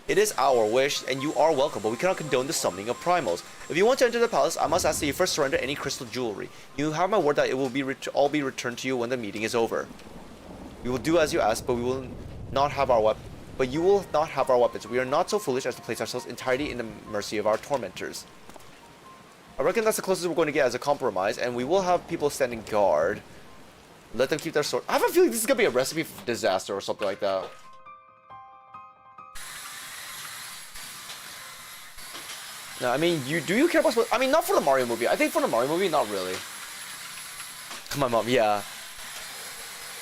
It is our wish, and you are welcome, but we cannot condone the summoning of primals. If you want to enter the palace, I must ask that you first surrender any crystal jewelry. You have my word that it will be all be returned to you when the meeting is over. We will do as you ask, but we will not have our weapons. But you will not have our weapons. We are not so foolish as to place ourselves entirely in the mercy of our tormentors. I reckon that's the closest we're going to get as a compromise, and we will have people standing guard. Let them keep their sword. I have a feeling this is going to be a recipe for disaster or something like that. No, I mean, do you care about... I mean, not for the Mario movie. I think for the Mario movie, not really. My mom, yeah.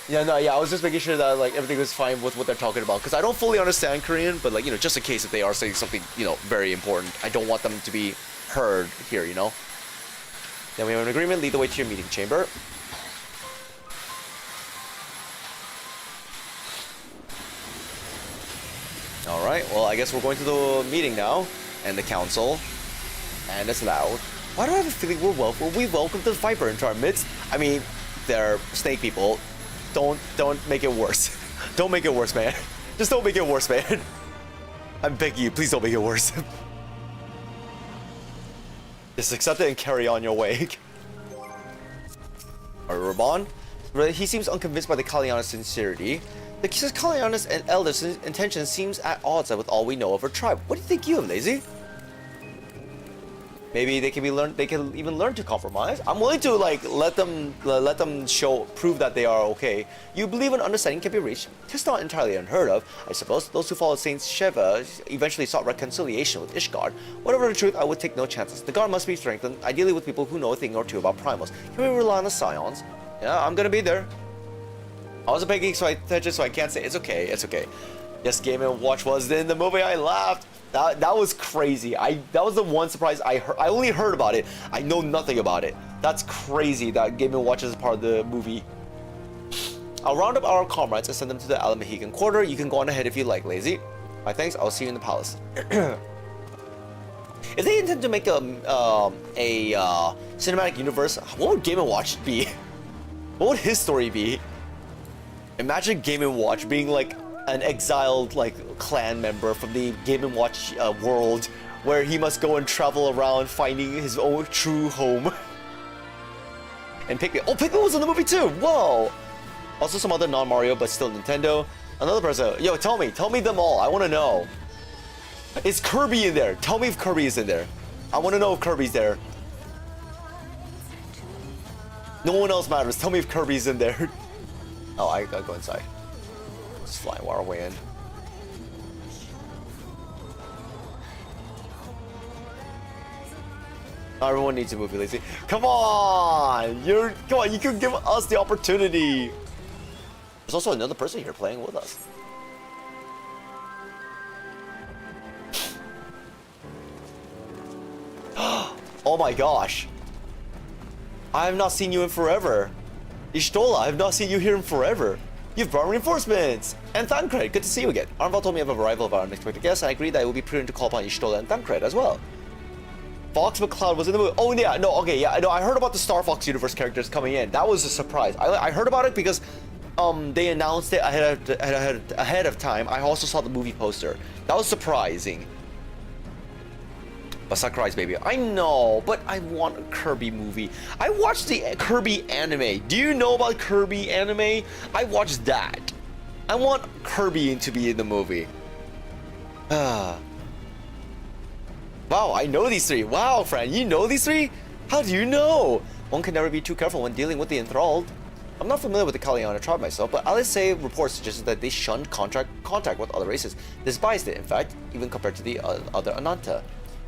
Yeah, no, yeah, I was just making sure that, like, everything was fine with what they're talking about. Because I don't fully understand Korean, but, like, you know, just in case if they are saying something, you know, very important, I don't want them to be heard here, you know? Then we have an agreement. Lead the way to your meeting chamber. Alright, well, I guess we're going to the meeting now. And the council. And it's loud. Why do I have a feeling we welcome the Viper into our midst? I mean, they're snake people. Don't make it worse. Don't make it worse, man. Just don't make it worse, man. I'm begging you, please don't make it worse. Just accept it and carry on your way. Alright, Raban. He seems unconvinced by the Kalyana's sincerity. The Kalyana's and Elder's intention seems at odds with all we know of her tribe. What do you think you have, Lazy? Maybe they can even learn to compromise. I'm willing to like let them prove that they are okay. You believe an understanding can be reached. It's not entirely unheard of, I suppose. Those who followed Saint Sheva eventually sought reconciliation with Ishgard. Whatever the truth, I would take no chances. The guard must be strengthened, ideally with people who know a thing or two about primals. Can we rely on the scions? Yeah, I'm gonna be there. I wasn't paying attention, so I can't say it's okay. It's okay. Yes, Game & Watch was in the movie. I laughed. That was crazy. That was the one surprise I heard. I only heard about it. I know nothing about it. That's crazy that Game & Watch is part of the movie. I'll round up our comrades and send them to the Alamahigan quarter. You can go on ahead if you like, Lazy. My thanks. I'll see you in the palace. If they intend to make a cinematic universe, what would Game & Watch be? What would his story be? Imagine Game & Watch being like an exiled like clan member from the Game & Watch world, where he must go and travel around finding his own true home. And Pikmin. Oh, Pikmin was in the movie too. Whoa. Also some other non-Mario but still Nintendo. Another person. Yo, tell me them all. I want to know. Is Kirby in there? Tell me if Kirby is in there. I want to know if Kirby's there. No one else matters. Tell me if Kirby's in there. Oh, I gotta go inside. Let's fly our way in. Everyone needs a movie, Lazy. Come on! Come on, you can give us the opportunity. There's also another person here playing with us. Oh my gosh. I have not seen you in forever. Ishtola, I have not seen you here in forever. You've brought reinforcements! And Thancred, good to see you again. Arnval told me of the arrival of our unexpected guest, and I agree that it would be prudent to call upon Ishtola and Thancred as well. Fox McCloud was in the movie. Oh yeah, no, okay, yeah, no, I heard about the Star Fox universe characters coming in. That was a surprise. I heard about it because they announced it ahead of time. I also saw the movie poster. That was surprising. But Sakurai's baby. I know, but I want a Kirby movie. I watched the Kirby anime. Do you know about Kirby anime? I watched that. I want Kirby to be in the movie. Wow, I know these three. Wow, friend, you know these three? How do you know? One can never be too careful when dealing with the enthralled. I'm not familiar with the Kalyana tribe myself, but Alice say reports suggest that they shunned contact with other races. Despised it, in fact, even compared to the other Ananta.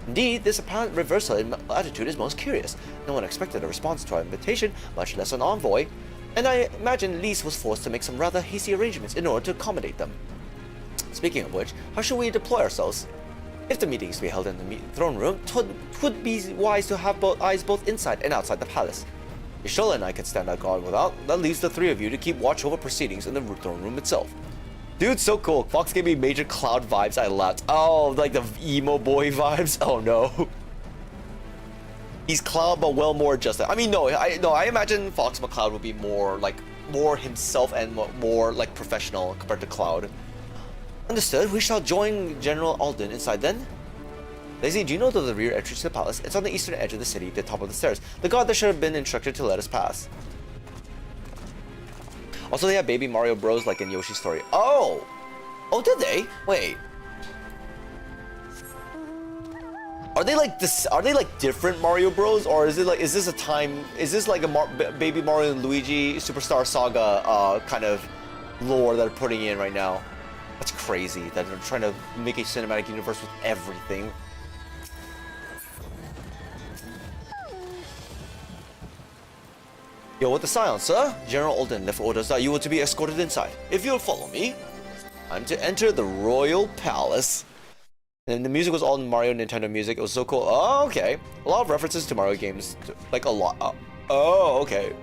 Indeed, this apparent reversal in attitude is most curious. No one expected a response to our invitation, much less an envoy, and I imagine Lise was forced to make some rather hasty arrangements in order to accommodate them. Speaking of which, how should we deploy ourselves? If the meeting is to be held in the throne room, it would be wise to have eyes both inside and outside the palace. Y'shtola and I can stand that guard without. That leaves the three of you to keep watch over proceedings in the throne room itself. Dude, so cool. Fox gave me major Cloud vibes. I laughed. Oh, like the emo boy vibes. Oh no. He's Cloud, but well more adjusted. I mean, I imagine Fox McCloud would be more himself and more like professional compared to Cloud. Understood. We shall join General Alden inside then. Lazy, do you know the rear entrance to the palace? It's on the eastern edge of the city, the top of the stairs. The god that should have been instructed to let us pass. Also, they have baby Mario Bros like in Yoshi's Story. Oh! Oh, did they? Wait. Are they like this? Are they like different Mario Bros, or is it like is this like a Baby Mario and Luigi Superstar Saga kind of lore that they're putting in right now? That's crazy that they're trying to make a cinematic universe with everything. Yo, what the silence, sir? General Alden left orders that you were to be escorted inside. If you'll follow me, I'm to enter the royal palace. And the music was all Mario Nintendo music. It was so cool. Oh, okay. A lot of references to Mario games. Like a lot. Oh, okay.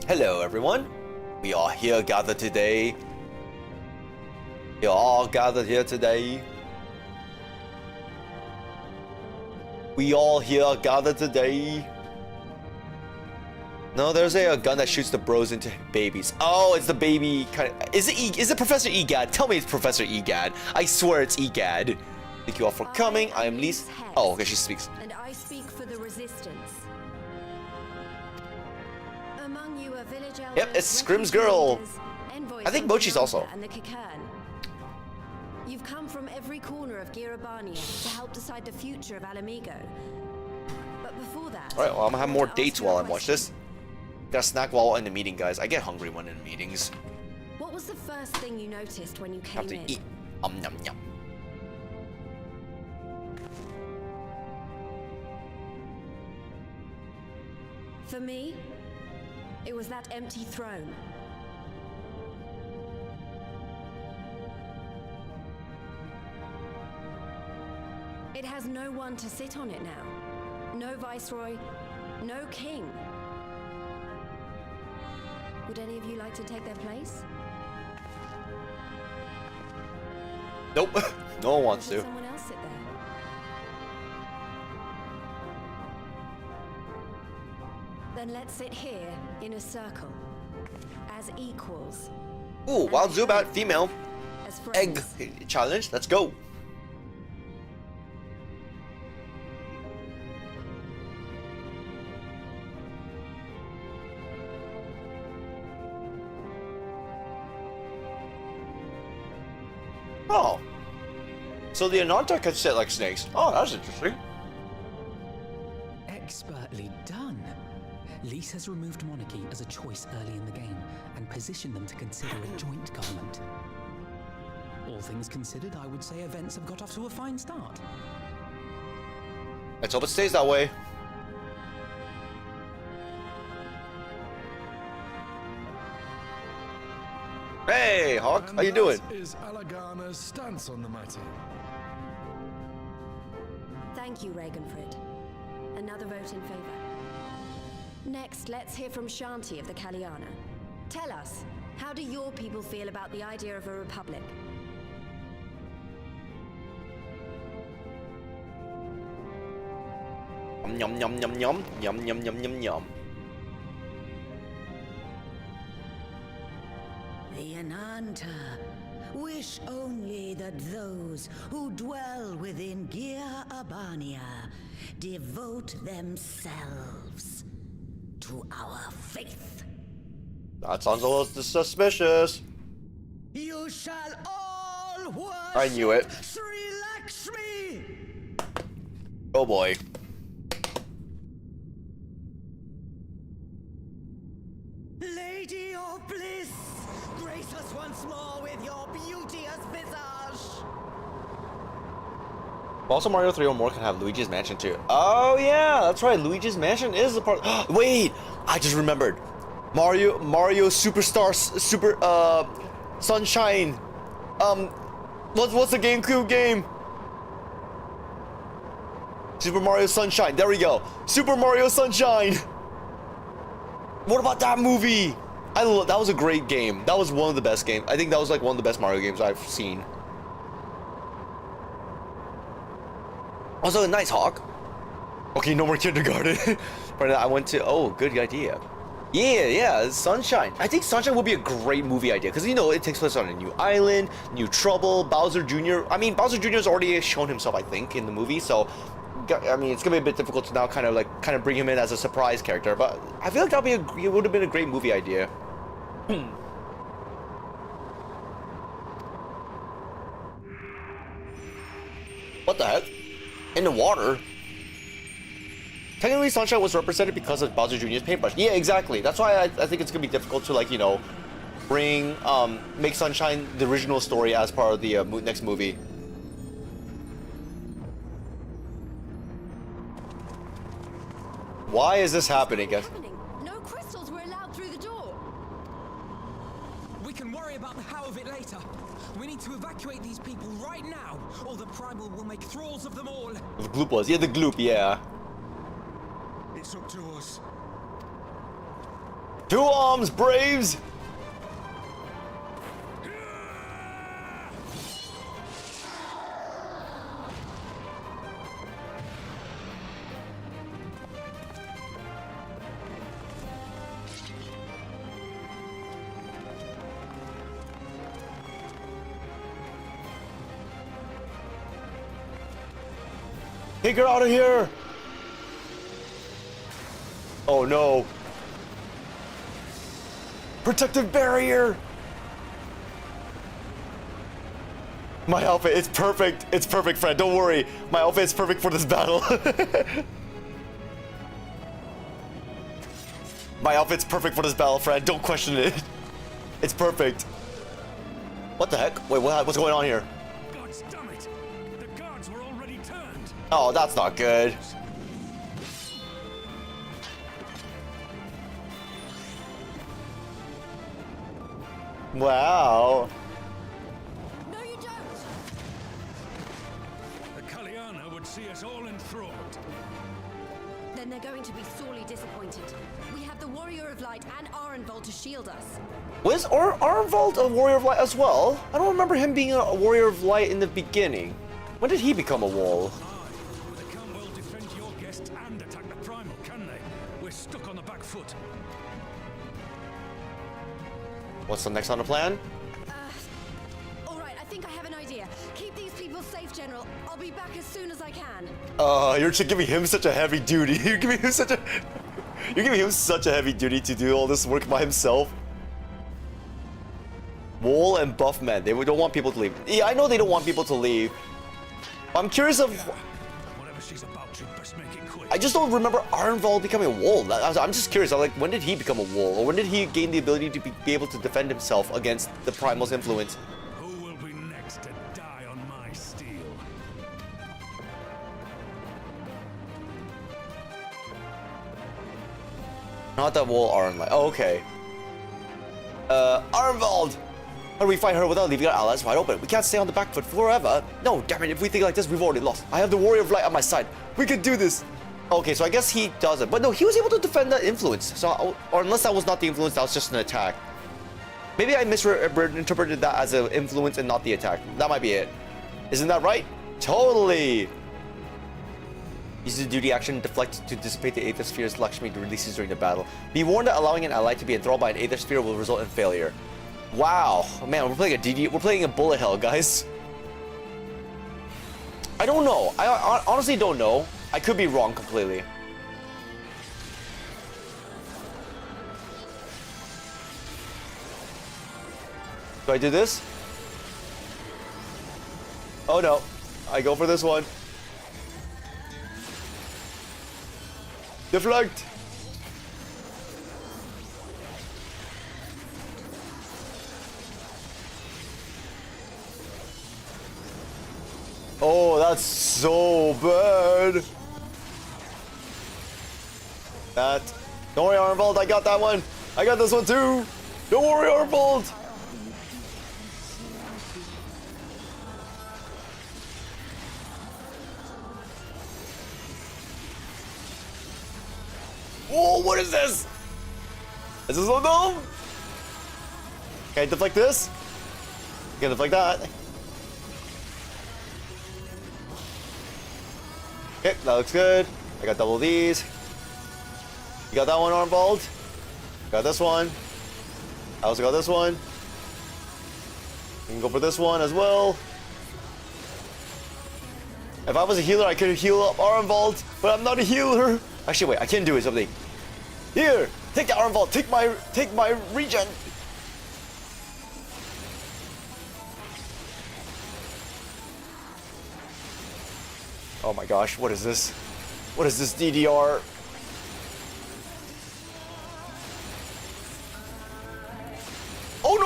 Hello, everyone. We are here gathered today. You're all gathered here today. We all here gathered today. No, there's a gun that shoots the bros into babies. Oh, it's the baby kind of. Is it Professor Egad? Tell me it's Professor Egad. I swear it's Egad. Thank you all for coming. I am Lise. Oh, okay, she speaks. And I speak for the resistance. Among you are village elders. Yep, it's Scrim's girl. I think Mochi's also. And the Kikern. You've come from every corner of Girabania to help decide the future of Alamigo. But before that, all right, well, I'm gonna have more dates while I watch this. Got a snack while in the meeting, guys. I get hungry when in meetings. What was the first thing you noticed when you came Have to in? eat. Nom nom. For me, it was that empty throne. It has no one to sit on it now. No viceroy, no king. Would any of you like to take their place? Nope. No one wants to. Someone else sit there. Then let's sit here in a circle, as equals. Ooh, Wild Zubat, female. As Egg friends. challenge. Let's go. Oh. So the Ananta can sit like snakes. Oh, that's interesting. Expertly done. Lise has removed monarchy as a choice early in the game and positioned them to consider a joint government. All things considered, I would say events have got off to a fine start. Let's hope it stays that way. Hey, Hawk, how you doing? Is Alagana's stance on the matter? Thank you, Ragenfrid. Another vote in favor. Next, let's hear from Shanti of the Kaliana. Tell us, how do your people feel about the idea of a republic? Yum yum yum yum yum yum yum yum yum. The Ananta wish only that those who dwell within Girabania devote themselves to our faith. That sounds a little suspicious. You shall all worship I knew it. Sri Lakshmi. Oh boy. Lady of bliss, grace us once more with your beauteous visage. Also, Mario 3 or more can have Luigi's Mansion too. Oh yeah, that's right. Luigi's Mansion is a part. Wait, I just remembered. Mario Superstar Super Sunshine. What's the GameCube game? Super Mario Sunshine. There we go. Super Mario Sunshine. What about that movie? That was a great game. That was one of the best games. I think that was like one of the best Mario games I've seen. Also, a nice hawk. Okay, no more kindergarten. But I went to. Oh, good idea. Yeah, Sunshine. I think Sunshine would be a great movie idea because, you know, it takes place on a new island, new trouble. Bowser Jr. I mean, Bowser Jr. has already shown himself, I think, in the movie. So, I mean, it's gonna be a bit difficult to now kind of bring him in as a surprise character. But I feel like it would have been a great movie idea. What the heck? In the water? Technically, Sunshine was represented because of Bowser Jr.'s paintbrush. Yeah, exactly. That's why I think it's gonna be difficult to, like, you know, make Sunshine the original story as part of the next movie. Why is this happening, guys? No crystals were allowed through the door. We can worry about the how of it later. We need to evacuate these people right now, or the primal will make thralls of them all. The gloop was, yeah, the gloop, yeah. It's up to us. To arms, braves! Take her out of here! Oh no. Protective barrier! My outfit, it's perfect. It's perfect, Fred. Don't worry. My outfit is perfect for this battle. My outfit's perfect for this battle, Fred. Don't question it. It's perfect. What the heck? Wait, what's going on here? God damn it! The guards were already turned. Oh, that's not good. Wow. No, you don't. The Kalyana would see us all enthralled. Then they're going to be sorely disappointed. We have the Warrior of Light and Arenvold to shield us. Was Arenvold a Warrior of Light as well? I don't remember him being a Warrior of Light in the beginning. When did he become a wall? They can't well defend your guest and attack the primal, can they? We're stuck on the back foot. What's the next on the plan? All right, I think I have an idea. Keep these people safe, General. I'll be back as soon as I can. You're just giving him such a heavy duty. You're giving him such a heavy duty to do all this work by himself. Wall and buff men. They don't want people to leave. Yeah, I know they don't want people to leave. I'm curious of. Whatever she's about to, best make it quick. I just don't remember Arenvold becoming a wall. I'm just curious. I'm like, when did he become a wall, or when did he gain the ability to be able to defend himself against the primal's influence? Who will be next to die on my steel? Not that wall, Arenvold. Oh, okay. Arenvold! How do we fight her without leaving our allies wide open? We can't stay on the back foot forever. No, damn it, if we think like this, we've already lost. I have the Warrior of Light on my side. We could do this. Okay, so I guess he does it. But no, he was able to defend that influence. So, or unless that was not the influence, that was just an attack. Maybe I misinterpreted that as an influence and not the attack. That might be it. Isn't that right? Totally. Uses the duty action deflect to dissipate the Aether Sphere's Lakshmi releases during the battle. Be warned that allowing an ally to be enthralled by an Aether Sphere will result in failure. Wow, man, we're playing a DD. We're playing a bullet hell, guys. I don't know. I honestly don't know. I could be wrong completely. Do I do this? Oh no, I go for this one. Deflect. Oh, that's so bad. Don't worry, Arenvold, I got that one. I got this one too. Don't worry, Arenvold. Oh, what is this? Is this so dumb? Can I deflect this? Can I deflect that? Okay, that looks good. I got double these. You got that one, Armbold? Got this one. I also got this one. You can go for this one as well. If I was a healer, I could heal up Armbold, but I'm not a healer. Actually, wait, I can do something. Here, take the Armbold. Take my regen. Oh my gosh, what is this? What is this DDR? Oh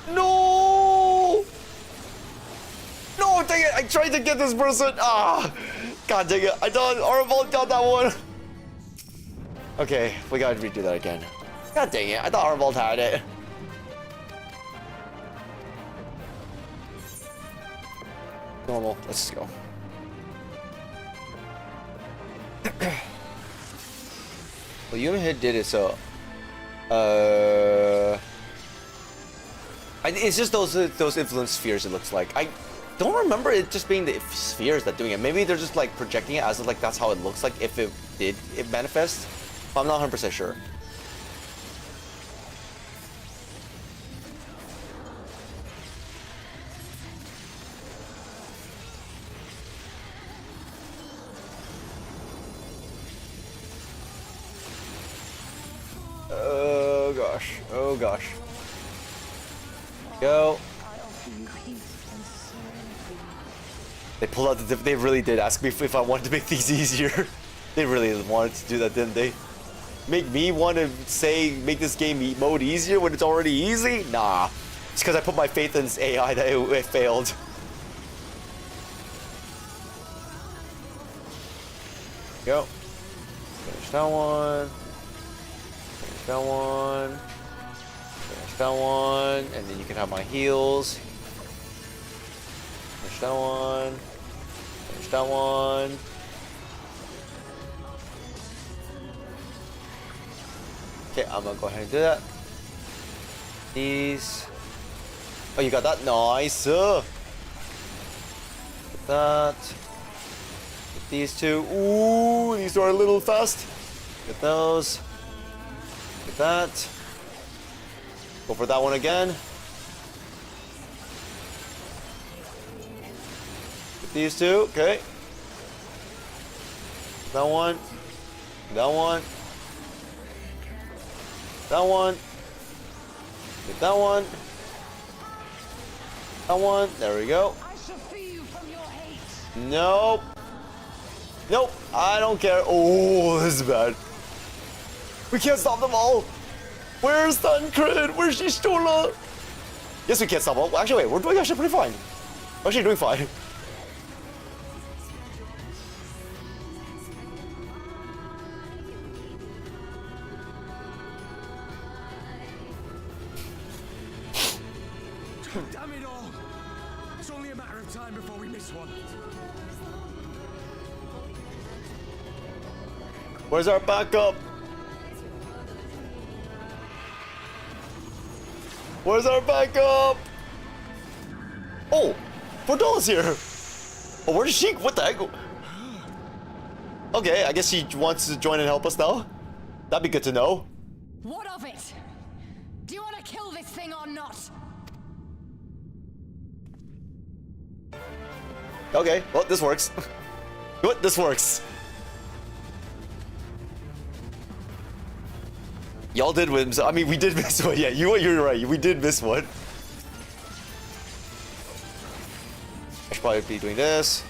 no! No! No, dang it! I tried to get this person! Ah! God dang it, I thought Armbold got that one! Okay, we gotta redo that again. God dang it, I thought Armbold had it. Normal, let's just go. Well, you hit did it, so it's just those influence spheres. It looks like I don't remember it just being the spheres that doing it. Maybe they're just like projecting it as if like that's how it looks like if it did manifest. But I'm not 100% sure. Oh gosh. Oh gosh. Go. They pulled out the they really did ask me if I wanted to make these easier. They really wanted to do that, didn't they? Make me want to say make this game mode easier when it's already easy? Nah. It's because I put my faith in this AI that it failed. Go. Finish that one. Finish that one. Finish that one. And then you can have my heals. Finish that one. Finish that one. Okay, I'm gonna go ahead and do that. These. Oh, you got that? Nice. Get that. Get these two. Ooh, these are a little fast. Get those. Get that. Go for that one again. Get these two. Okay. That one. That one. That one. Get that one. That one. There we go. Nope. Nope. I don't care. Oh, this is bad. We can't stop them all. Where's Duncred? Where's Shishtola? Yes, we can't stop them all. Actually, wait. We're doing actually pretty fine. We're actually doing fine. Damn it all! It's only a matter of time before we miss one. Where's our backup? Where's our backup? Oh, Fordola's here. Oh, where is she? What the heck? Okay, I guess she wants to join and help us now. That'd be good to know. What of it? Do you want to kill this thing or not? Okay, well, this works. Good, this works. Y'all did win. I mean, we did miss one. Yeah, you're right. We did miss one. I should probably be doing this.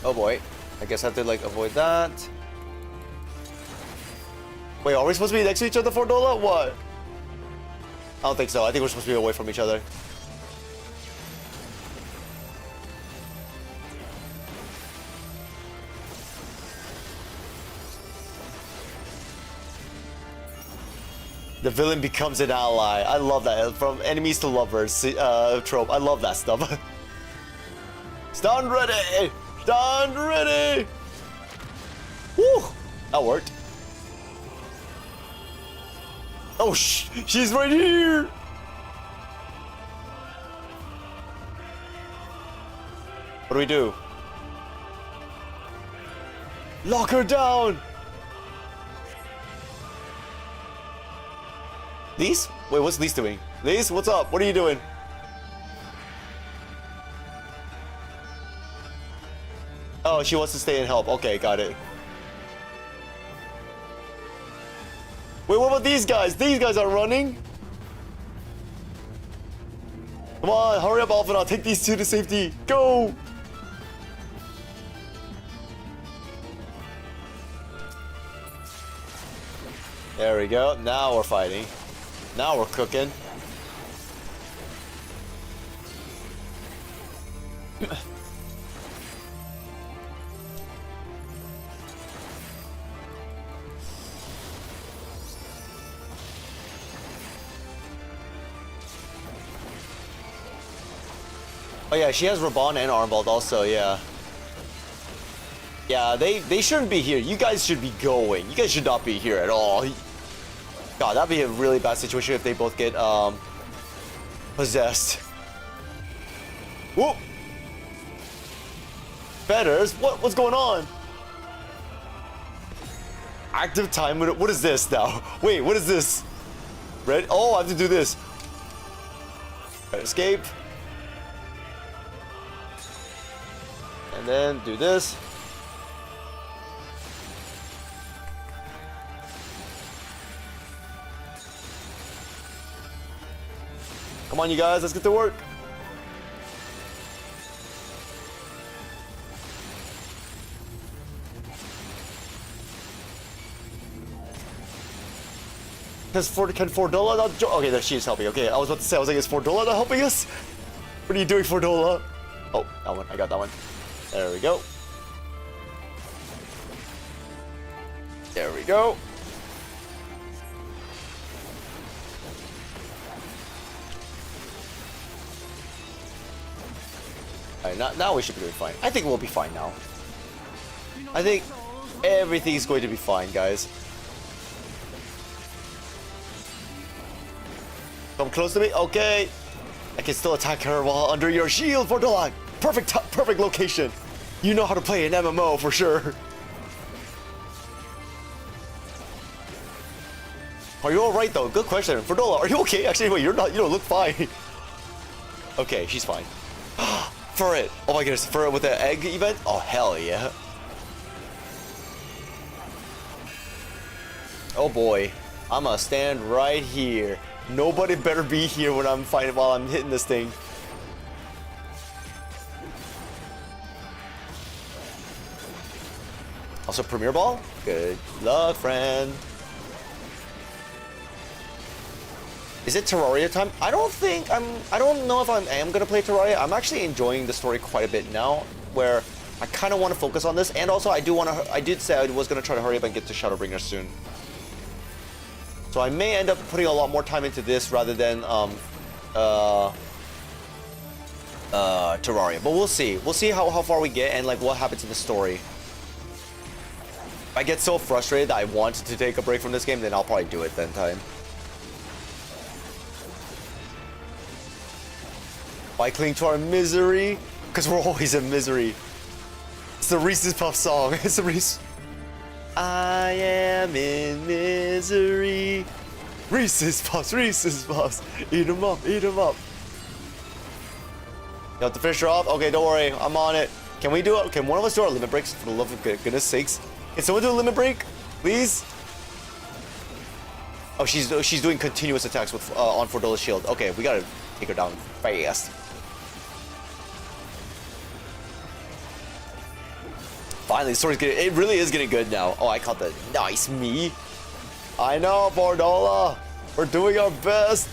Oh boy. I guess I have to like avoid that. Wait, are we supposed to be next to each other for Dola? What? I don't think so. I think we're supposed to be away from each other. The villain becomes an ally. I love that. From enemies to lovers trope. I love that stuff. Stand ready! Stand ready! Woo! That worked. Oh, she's right here! What do we do? Lock her down! Lise? Wait, what's Lise doing? Lise, what's up? What are you doing? Oh, she wants to stay and help. Okay, got it. Wait, what about these guys? These guys are running. Come on, hurry up, Alpha. I'll take these two to safety. Go! There we go. Now we're fighting. Now we're cooking. Oh yeah, she has Raban and Armbold also, yeah. Yeah, they shouldn't be here. You guys should be going. You guys should not be here at all. God, that'd be a really bad situation if they both get possessed. Whoop! Fetters, what's going on? Active time limit. What is this now? Wait, what is this? Red? Oh, I have to do this. Escape. And then do this. Come on, you guys, let's get to work. Can Fordola not okay, there she is helping. Okay, I was about to say, I was like, is Fordola not helping us? What are you doing, Fordola? Oh, that one, I got that one. There we go. There we go. Alright, now we should be doing fine. I think we'll be fine now. I think everything's going to be fine, guys. Come close to me. Okay. I can still attack her while under your shield, Fordola. Perfect location. You know how to play an MMO for sure. Are you all right though? Good question, Fordola. Are you okay? Actually, wait, you're not. You don't look fine. Okay, she's fine. Furret. Oh my goodness, Furret with the egg event. Oh hell yeah. Oh boy, I'm gonna stand right here. Nobody better be here when I'm fighting while I'm hitting this thing. Also, Premier Ball? Good luck, friend. Is it Terraria time? I don't know if I am gonna play Terraria. I'm actually enjoying the story quite a bit now, where I kind of want to focus on this, and also I did say I was gonna try to hurry up and get to shadowbringers soon. So I may end up putting a lot more time into this rather than Terraria. But we'll see. We'll see how far we get and like what happens in the story. If I get so frustrated that I want to take a break from this game, then I'll probably do it then time. Why cling to our misery? Because we're always in misery. It's the Reese's Puff song. It's the Reese's. I am in misery. Reese's Puffs, Reese's Puffs. Eat them up, eat them up. You have to finish her off? Okay, don't worry. I'm on it. Can we do it? Can one of us do our limit breaks? For the love of goodness sakes. Can someone do a limit break? Please? Oh, she's doing continuous attacks with on Fordola's shield. Okay, we gotta take her down fast. Finally, the story's getting, it really is getting good now. Oh, I caught the nice me. I know, Fordola. We're doing our best.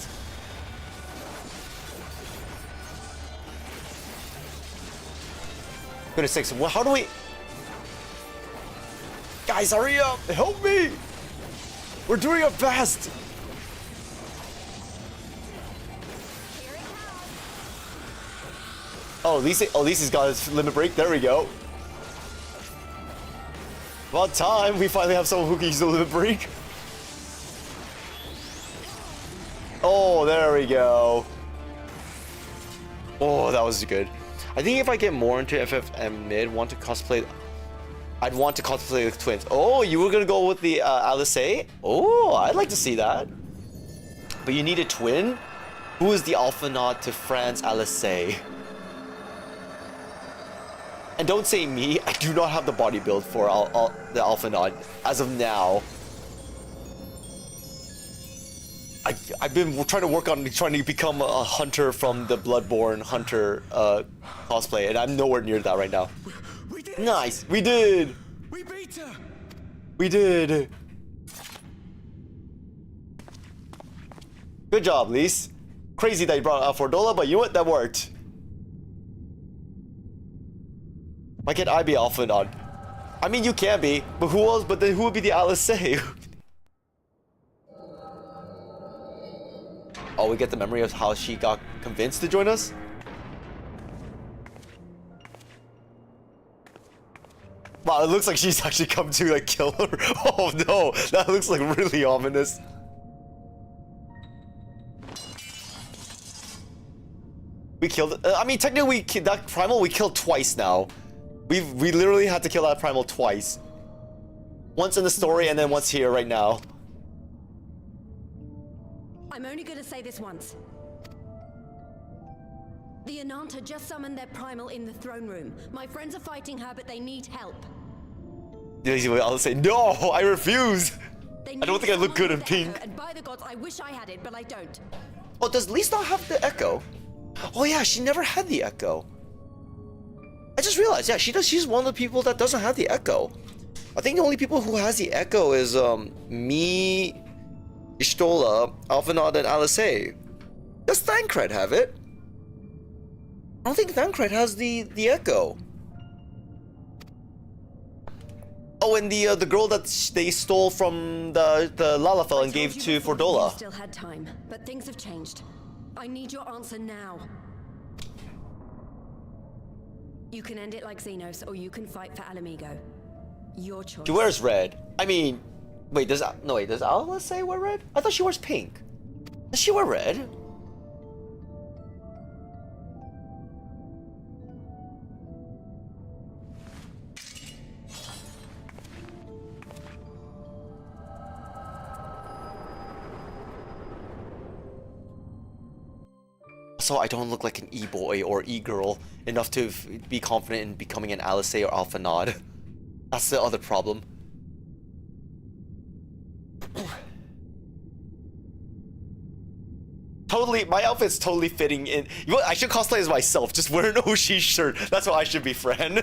Goodness sakes, well, how do we... Guys, hurry up. Help me. We're doing our best. Oh, at least he's got his limit break. There we go. About time we finally have someone who can use the limit break. Oh, there we go. Oh, that was good. I think if I get more into FF and mid, I'd want to cosplay the twins. Oh, you were gonna go with the Alice? Oh, I'd like to see that. But you need a twin? Who is the alpha nod to Fran's Alice? And don't say me, I do not have the body build for the alpha nod as of now. I've been trying to work on trying to become a hunter from the Bloodborne hunter cosplay, and I'm nowhere near that right now. We did. Nice, we did. We beat her. We did. Good job, Lise. Crazy that you brought out Fordola, but you know what? That worked. Why can't I be Alpha Nod? I mean, you can be, but who else? But then who would be the Alice? Oh, we get the memory of how she got convinced to join us? Wow, it looks like she's actually come to like kill her. Oh no, that looks like really ominous. We killed. I mean, technically, that primal we killed twice now. We literally had to kill that primal twice. Once in the story, and then once here right now. I'm only gonna say this once. The Ananta just summoned their primal in the throne room. My friends are fighting her, but they need help. I'll say no. I refuse. I don't think I look good in pink. And by the gods, I wish I had it, but I don't. Oh, does Lise not have the echo? Oh yeah, she never had the echo. I just realized, yeah, she does. She's one of the people that doesn't have the echo. I think the only people who has the echo is me, Ishtola, Alphanod, and Alice. Does Thancred have it? I don't think Thancred has the echo. Oh, and the girl that they stole from the Lalafell and gave to Fordola. You still had time, but things have changed. I need your answer now. You can end it like Xenos, or you can fight for Alamigo. Your choice. She wears red. I mean, wait, does Alice wear red? I thought she wears pink. Does she wear red? So I don't look like an e-boy or e-girl enough to be confident in becoming an Alice or Alpha Nod. That's the other problem. Totally, my outfit's totally fitting in. You know what, I should cosplay as myself, just wear an Oshi shirt. That's what I should be, friend.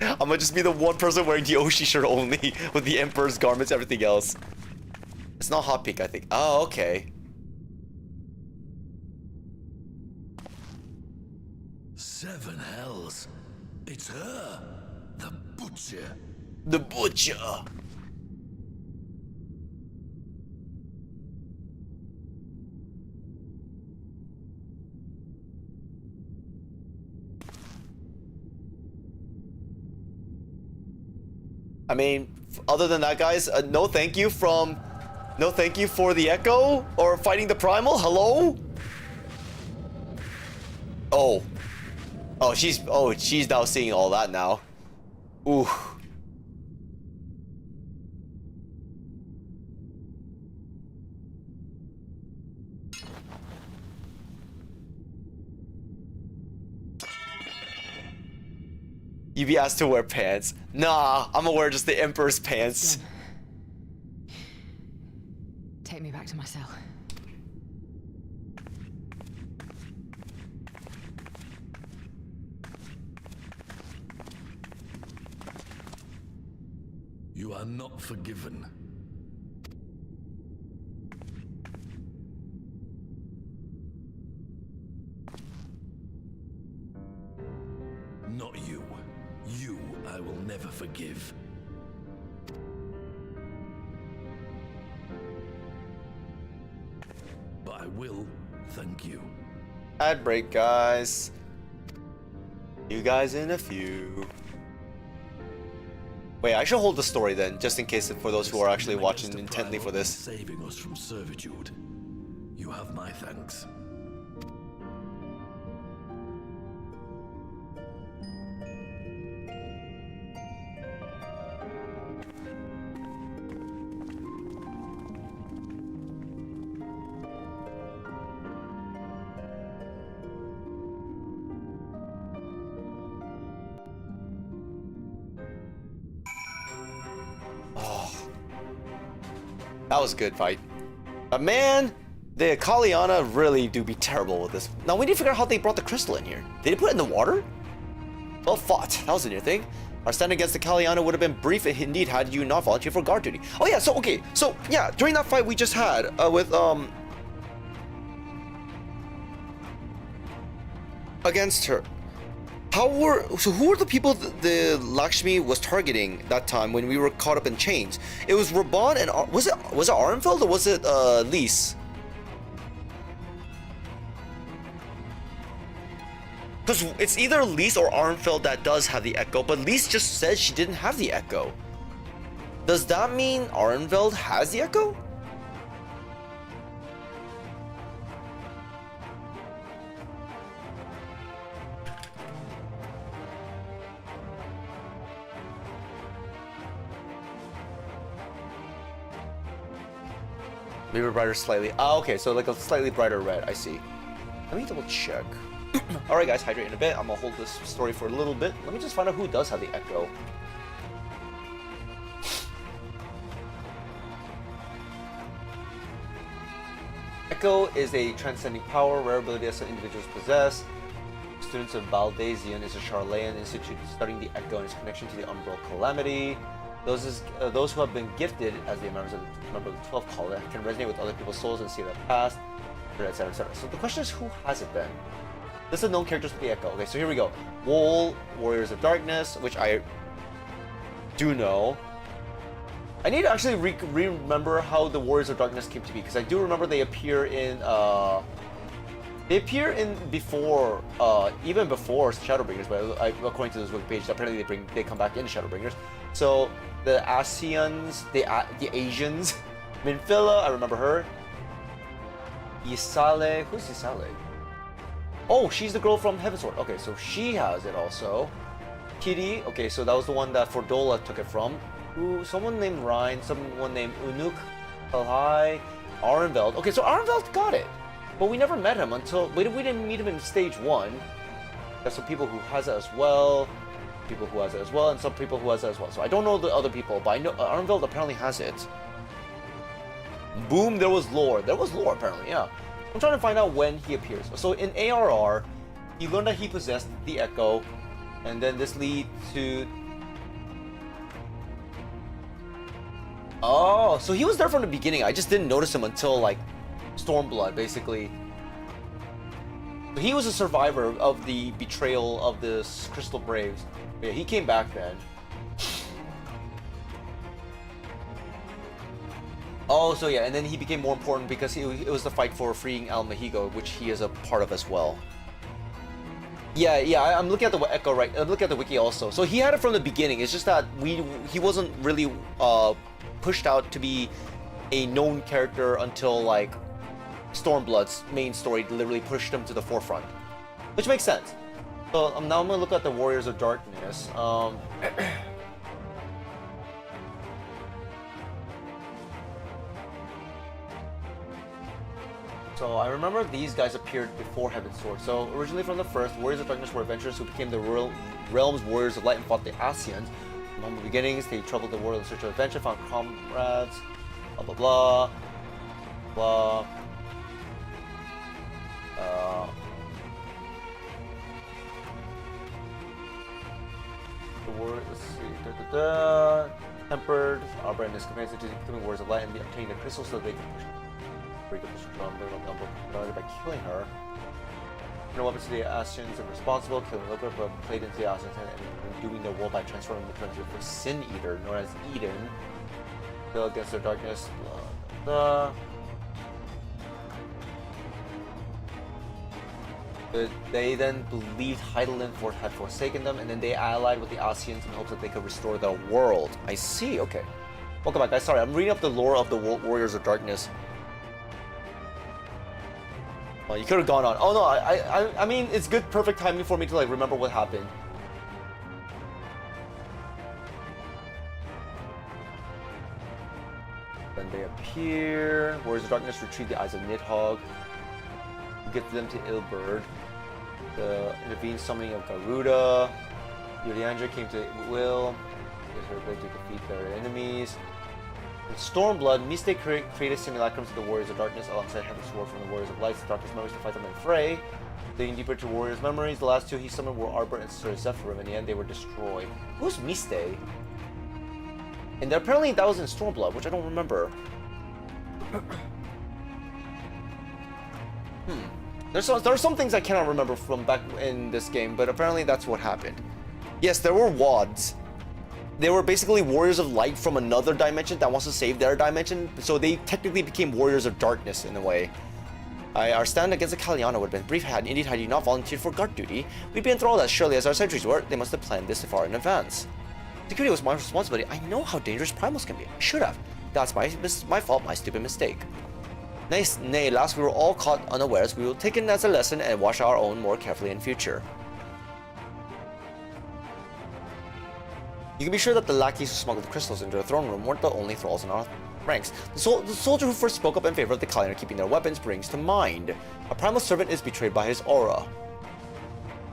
I'm gonna just be the one person wearing the Oshi shirt only, with the Emperor's garments, everything else. It's not hot pink, I think. Oh, okay. Seven hells. It's her. The Butcher. The Butcher. I mean, other than that, guys, no thank you for the Echo or fighting the Primal. Hello? Oh, she's now seeing all that now. Ooh. You be asked to wear pants. Nah, I'm gonna wear just the Emperor's pants. Take me back to my cell. You are not forgiven. Not you. You I will never forgive. But I will thank you. Ad break, guys. You guys in a few. Wait, I should hold the story then, just in case for those who are actually watching intently for this. Saving us from servitude. You have my thanks. That was a good fight. But man, the Kaliana really do be terrible with this. Now we need to figure out how they brought the crystal in here. Did they put it in the water? Well fought. That was a new thing. Our stand against the Kaliana would have been brief indeed had you not volunteered for guard duty. Oh yeah, so okay. So yeah, during that fight we just had with against her. Who were the people the Lakshmi was targeting that time when we were caught up in chains? It was Raban and was it Arenfeld or was it Lise? Because it's either Lise or Arenfeld that does have the echo, but Lise just said she didn't have the echo. Does that mean Arenfeld has the echo? Maybe brighter slightly. Ah, okay, so like a slightly brighter red. I see. Let me double check. Alright guys, hydrate in a bit. I'm gonna hold this story for a little bit. Let me just find out who does have the echo. Echo is a transcending power, rare ability that some individuals possess. Students of Baldazian is a Charlayan institute studying the echo and its connection to the Umbral Calamity. Those who have been gifted as the members of the 12 collar can resonate with other people's souls and see their past, etc., etc. So the question is, who has it then? This is known characters with the echo. Okay, so here we go. Wool, Warriors of Darkness, which I do know. I need to actually remember how the Warriors of Darkness came to be, because I do remember they appear in before, even before Shadowbringers, but according to this wiki page, apparently they come back in Shadowbringers. So the Asians, the Asians, Minfilla, I remember her. Isale, who's Isale? Oh, she's the girl from Heavensward. Okay, so she has it also. Kitty, okay, so that was the one that Fordola took it from. Ooh, someone named Ryan, someone named Unuk, Kalhai, Arenveld. Okay, so Arenveld got it, but we never met him until we didn't meet him in stage 1. There's some people who has it as well. People who has it as well, and some people who has it as well. So I don't know the other people, but I know Arenveld apparently has it. Boom, there was lore. There was lore apparently, yeah. I'm trying to find out when he appears. So in ARR, he learned that he possessed the echo, and then this leads to... Oh, so he was there from the beginning. I just didn't notice him until like Stormblood, basically. He was a survivor of the betrayal of the Crystal Braves. Yeah, he came back then. Oh, so yeah, and then he became more important because it was the fight for freeing Al Mehigo, which he is a part of as well. Yeah, I'm looking at the echo right. I'm looking at the wiki also. So he had it from the beginning. It's just that he wasn't really pushed out to be a known character until like Stormblood's main story literally pushed him to the forefront, which makes sense. So now I'm gonna look at the Warriors of Darkness. So I remember these guys appeared before Heavensward. So originally from the first, Warriors of Darkness were adventurers who became the realm's Warriors of Light and fought the Asians. From humble beginnings, they traveled the world in search of adventure, found comrades, blah blah blah, blah. The word, let's see, tempered, our brand is convinced that becoming Warriors of Light and obtaining the crystal so they can break up the strong by killing her. No weapons to the Asians and responsible, killing Loker, but played into the Asians and doing their world by transforming the country for Sin Eater, known as Eden. Kill against their darkness. But they then believed Heidelin had forsaken them, and then they allied with the Asians in hopes that they could restore the world. I see, okay. Welcome back, guys. Sorry, I'm reading up the lore of the Warriors of Darkness. Well, you could have gone on. Oh no, I mean, it's good, perfect timing for me to like remember what happened. Then they appear. Warriors of Darkness retrieve the eyes of Nidhogg. Get them to Ilberd. The intervened summoning of Garuda. Yuriandra came to Will. Get her ability to defeat their enemies. In Stormblood, Miste created simulacrums of the Warriors of Darkness alongside Heaven's Sword from the Warriors of Light, the Darkness memories to fight them in fray. Digging deeper to Warriors' memories, the last two he summoned were Arbor and Sir Zephyrim. In the end, they were destroyed. Who's Miste? And apparently that was in Stormblood, which I don't remember. There are some things I cannot remember from back in this game, but apparently that's what happened. Yes, there were WADs. They were basically Warriors of Light from another dimension that wants to save their dimension, so they technically became Warriors of Darkness in a way. Our stand against the Kaliana would have been brief had indeed had you not volunteered for guard duty. We'd be enthralled as surely as our sentries were. They must have planned this far in advance. Security was my responsibility. I know how dangerous primals can be. I should have. That's my fault, my stupid mistake. Nay, last we were all caught unawares. We will take it as a lesson and watch our own more carefully in future. You can be sure that the lackeys who smuggled the crystals into the throne room weren't the only thralls in our ranks. The soldier who first spoke up in favor of the Kaliana keeping their weapons brings to mind. A primal servant is betrayed by his aura.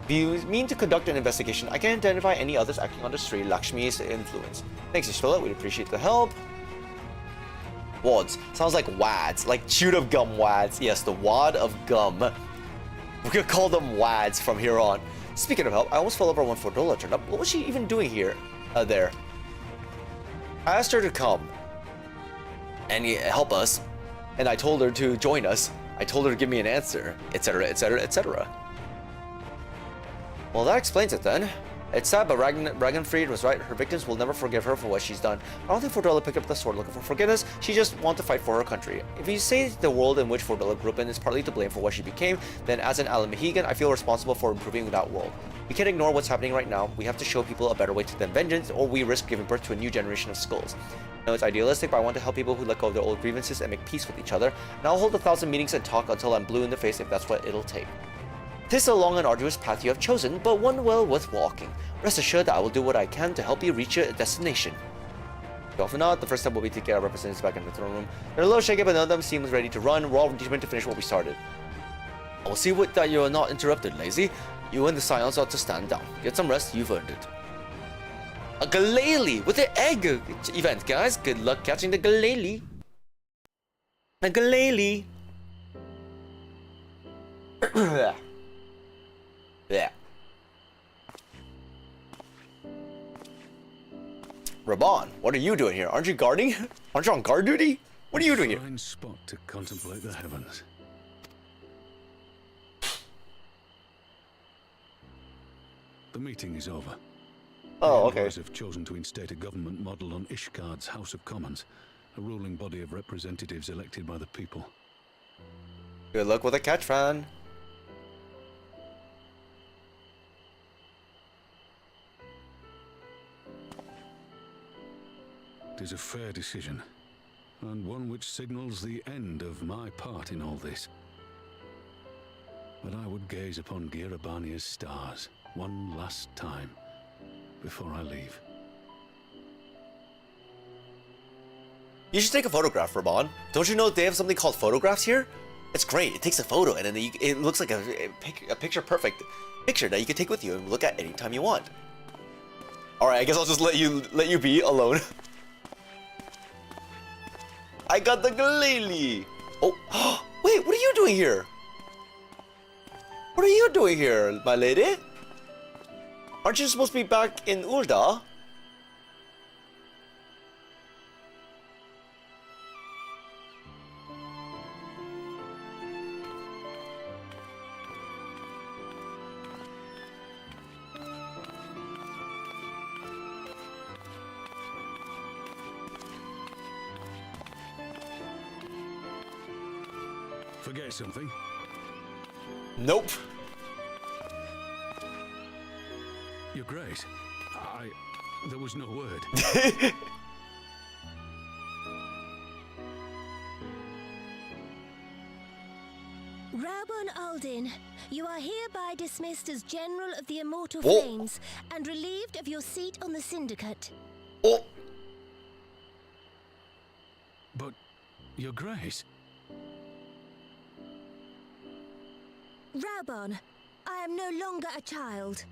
If you mean to conduct an investigation, I can identify any others acting under Sri Lakshmi's influence. Thanks, Ishtola. We'd appreciate the help. Wads. Sounds like wads. Like chewed up gum wads. Yes, the wad of gum. We're gonna call them wads from here on. Speaking of help, I almost fell over when Fordola turned up. What was she even doing here? There. I asked her to come and help us, and I told her to join us. I told her to give me an answer, etc., etc., etc. Well, that explains it then. It's sad, but Ragnfried was right. Her victims will never forgive her for what she's done. I don't think Fordola picked up the sword looking for forgiveness. She just wants to fight for her country. If you say the world in which Fordola grew up in is partly to blame for what she became, then as an Alamahigan, I feel responsible for improving that world. We can't ignore what's happening right now. We have to show people a better way to than vengeance, or we risk giving birth to a new generation of skulls. I know it's idealistic, but I want to help people who let go of their old grievances and make peace with each other. And I'll hold 1,000 meetings and talk until I'm blue in the face if that's what it'll take. 'Tis a long and arduous path you have chosen, but one well worth walking. Rest assured that I will do what I can to help you reach your destination. If not, the first step will be to get our representatives back in the throne room. They're a little shaky, but none of them seems ready to run. We're all determined to finish what we started. I will see that you are not interrupted, Lazy. You and the Scions ought to stand down. Get some rest, you've earned it. A Galele with the egg event, guys. Good luck catching the Galele. A Galele. Yeah. Raban, what are you doing here? Aren't you guarding? Aren't you on guard duty? What are you doing here? Fine spot to contemplate the heavens. The meeting is over. Oh, okay. The Emperors have chosen to instate a government model on Ishgard's House of Commons, a ruling body of representatives elected by the people. Good luck with a catch, fan. It is a fair decision, and one which signals the end of my part in all this. But I would gaze upon Girabania's stars one last time before I leave. You should take a photograph, Raban. Don't you know they have something called photographs here? It's great. It takes a photo and then it looks like a picture-perfect picture that you can take with you and look at anytime you want. All right, I guess I'll just let you be alone. I got the Galele. Oh, wait, what are you doing here? What are you doing here, my lady? Aren't you supposed to be back in Ul'dah? Forget something? Nope. Your Grace, there was no word. Raubon Aldin, you are hereby dismissed as General of the Immortal Oh. Flames and relieved of your seat on the Syndicate. Oh. But, Your Grace... Raubon, I am no longer a child.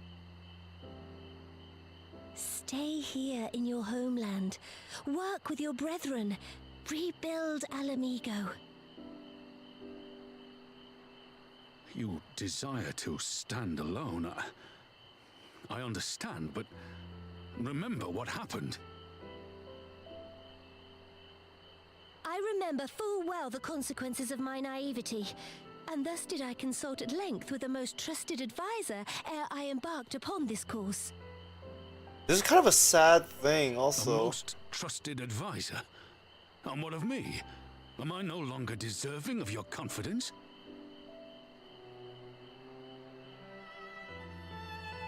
Stay here in your homeland. Work with your brethren. Rebuild Alamigo. You desire to stand alone. I understand, but remember what happened. I remember full well the consequences of my naivety, and thus did I consult at length with a most trusted advisor ere I embarked upon this course. This is kind of a sad thing, A also. most trusted advisor. And what of me? Am I no longer deserving of your confidence?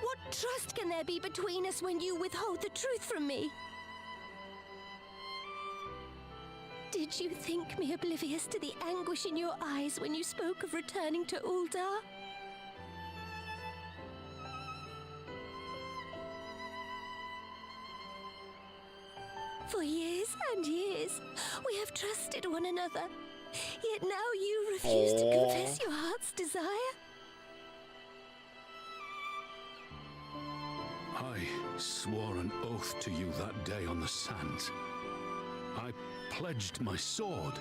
What trust can there be between us when you withhold the truth from me? Did you think me oblivious to the anguish in your eyes when you spoke of returning to Uldar? For years and years, we have trusted one another. Yet now you refuse to confess your heart's desire. I swore an oath to you that day on the sands. I pledged my sword.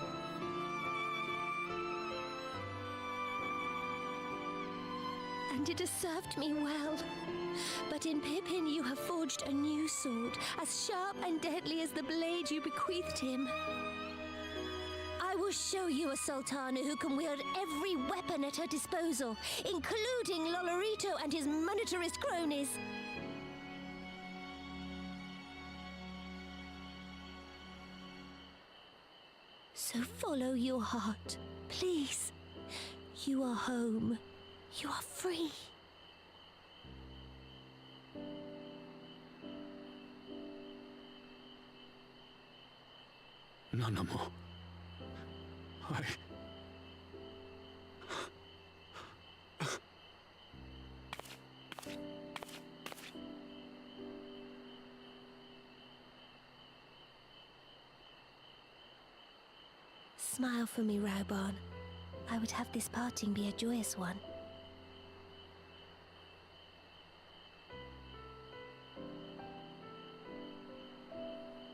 And it has served me well. But in Pippin you have forged a new sword, as sharp and deadly as the blade you bequeathed him. I will show you a Sultana who can wield every weapon at her disposal, including Lolorito and his monetarist cronies. So follow your heart, please. You are home. You are free. None more. Smile for me, Raubon. I would have this parting be a joyous one.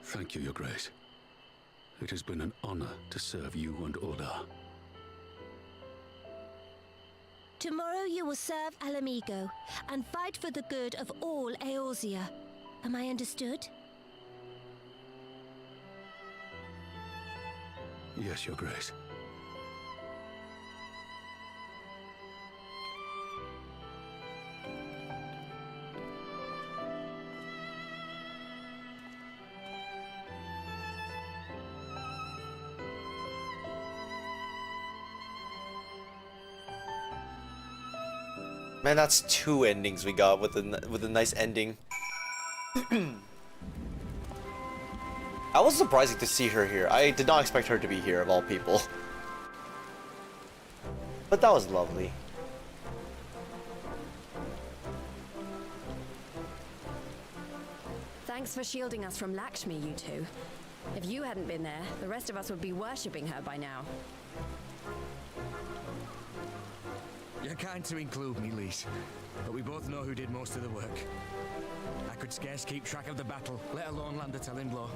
Thank you, Your Grace. It has been an honor to serve you and Uldar. Tomorrow you will serve Alamigo and fight for the good of all Eorzea. Am I understood? Yes, Your Grace. Man, that's 2 endings we got with a nice ending. I was surprised to see her here. I did not expect her to be here, of all people. But that was lovely. Thanks for shielding us from Lakshmi, you two. If you hadn't been there, the rest of us would be worshipping her by now. You're kind to include me, Lise, but we both know who did most of the work. I could scarce keep track of the battle, let alone land a telling blow.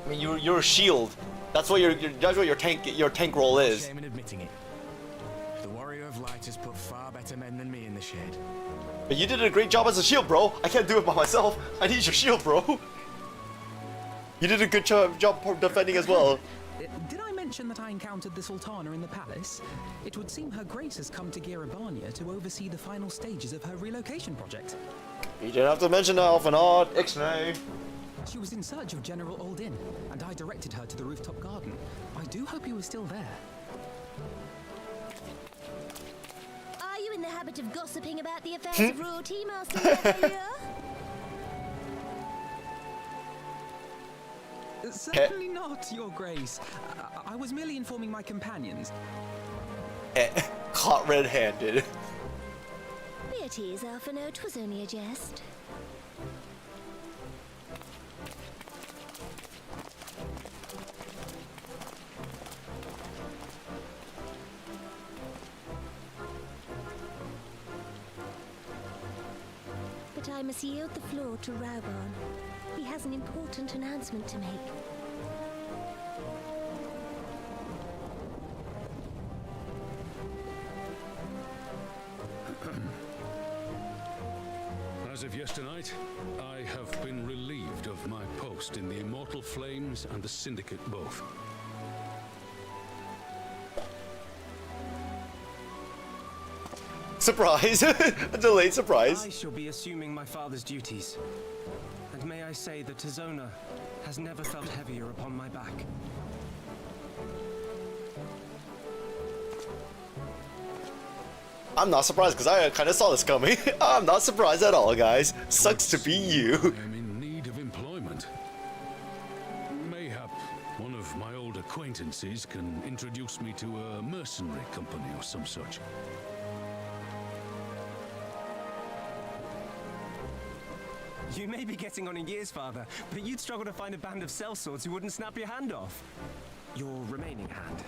I mean, you're a shield. That's what your tank role is. Shame in admitting it. The Warrior of Light has put far better men than me in the shade. But you did a great job as a shield, bro. I can't do it by myself. I need your shield, bro. You did a good job defending as well. Did I mention that I encountered the Sultana in the palace? It would seem Her Grace has come to Girabania to oversee the final stages of her relocation project. You didn't have to mention that, Alphanod. Ixnay. She was in search of General Aldin, and I directed her to the rooftop garden. I do hope he was still there. Are you in the habit out of gossiping about the affairs of royalty, Master Leveilleur? Certainly not, Your Grace. I was merely informing my companions. Caught red-handed. Be at ease, Alphino. 'Twas only a jest. But I must yield the floor to Rauban. He has an important announcement to make. As of yesternight, I have been relieved of my post in the Immortal Flames and the Syndicate both. Surprise! A delayed surprise. I shall be assuming my father's duties. And may I say that Tizona has never felt heavier upon my back. I'm not surprised because I kind of saw this coming. I'm not surprised at all, guys. Sucks to be you. I am in need of employment. Mayhap one of my old acquaintances can introduce me to a mercenary company or some such. You may be getting on in years, father, but you'd struggle to find a band of sellswords who wouldn't snap your hand off. Your remaining hand.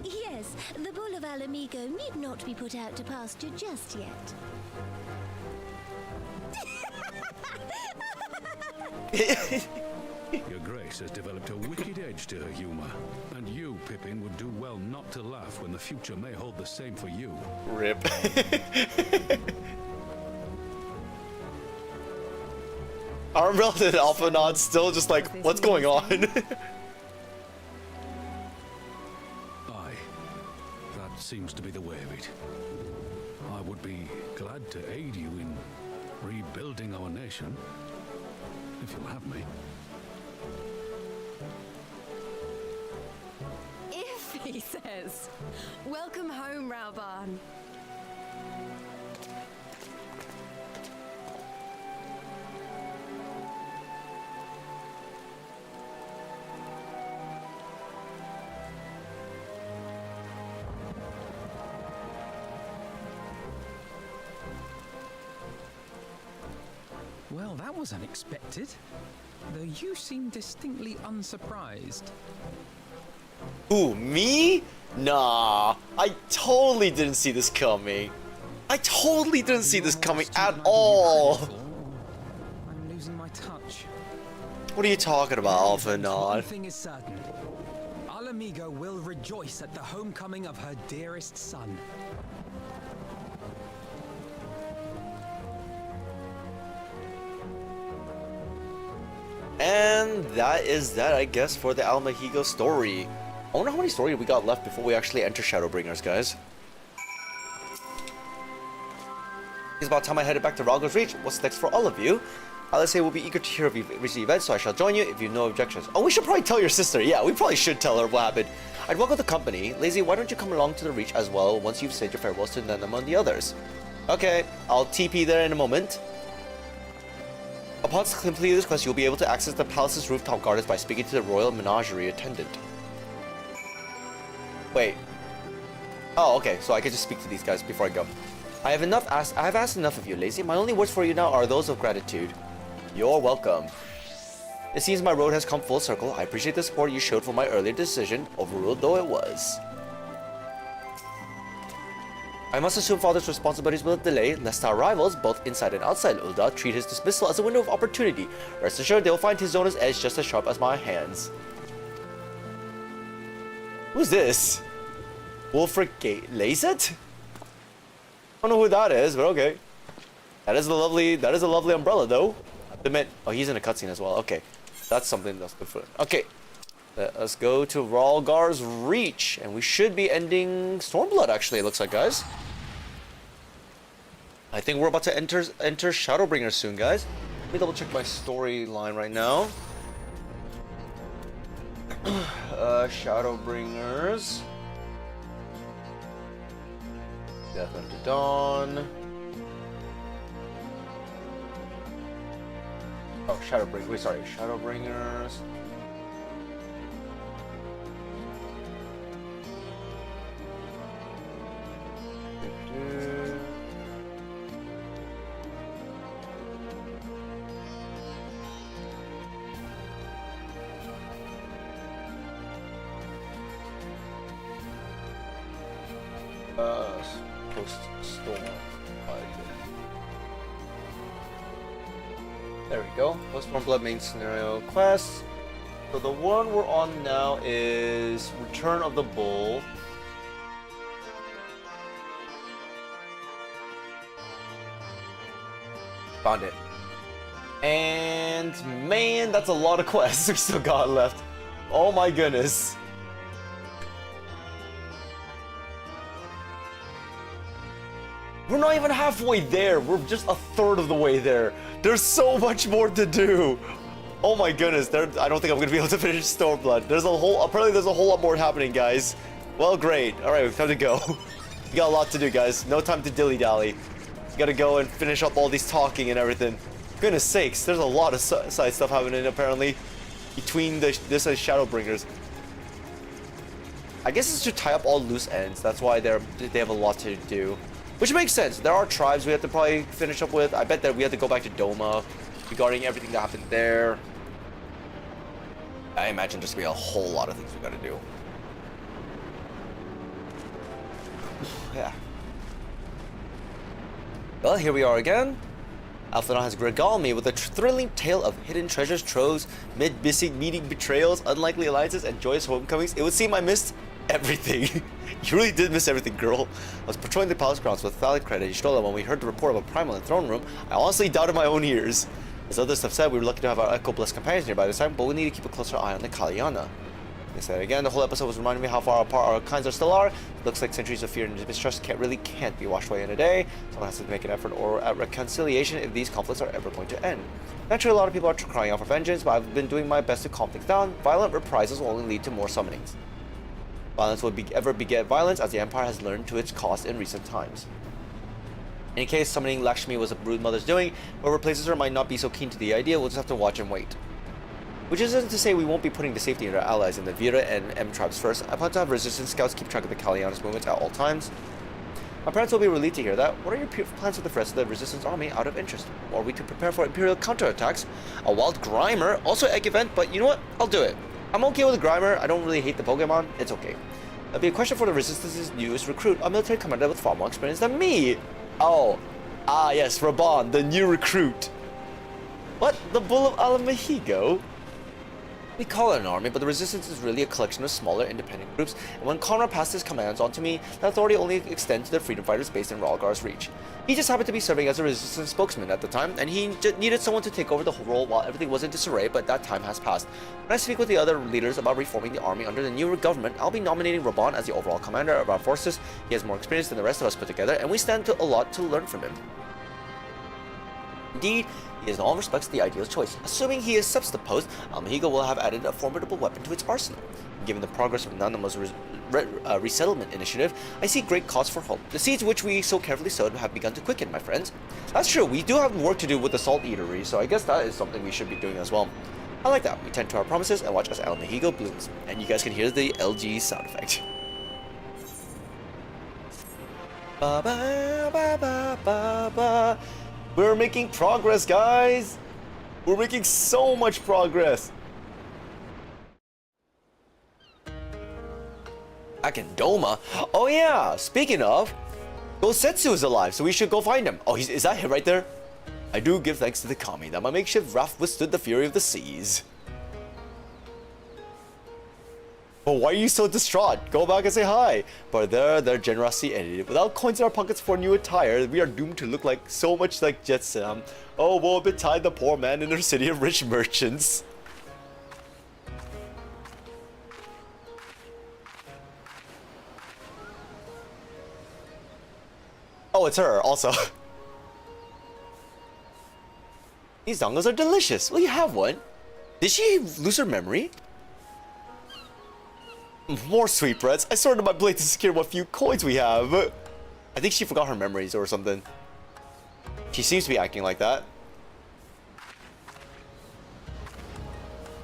Yes, the bull of Alamigo need not be put out to pasture just yet. Your Grace has developed a wicked edge to her humor, and you, Pippin, would do well not to laugh when the future may hold the same for you. Rip. Armreld and Alpha Nod still just like, what's going on? Aye, that seems to be the way of it. I would be glad to aid you in rebuilding our nation, if you'll have me. If he says. Welcome home, Rauban. Well, that was unexpected. Though you seem distinctly unsurprised. Ooh, me? Nah, I totally didn't see this coming. I totally didn't see this coming at all. I'm losing my touch. What are you talking about, Alpha One Nod? thing is certain. Alamigo will rejoice at the homecoming of her dearest son. And that is that, I guess, for the Almahigo story. I wonder how many stories we got left before we actually enter Shadowbringers, guys. It's about time I headed back to Ralgo's Reach. What's next for all of you? Alice will be eager to hear of your recent events, so I shall join you if you have no objections. Oh, we should probably tell your sister. Yeah, we probably should tell her what happened. I'd welcome the company. Lazy, why don't you come along to the Reach as well once you've said your farewells to them and the others? Okay, I'll TP there in a moment. Upon completing this quest, you'll be able to access the palace's rooftop gardens by speaking to the royal menagerie attendant. Wait. Oh, okay, so I can just speak to these guys before I go. I have asked enough of you, Lazy. My only words for you now are those of gratitude. You're welcome. It seems my road has come full circle. I appreciate the support you showed for my earlier decision, overruled though it was. I must assume Father's responsibilities will delay, lest our rivals, both inside and outside Ul'dah, treat his dismissal as a window of opportunity. Rest assured they'll find Tizona's edge just as sharp as my hands. Who's this? Wolfric Lazet? I don't know who that is, but okay. That is a lovely umbrella though. Oh, he's in a cutscene as well. Okay. That's something that's good for. Okay. Let's go to Ralgar's Reach, and we should be ending Stormblood actually, it looks like, guys. I think we're about to enter Shadowbringers soon, guys. Let me double check my storyline right now. Shadowbringers. Death unto Dawn. Oh, Shadowbringers. Wait, sorry, Shadowbringers. Post-storm. There we go. Stormblood main scenario quest. So the one we're on now is Return of the Bull. Found it. And man, that's a lot of quests we still got left. Oh my goodness. We're not even halfway there. We're just a third of the way there. There's so much more to do. Oh my goodness. I don't think I'm gonna be able to finish Stormblood. Apparently there's a whole lot more happening, guys. Well, great. All right, time to go. We got a lot to do, guys. No time to dilly-dally. Gotta go and finish up all these talking and everything. Goodness sakes, there's a lot of side stuff happening apparently between this and Shadowbringers. I guess it's to tie up all loose ends. That's why they have a lot to do. Which makes sense. There are tribes we have to probably finish up with. I bet that we have to go back to Doma regarding everything that happened there. I imagine there's gonna be a whole lot of things we gotta do. Yeah. Well, here we are again. Alphanon has regaled me with a thrilling tale of hidden treasures, troves, meeting betrayals, unlikely alliances, and joyous homecomings. It would seem I missed everything. You really did miss everything, girl. I was patrolling the palace grounds with valid credit. You stole it when we heard the report of a primal in the throne room. I honestly doubted my own ears. As others have said, we were lucky to have our echo-blessed companions nearby this time, but we need to keep a closer eye on the Kalyana. They said again, the whole episode was reminding me how far apart our kinds are still are. It looks like centuries of fear and mistrust can't be washed away in a day. Someone has to make an effort or a reconciliation if these conflicts are ever going to end. Naturally, a lot of people are crying out for vengeance, but I've been doing my best to calm things down. Violent reprisals will only lead to more summonings. Violence will ever beget violence, as the Empire has learned to its cost in recent times. In case summoning Lakshmi was a brood mother's doing, whoever replaces her might not be so keen to the idea, we'll just have to watch and wait. Which isn't to say we won't be putting the safety of our allies in the Vira and M tribes first. I plan to have resistance scouts keep track of the Kalyana's movements at all times. My parents will be relieved to hear that. What are your plans with the rest of the resistance army out of interest? Or are we to prepare for Imperial counterattacks? A wild Grimer, also egg event, but you know what? I'll do it. I'm okay with Grimer. I don't really hate the Pokemon. It's okay. That'll be a question for the Resistance's newest recruit, a military commander with far more experience than me. Oh. Ah, yes, Raban, the new recruit. What? The Bull of Alamahigo? We call it an army, but the Resistance is really a collection of smaller, independent groups, and when Conrad passed his commands on to me, that authority only extends to the freedom fighters based in Ralgar's reach. He just happened to be serving as a Resistance spokesman at the time, and he needed someone to take over the whole role while everything was in disarray, but that time has passed. When I speak with the other leaders about reforming the army under the new government, I'll be nominating Raban as the overall commander of our forces. He has more experience than the rest of us put together, and we stand a lot to learn from him. Indeed, he is in all respects the ideal choice. Assuming he accepts the post, Almahigo will have added a formidable weapon to its arsenal. Given the progress of Nanamo's resettlement initiative, I see great cause for hope. The seeds which we so carefully sowed have begun to quicken, my friends. That's true, we do have work to do with the Salt Eatery, so I guess that is something we should be doing as well. I like that. We tend to our promises and watch as Almahigo blooms. And you guys can hear the LG sound effect. Ba ba ba ba ba ba. We're making progress, guys! We're making so much progress! Akindoma? Oh yeah, speaking of, Gosetsu is alive, so we should go find him. Oh, is that him right there? I do give thanks to the kami that my makeshift raft withstood the fury of the seas. But why are you so distraught? Go back and say hi. But their generosity ended. Without coins in our pockets for new attire, we are doomed to look like so much like Jetsam. Oh, woe betide the poor man in their city of rich merchants. Oh, it's her also. These dongos are delicious. Will you have one? Did she lose her memory? More sweetbreads. I sorted my blade to secure what few coins we have. I think she forgot her memories or something. She seems to be acting like that.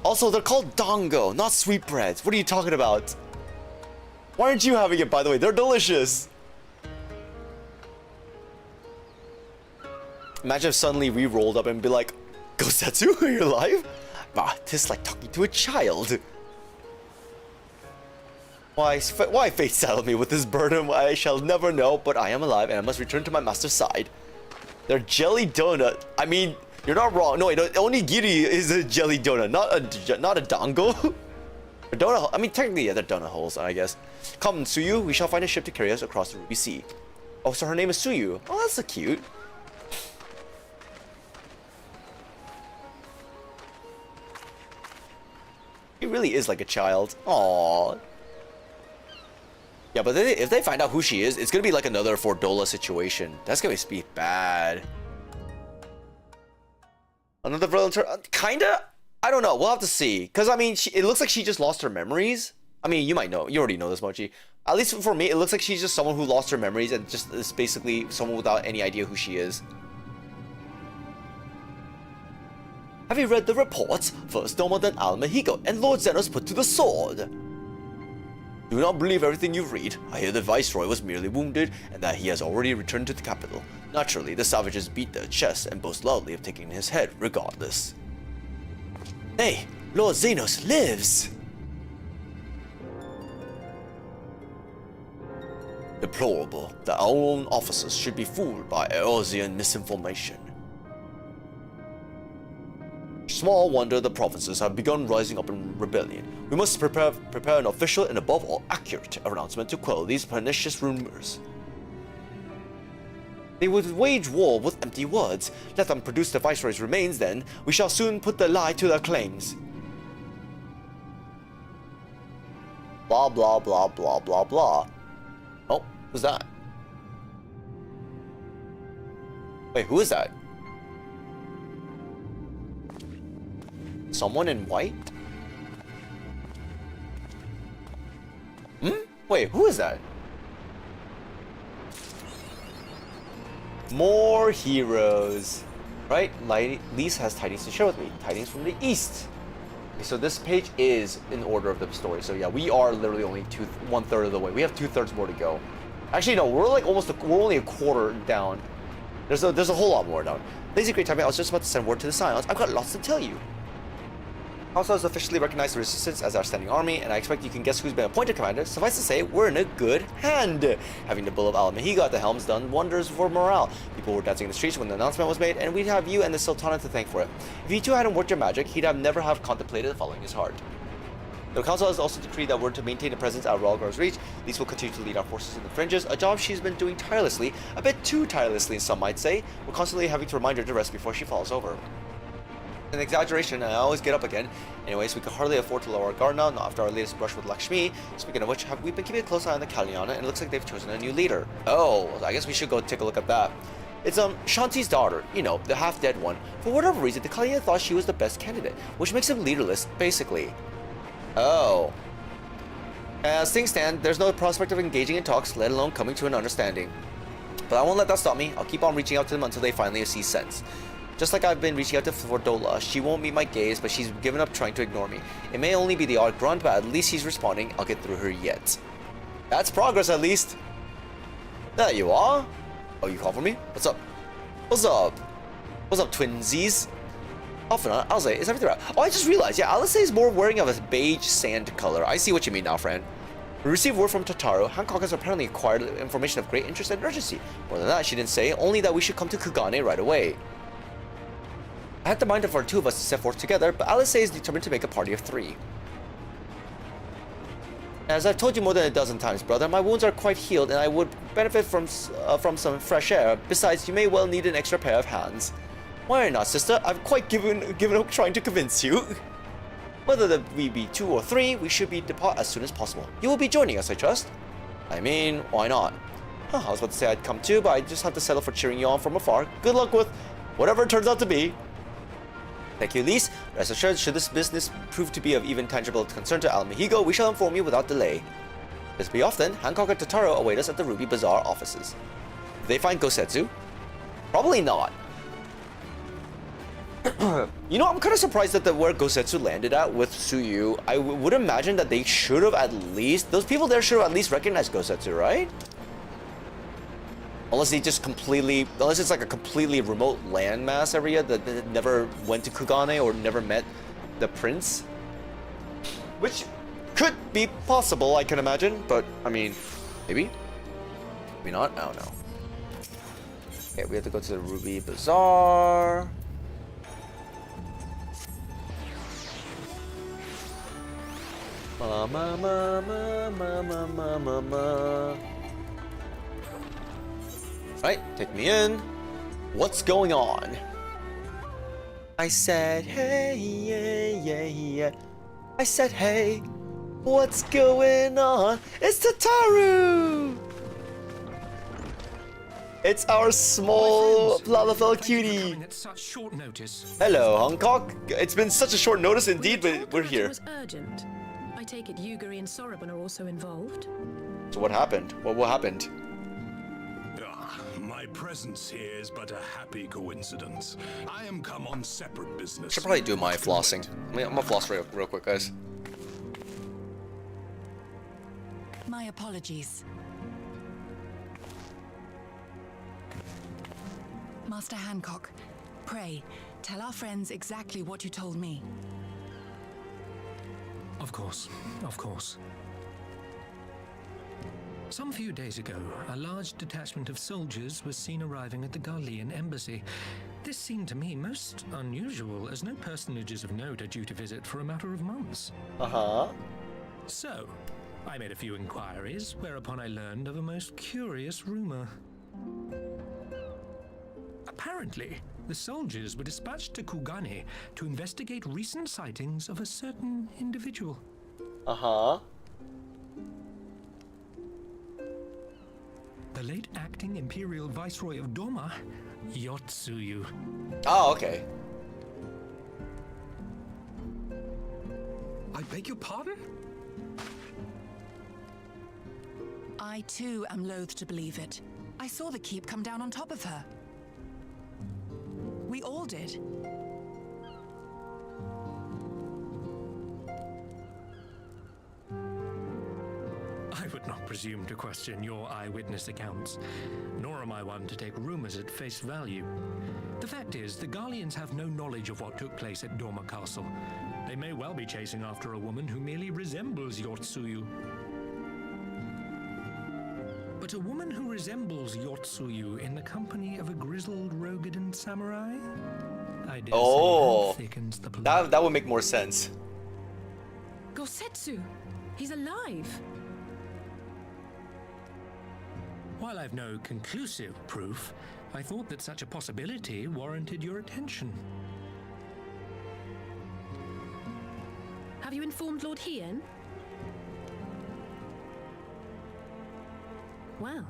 Also, they're called dongo, not sweetbreads. What are you talking about? Why aren't you having it, by the way? They're delicious. Imagine if suddenly we rolled up and be like, Gosetsu, are you alive? Bah, this is like talking to a child. Why fate saddled me with this burden I shall never know, but I am alive and I must return to my master's side. They're jelly donut. I mean, you're not wrong. No, wait, onigiri is a jelly donut, not a dango. Donut. I mean, technically, yeah, they're donut holes, I guess. Come, Suyu, we shall find a ship to carry us across the Ruby Sea. Oh, so her name is Suyu. Oh, that's so cute. He really is like a child. Aww. Yeah, but if they find out who she is, it's gonna be like another Fordola situation. That's gonna be bad. Another villain turn? Kinda? I don't know. We'll have to see. Because, I mean, it looks like she just lost her memories. I mean, you might know. You already know this, Mochi. At least for me, it looks like she's just someone who lost her memories and just is basically someone without any idea who she is. Have you read the reports? First Doma, then Almahigo, and Lord Zenos put to the sword. Do not believe everything you read. I hear the Viceroy was merely wounded, and that he has already returned to the capital. Naturally, the savages beat their chests and boast loudly of taking his head regardless. Hey, Lord Zenos lives! Deplorable that our own officers should be fooled by Eorzean misinformation. Small wonder the provinces have begun rising up in rebellion. We must prepare an official and above all accurate announcement to quell these pernicious rumors. They would wage war with empty words. Let them produce the Viceroy's remains, then we shall soon put the lie to their claims. Blah blah blah blah blah blah. Oh, who's that? Wait, who is that? Someone in white? Wait, who is that? More heroes. Right? Lise has tidings to share with me. Tidings from the east. Okay, so this page is in order of the story. So yeah, we are literally only 1/3 of the way. We have 2/3 more to go. Actually, no, we're like we're only a quarter down. There's a whole lot more down. Lazy great timing. I was just about to send word to the Scions. I've got lots to tell you. Council has officially recognized the Resistance as our standing army, and I expect you can guess who's been appointed commander. Suffice to say, we're in a good hand. Having the Bull of Almahigo at the helm's done wonders for morale. People were dancing in the streets when the announcement was made, and we'd have you and the Sultana to thank for it. If you two hadn't worked your magic, he'd have never have contemplated following his heart. The council has also decreed that we're to maintain a presence at Ralgar's reach. Lise will continue to lead our forces in the fringes, a job she's been doing tirelessly, a bit too tirelessly some might say. We're constantly having to remind her to rest before she falls over. An exaggeration, and I always get up again. Anyways, we can hardly afford to lower our guard now, not after our latest brush with Lakshmi. Speaking of which, we've been keeping a close eye on the Kalyana, and it looks like they've chosen a new leader. Oh, I guess we should go take a look at that. It's Shanti's daughter, you know, the half-dead one. For whatever reason, the Kalyana thought she was the best candidate, which makes him leaderless, basically. Oh. As things stand, there's no prospect of engaging in talks, let alone coming to an understanding. But I won't let that stop me. I'll keep on reaching out to them until they finally see sense. Just like I've been reaching out to Fordola, she won't meet my gaze, but she's given up trying to ignore me. It may only be the odd grunt, but at least she's responding. I'll get through her yet. That's progress, at least. There you are. Oh, you call for me? What's up? What's up? What's up, twinsies? Often, I'll say, is everything right? Oh, I just realized, yeah, Alice is more wearing of a beige sand color. I see what you mean now, friend. We received word from Totaro. Hancock has apparently acquired information of great interest and urgency. More than that, she didn't say, only that we should come to Kugane right away. I had the mind for the two of us to set forth together, but Alice is determined to make a party of 3. As I've told you more than a dozen times, brother, my wounds are quite healed and I would benefit from some fresh air. Besides, you may well need an extra pair of hands. Why not, sister? I've quite given up trying to convince you. Whether we be 2 or 3, we should depart as soon as possible. You will be joining us, I trust? I mean, why not? Huh, I was about to say I'd come too, but I just have to settle for cheering you on from afar. Good luck with whatever it turns out to be. Thank you, Lise. Rest assured, should this business prove to be of even tangible concern to Alamihigo, we shall inform you without delay. This be often, Hancock and Totaro await us at the Ruby Bazaar offices. Did they find Gosetsu? Probably not. You know, I'm kind of surprised that where Gosetsu landed at with Tsuyu. I would imagine that they should have at least... Those people there should have at least recognized Gosetsu, right? Unless they just completely... Unless it's like a completely remote landmass area that never went to Kugane or never met the prince. Which could be possible, I can imagine. But, I mean, maybe? Maybe not? I don't know. Okay, we have to go to the Ruby Bazaar. Right, take me in. What's going on? I said, hey, yeah, yeah, yeah. I said, hey, what's going on? It's Tataru! It's our small Lalafell cutie. At such short notice. Hello, Hancock. It's been such a short notice indeed, but we're here. It was urgent. I take it Yugiri and Soroban are also involved. So what happened? What happened? My presence here is but a happy coincidence. I am come on separate business. Should probably do my flossing. I'm gonna floss real quick, guys. My apologies. Master Hancock, pray, tell our friends exactly what you told me. Of course, of course. Some few days ago, a large detachment of soldiers was seen arriving at the Garlean embassy. This seemed to me most unusual, as no personages of note are due to visit for a matter of months. Uh-huh. So, I made a few inquiries, whereupon I learned of a most curious rumor. Apparently, the soldiers were dispatched to Kugane to investigate recent sightings of a certain individual. Uh-huh. The late acting Imperial Viceroy of Doma, Yotsuyu. Oh, okay. I beg your pardon? I too am loath to believe it. I saw the keep come down on top of her. We all did. I would not presume to question your eyewitness accounts, nor am I one to take rumors at face value. The fact is, the Garleans have no knowledge of what took place at Doma Castle. They may well be chasing after a woman who merely resembles Yotsuyu. But a woman who resembles Yotsuyu in the company of a grizzled Rogadan samurai? I dare say that thickens the plot. That would make more sense. Gosetsu! He's alive! While I've no conclusive proof, I thought that such a possibility warranted your attention. Have you informed Lord Hien? Well,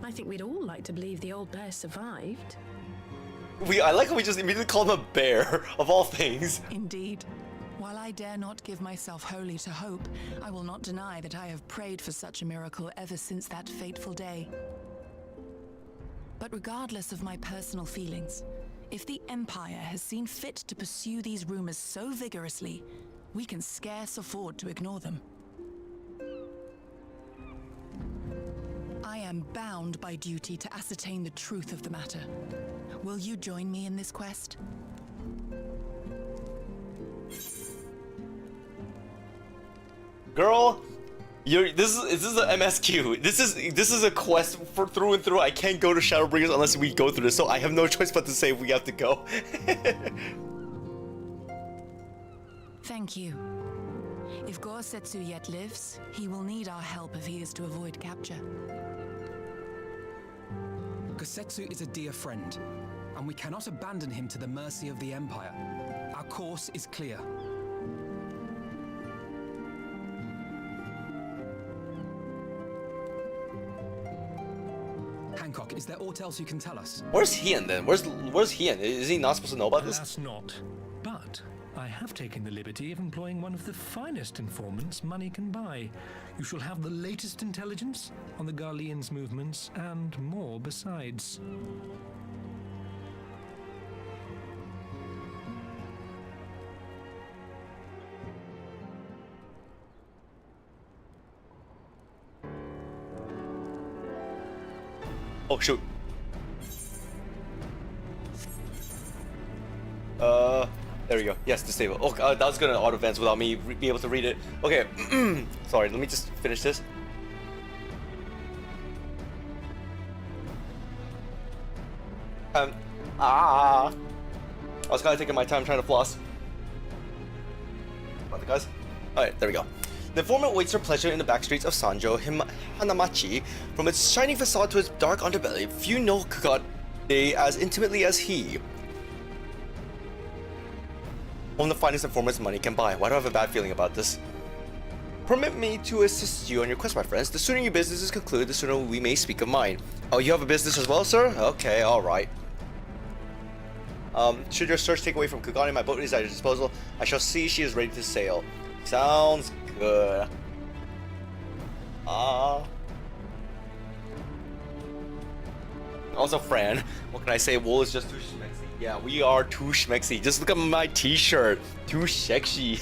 I think we'd all like to believe the old bear survived. I like how we just immediately call him a bear, of all things. Indeed. While I dare not give myself wholly to hope, I will not deny that I have prayed for such a miracle ever since that fateful day. But regardless of my personal feelings, if the Empire has seen fit to pursue these rumors so vigorously, we can scarce afford to ignore them. I am bound by duty to ascertain the truth of the matter. Will you join me in this quest? Girl, this is the MSQ. This is a quest for through and through. I can't go to Shadowbringers unless we go through this, so I have no choice but to say we have to go. Thank you. If Gosetsu yet lives, he will need our help if he is to avoid capture. Gosetsu is a dear friend, and we cannot abandon him to the mercy of the Empire. Our course is clear. Hancock, is there aught else you can tell us? Where's Hien then? Where's Hien? Is he not supposed to know about this? Alas not. But have taken the liberty of employing one of the finest informants money can buy. You shall have the latest intelligence on the Garlean's movements and more besides. Oh shoot. There we go. Yes, disable. Oh, that was gonna auto advance without me be able to read it. Okay. Sorry, let me just finish this. I was kind of taking my time trying to floss. About the guys. Alright, there we go. The informant waits for pleasure in the back streets of Sanjo Hanamachi. From its shining facade to its dark underbelly, few know Kagane as intimately as he. One of the finest informants money can buy. Why do I have a bad feeling about this? Permit me to assist you on your quest, my friends. The sooner your business is concluded, the sooner we may speak of mine. Oh, you have a business as well, sir? Okay, alright. Should your search take away from Kagane, my boat is at your disposal. I shall see she is ready to sail. Sounds good. Also, Fran, what can I say? Wool is just too schmexy. Yeah, we are too schmexy. Just look at my t-shirt. Too sexy.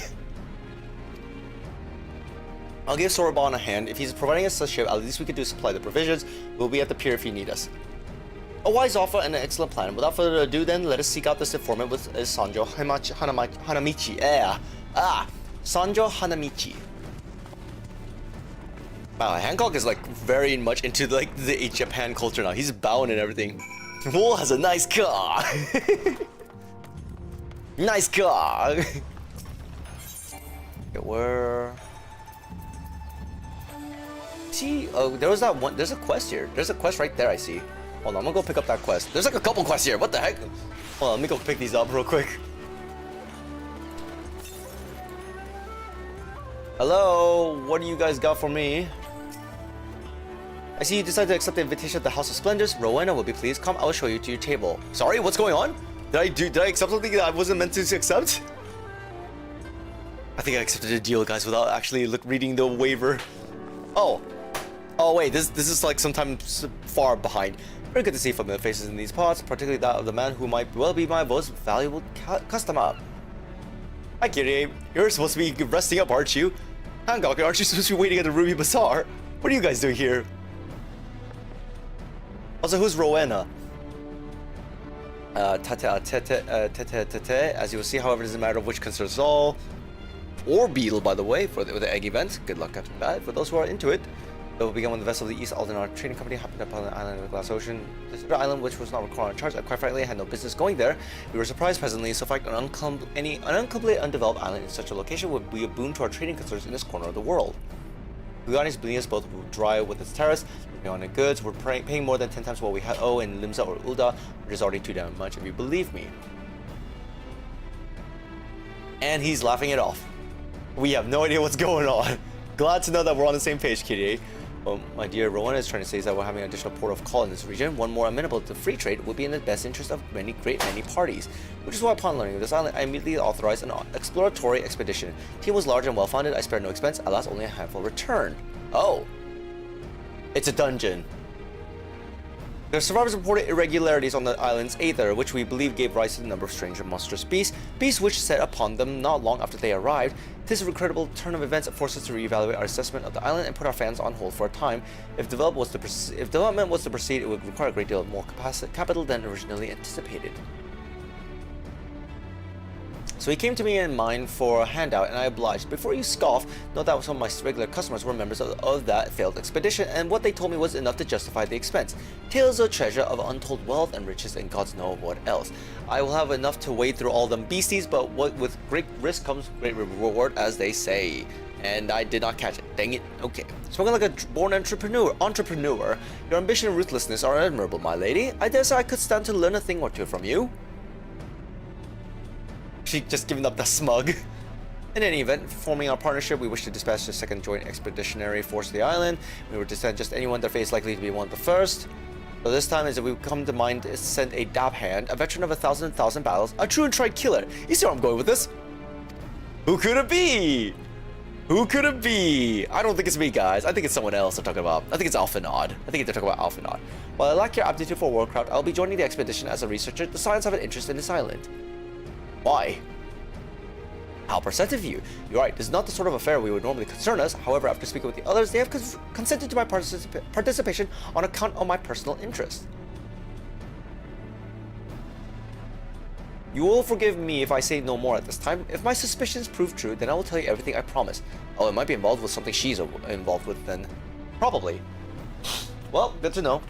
I'll give Sorobon a hand. If he's providing us a ship, at least we could do supply the provisions. We'll be at the pier if you need us. A wise offer and an excellent plan. Without further ado, then, let us seek out this informant with Sanjo Hanamichi. Sanjo Hanamichi. Wow, Hancock is like very much into like the Japan culture now. He's bowing and everything. Wool has a nice car. Nice car. Okay, where? See, oh, there was that one. There's a quest here. There's a quest right there. I see. Hold on, I'm gonna go pick up that quest. There's like a couple quests here. What the heck? Hold on, let me go pick these up real quick. Hello, what do you guys got for me? I see you decided to accept the invitation of the House of Splendors. Rowena will be pleased. Come, I will show you to your table. Sorry, what's going on? Did I accept something that I wasn't meant to accept? I think I accepted a deal, guys, without actually reading the waiver. Oh wait, this is like sometimes far behind. Very good to see familiar faces in these parts, particularly that of the man who might well be my most valuable customer. Hi, Kyrie. You're supposed to be resting up, aren't you? Hancock, aren't you supposed to be waiting at the Ruby Bazaar? What are you guys doing here? Also, who's Rowena? As you will see, however, it is a matter of which concerns all. Or Beetle, by the way, with the egg event. Good luck after that. For those who are into it, it will begin when the vessel of the East Aldenar Trading Company happened upon an island in the Glass Ocean. This is the island which was not required on charge. Quite frankly, I had no business going there. We were surprised presently, so in fact, an uncompletely undeveloped island in such a location would be a boon to our trading concerns in this corner of the world. Gugani's bleeding us both dry with its terrace, living on the goods. We're paying more than 10 times what we owe in Limsa or Ulda, which is already too damn much if you believe me. And he's laughing it off. We have no idea what's going on. Glad to know that we're on the same page, Kitty. Well, my dear, Rowena is trying to say is that we're having an additional port of call in this region. One more amenable to free trade would be in the best interest of many parties. Which is why upon learning of this island, I immediately authorized an exploratory expedition. The team was large and well-funded. I spared no expense. Alas, only a handful returned. Oh. It's a dungeon. The survivors reported irregularities on the island's aether, which we believe gave rise to the number of strange and monstrous beasts which set upon them not long after they arrived. This incredible turn of events forced us to reevaluate our assessment of the island and put our fans on hold for a time. If development was to proceed, it would require a great deal more capital than originally anticipated. So he came to me in mind for a handout, and I obliged. Before you scoff, note that some of my regular customers were members of that failed expedition, and what they told me was enough to justify the expense. Tales of treasure, of untold wealth and riches, and gods know what else. I will have enough to wade through all them beasties, but with great risk comes great reward, as they say. And I did not catch it. Dang it. Okay. Spoken like a born entrepreneur. Your ambition and ruthlessness are admirable, my lady. I dare say I could stand to learn a thing or two from you. She just giving up the smug. In any event, forming our partnership, we wish to dispatch the second joint expeditionary force to the island. We were to send just anyone their face likely to be one of the first. So this time, as we come to mind, is send a dab hand, a veteran of 1,000 battles, a true and tried killer. You see where I'm going with this? Who could it be? Who could it be? I don't think it's me, guys. I think it's someone else they're talking about. I think it's Alphanod. I think they're talking about Alphanod. While I lack your aptitude for warcraft, I'll be joining the expedition as a researcher. The Scions have an interest in this island. Why? How perceptive of you. You're right, this is not the sort of affair we would normally concern us. However, after speaking with the others, they have consented to my participation on account of my personal interest. You will forgive me if I say no more at this time. If my suspicions prove true, then I will tell you everything I promise. Oh, it might be involved with something she's involved with then. Probably. Well, good to know.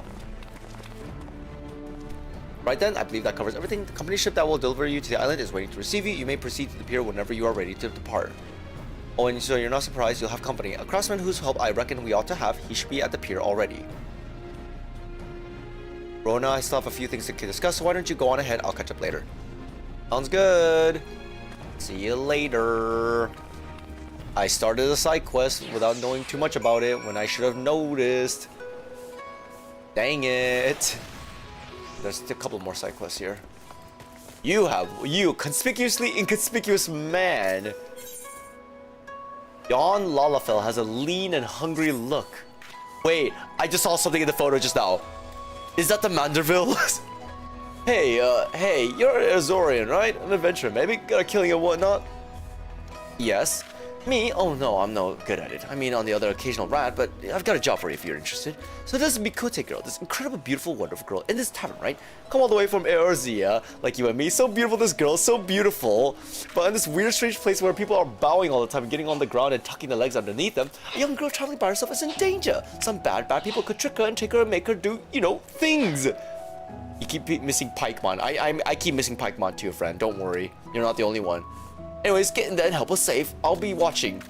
Right then, I believe that covers everything. The company ship that will deliver you to the island is waiting to receive you. You may proceed to the pier whenever you are ready to depart. Oh, and so you're not surprised, you'll have company. A craftsman whose help I reckon we ought to have. He should be at the pier already. Rona, I still have a few things to discuss, so why don't you go on ahead? I'll catch up later. Sounds good. See you later. I started a side quest without knowing too much about it when I should have noticed. Dang it. There's a couple more side quests here. You conspicuously inconspicuous man. Jan Lalafell has a lean and hungry look. Wait, I just saw something in the photo just now. Is that the Manderville? Hey, you're an Azorian, right? An adventurer, maybe? Got a killing and whatnot? Yes. Me? Oh no, I'm no good at it. I mean, on the other occasional rat, but I've got a job for you if you're interested. So this is Mikote girl, this incredible, beautiful, wonderful girl in this tavern, right? Come all the way from Eorzea, like you and me. So beautiful, this girl, so beautiful. But in this weird, strange place where people are bowing all the time, getting on the ground and tucking their legs underneath them, a young girl traveling by herself is in danger. Some bad people could trick her and take her and make her do, you know, things. You keep missing Pikemon. I keep missing Pikemon too, friend. Don't worry. You're not the only one. Anyways, get in there and help us save. I'll be watching.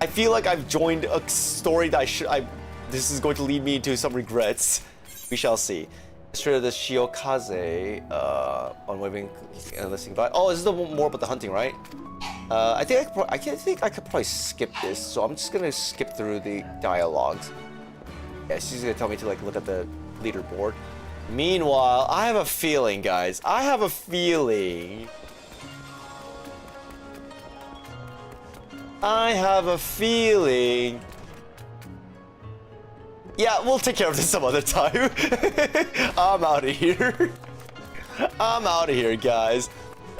I feel like I've joined a story that this is going to lead me into some regrets. We shall see. Straight to the Shiokaze, unwavering enlisting vibe. Oh, this is the one more about the hunting, right? I think I could probably skip this, so I'm just gonna skip through the dialogues. Yeah, she's gonna tell me to like look at the leaderboard. Meanwhile, I have a feeling, guys. I have a feeling. Yeah, we'll take care of this some other time. I'm out of here. I'm out of here, guys.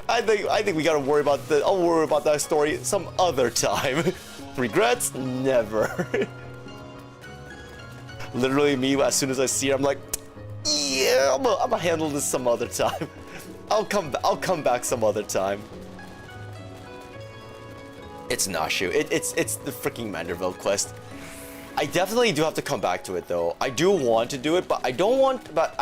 I think we gotta worry about I'll worry about that story some other time. Regrets? Never. Literally me, as soon as I see her, I'm like, yeah, I'm gonna handle this some other time. I'll come back some other time. It's Nashu. It's the freaking Manderville quest. I definitely do have to come back to it though. I do want to do it, but I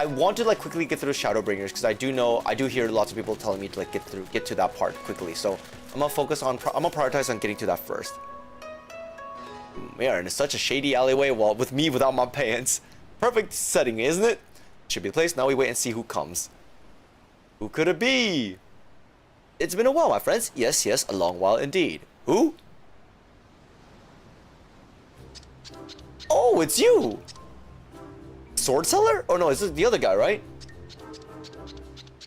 want to like quickly get through Shadowbringers because I do hear lots of people telling me to like get to that part quickly. So I'm gonna prioritize on getting to that first. We are in such a shady alleyway with me without my pants. Perfect setting, isn't it? Should be the place. Now we wait and see who comes. Who could it be? It's been a while, my friends. Yes, a long while indeed. Who? Oh, it's you! Sword seller? Oh no, this is the other guy, right?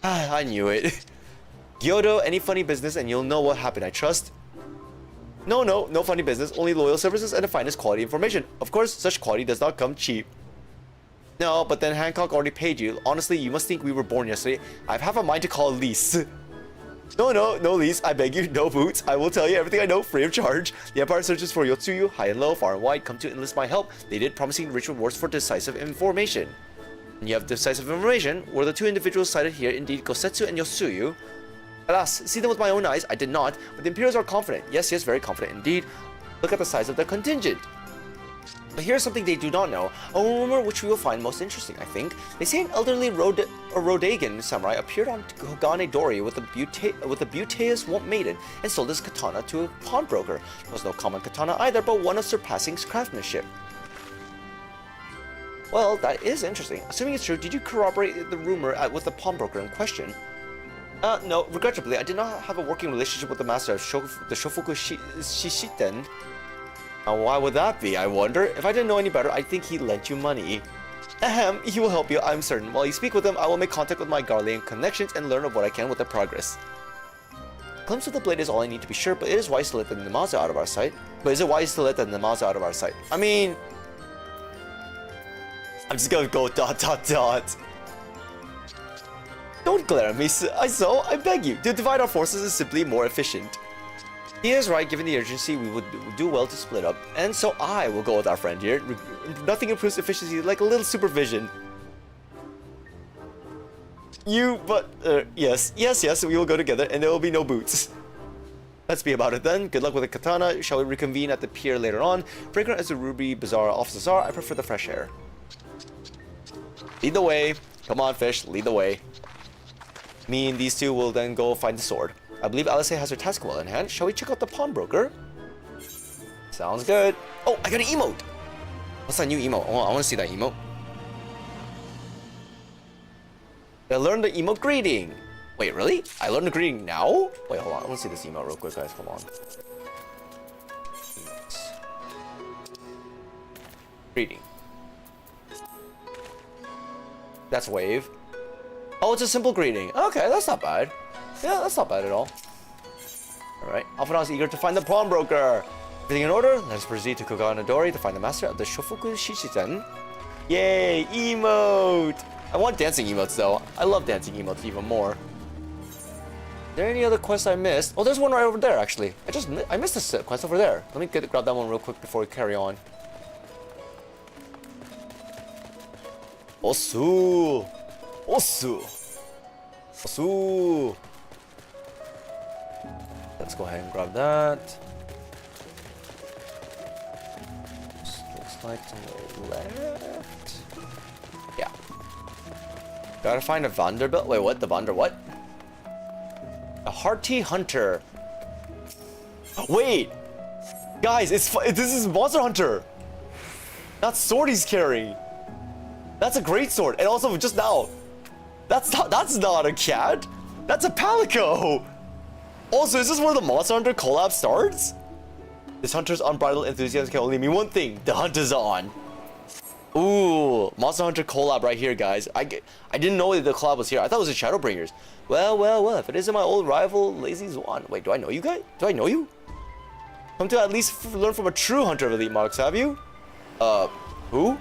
I knew it. Gyodo, any funny business and you'll know what happened, I trust. No funny business, only loyal services and the finest quality information. Of course, such quality does not come cheap. No, but then Hancock already paid you. Honestly, you must think we were born yesterday. I have a mind to call Lise. No Lise, I beg you, no boots. I will tell you everything I know free of charge. The Empire searches for Yotsuyu, high and low, far and wide, come to enlist my help. They did, promising rich rewards for decisive information. And you have decisive information. Were the two individuals cited here indeed Gosetsu and Yotsuyu? Alas, see them with my own eyes, I did not, but the Imperials are confident. Yes, very confident indeed. Look at the size of their contingent. But here's something they do not know, a rumor which we will find most interesting, I think. They say an elderly Rhodagan samurai appeared on Hogane Dori with a beauteous maiden and sold his katana to a pawnbroker. It was no common katana either, but one of surpassing craftsmanship. Well, that is interesting. Assuming it's true, did you corroborate the rumor with the pawnbroker in question? No, regrettably, I did not have a working relationship with the master of the Shofuku Shishiten. Now, why would that be, I wonder? If I didn't know any better, I think he lent you money. Ahem, he will help you, I'm certain. While you speak with him, I will make contact with my Garlean connections and learn of what I can with the progress. glimpse of the blade is all I need to be sure, but it is wise to let the Namaza out of our sight. But is it wise to let the Namaza out of our sight? I mean, I'm just gonna go ... Don't glare at me, I beg you. To divide our forces is simply more efficient. He is right, given the urgency, we would do well to split up. And so I will go with our friend here. Nothing improves efficiency like a little supervision. Yes, we will go together, and there will be no boots. Let's be about it then. Good luck with the katana. Shall we reconvene at the pier later on? Fragrant as the ruby bazaar offices are, I prefer the fresh air. Lead the way. Come on, fish, lead the way. Me and these two will then go find the sword. I believe Alice has her task well in hand. Shall we check out the pawnbroker? Sounds good. Oh, I got an emote. What's that new emote? Oh, I want to see that emote. I learned the emote greeting. Wait, really? I learned the greeting now? Wait, hold on. I want to see this emote real quick, guys. Come on. Greeting. That's wave. Oh, it's a simple greeting. Okay, that's not bad. Yeah, that's not bad at all. Alright, Alphonse is eager to find the pawnbroker. Everything in order? Let us proceed to Koganadori to find the master of the Shofuku Shichizen. Yay, emote! I want dancing emotes though. I love dancing emotes even more. Is there any other quests I missed? Oh, there's one right over there actually. I missed this quest over there. Let me grab that one real quick before we carry on. Osu! Osu! Osu! Let's go ahead and grab that. Looks like to the left. Yeah. Gotta find a Vanderbilt. Wait, what? The Vander what? A Hearty Hunter. Wait! Guys, this is Monster Hunter! That sword he's carrying. That's a great sword. And also, just now, that's not a cat. That's a palico. Also, is this where the Monster Hunter collab starts? This hunter's unbridled enthusiasm can only mean one thing. The hunt is on. Ooh, Monster Hunter collab right here, guys. I didn't know that the collab was here. I thought it was a Shadowbringers. Well, if it isn't my old rival, Lazy Zwan. Wait, do I know you guys? Do I know you? Come to at least learn from a true hunter of elite marks, have you? Who?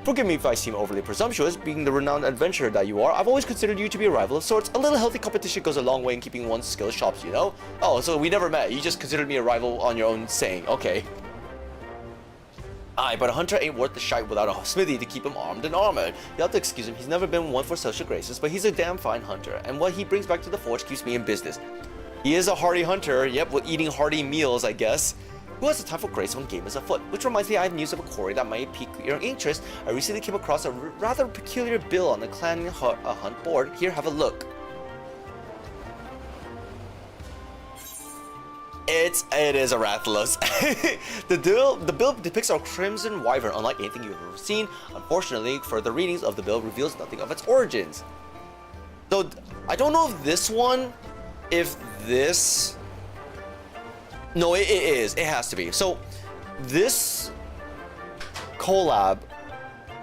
Forgive me if I seem overly presumptuous, being the renowned adventurer that you are. I've always considered you to be a rival of sorts. A little healthy competition goes a long way in keeping one's skills sharp, you know? Oh, so we never met. You just considered me a rival on your own saying. Okay. Aye, but a hunter ain't worth the shite without a smithy to keep him armed and armored. You have to excuse him. He's never been one for social graces, but he's a damn fine hunter. And what he brings back to the forge keeps me in business. He is a hearty hunter. Yep, with eating hearty meals, I guess. Who has the time for grace when game is afoot? Which reminds me, I have news of a quarry that might pique your interest. I recently came across a rather peculiar bill on the clan hunt board. Here, have a look. It is a Rathalos. The bill depicts a crimson wyvern, unlike anything you've ever seen. Unfortunately, further readings of the bill reveals nothing of its origins. So I don't know if this one, no, it is. It has to be. So this collab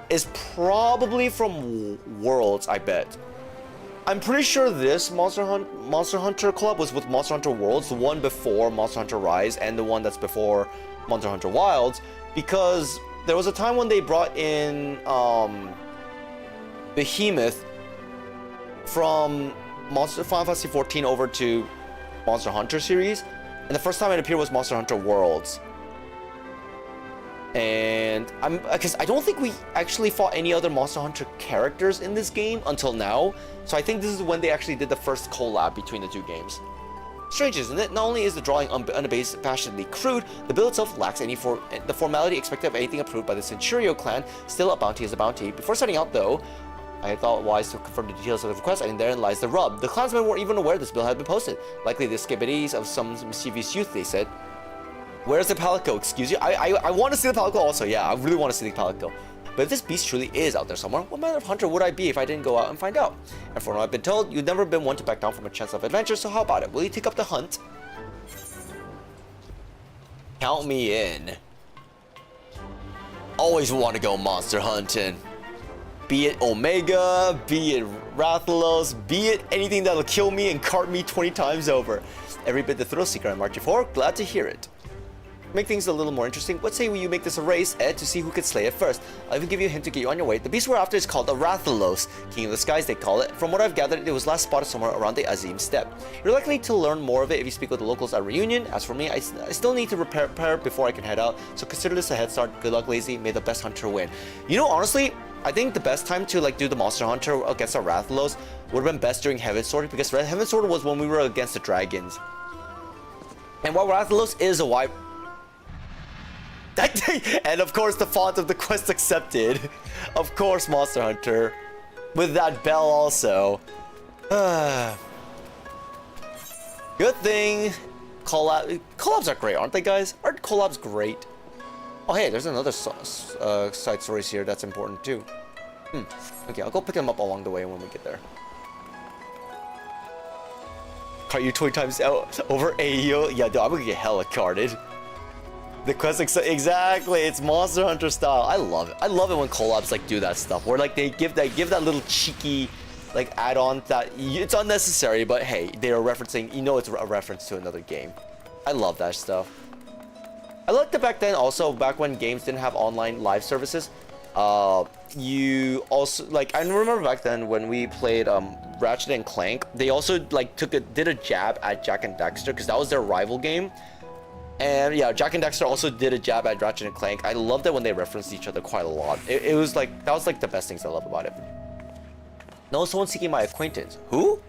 is probably from Worlds, I bet. I'm pretty sure this Monster Hunter collab was with Monster Hunter Worlds, the one before Monster Hunter Rise and the one that's before Monster Hunter Wilds, because there was a time when they brought in Behemoth from Final Fantasy XIV over to Monster Hunter series. And the first time it appeared was Monster Hunter Worlds. And because I don't think we actually fought any other Monster Hunter characters in this game until now. So I think this is when they actually did the first collab between the two games. Strange, isn't it? Not only is the drawing unabashedly crude, the build itself lacks the formality expected of anything approved by the Centurio clan. Still, a bounty is a bounty. Before setting out though, I thought it wise to confirm the details of the quest, and therein lies the rub. The clansmen weren't even aware this bill had been posted. Likely the skibbities of some mischievous youth, they said. Where's the palico? Excuse you? I want to see the palico also. Yeah, I really want to see the palico. But if this beast truly is out there somewhere, what manner of hunter would I be if I didn't go out and find out? And from what I've been told, you've never been one to back down from a chance of adventure, so how about it? Will you take up the hunt? Count me in. Always want to go monster hunting. Be it Omega, be it Rathalos, be it anything that'll kill me and cart me 20 times over. every bit the thrill seeker I'm marching for. Glad to hear it. Make things a little more interesting, what say you make this a race, Ed, to see who can slay it first? I'll even give you a hint to get you on your way. The beast we're after is called a Rathalos, King of the Skies they call it. From what I've gathered, it was last spotted somewhere around the Azim Steppe. You're likely to learn more of it if you speak with the locals at Reunion. As for me, I still need to prepare before I can head out, so consider this a head start. Good luck, Lazy. May the best hunter win. You know, honestly, I think the best time to like do the Monster Hunter against the Rathalos would have been best during Heaven Sword, because Heaven Sword was when we were against the dragons. And while Rathalos is a wipe, and of course the font of the quest accepted. Of course, Monster Hunter. With that bell also. Good thing. Collabs are great, aren't they, guys? Aren't collabs great? Oh, hey, there's another side stories here that's important too. Okay, I'll go pick them up along the way when we get there. Cart you 20 times out over AEO? Yeah, dude, I'm gonna get hella carded. The quest, exactly, it's Monster Hunter style. I love it. I love it when collabs like do that stuff, where like they give that little cheeky like add-on that it's unnecessary, but hey, they are referencing. You know, it's a reference to another game. I love that stuff. I liked it back then. Also, back when games didn't have online live services, you also like. I remember back then when we played Ratchet and Clank. They also like did a jab at Jak and Daxter because that was their rival game. And yeah, Jak and Daxter also did a jab at Ratchet and Clank. I loved it when they referenced each other quite a lot. It was like, that was like the best things I love about it. No, someone seeking my acquaintance. Who?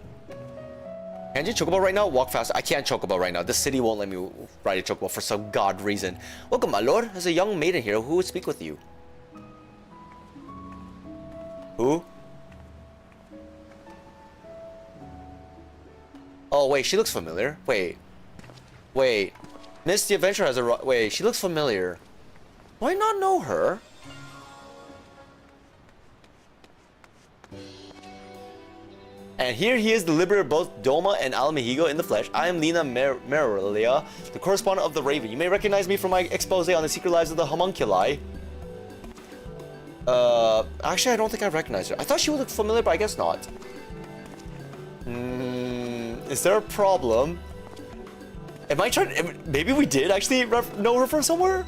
Can't you chocobo right now? Walk fast. I can't chocobo right now. The city won't let me ride a chocobo for some god reason. Welcome, my lord. There's a young maiden here who would speak with you. Who? Oh, wait, she looks familiar. Wait. Miss the Adventurer has a... Wait, she looks familiar. Do I not know her? And here he is, the liberator of both Doma and Almehigo in the flesh. I am Lina Merilia, the correspondent of the Raven. You may recognize me from my expose on the secret lives of the homunculi. Actually, I don't think I recognize her. I thought she would look familiar, but I guess not. Is there a problem? Am I trying? Maybe we did actually know her from somewhere?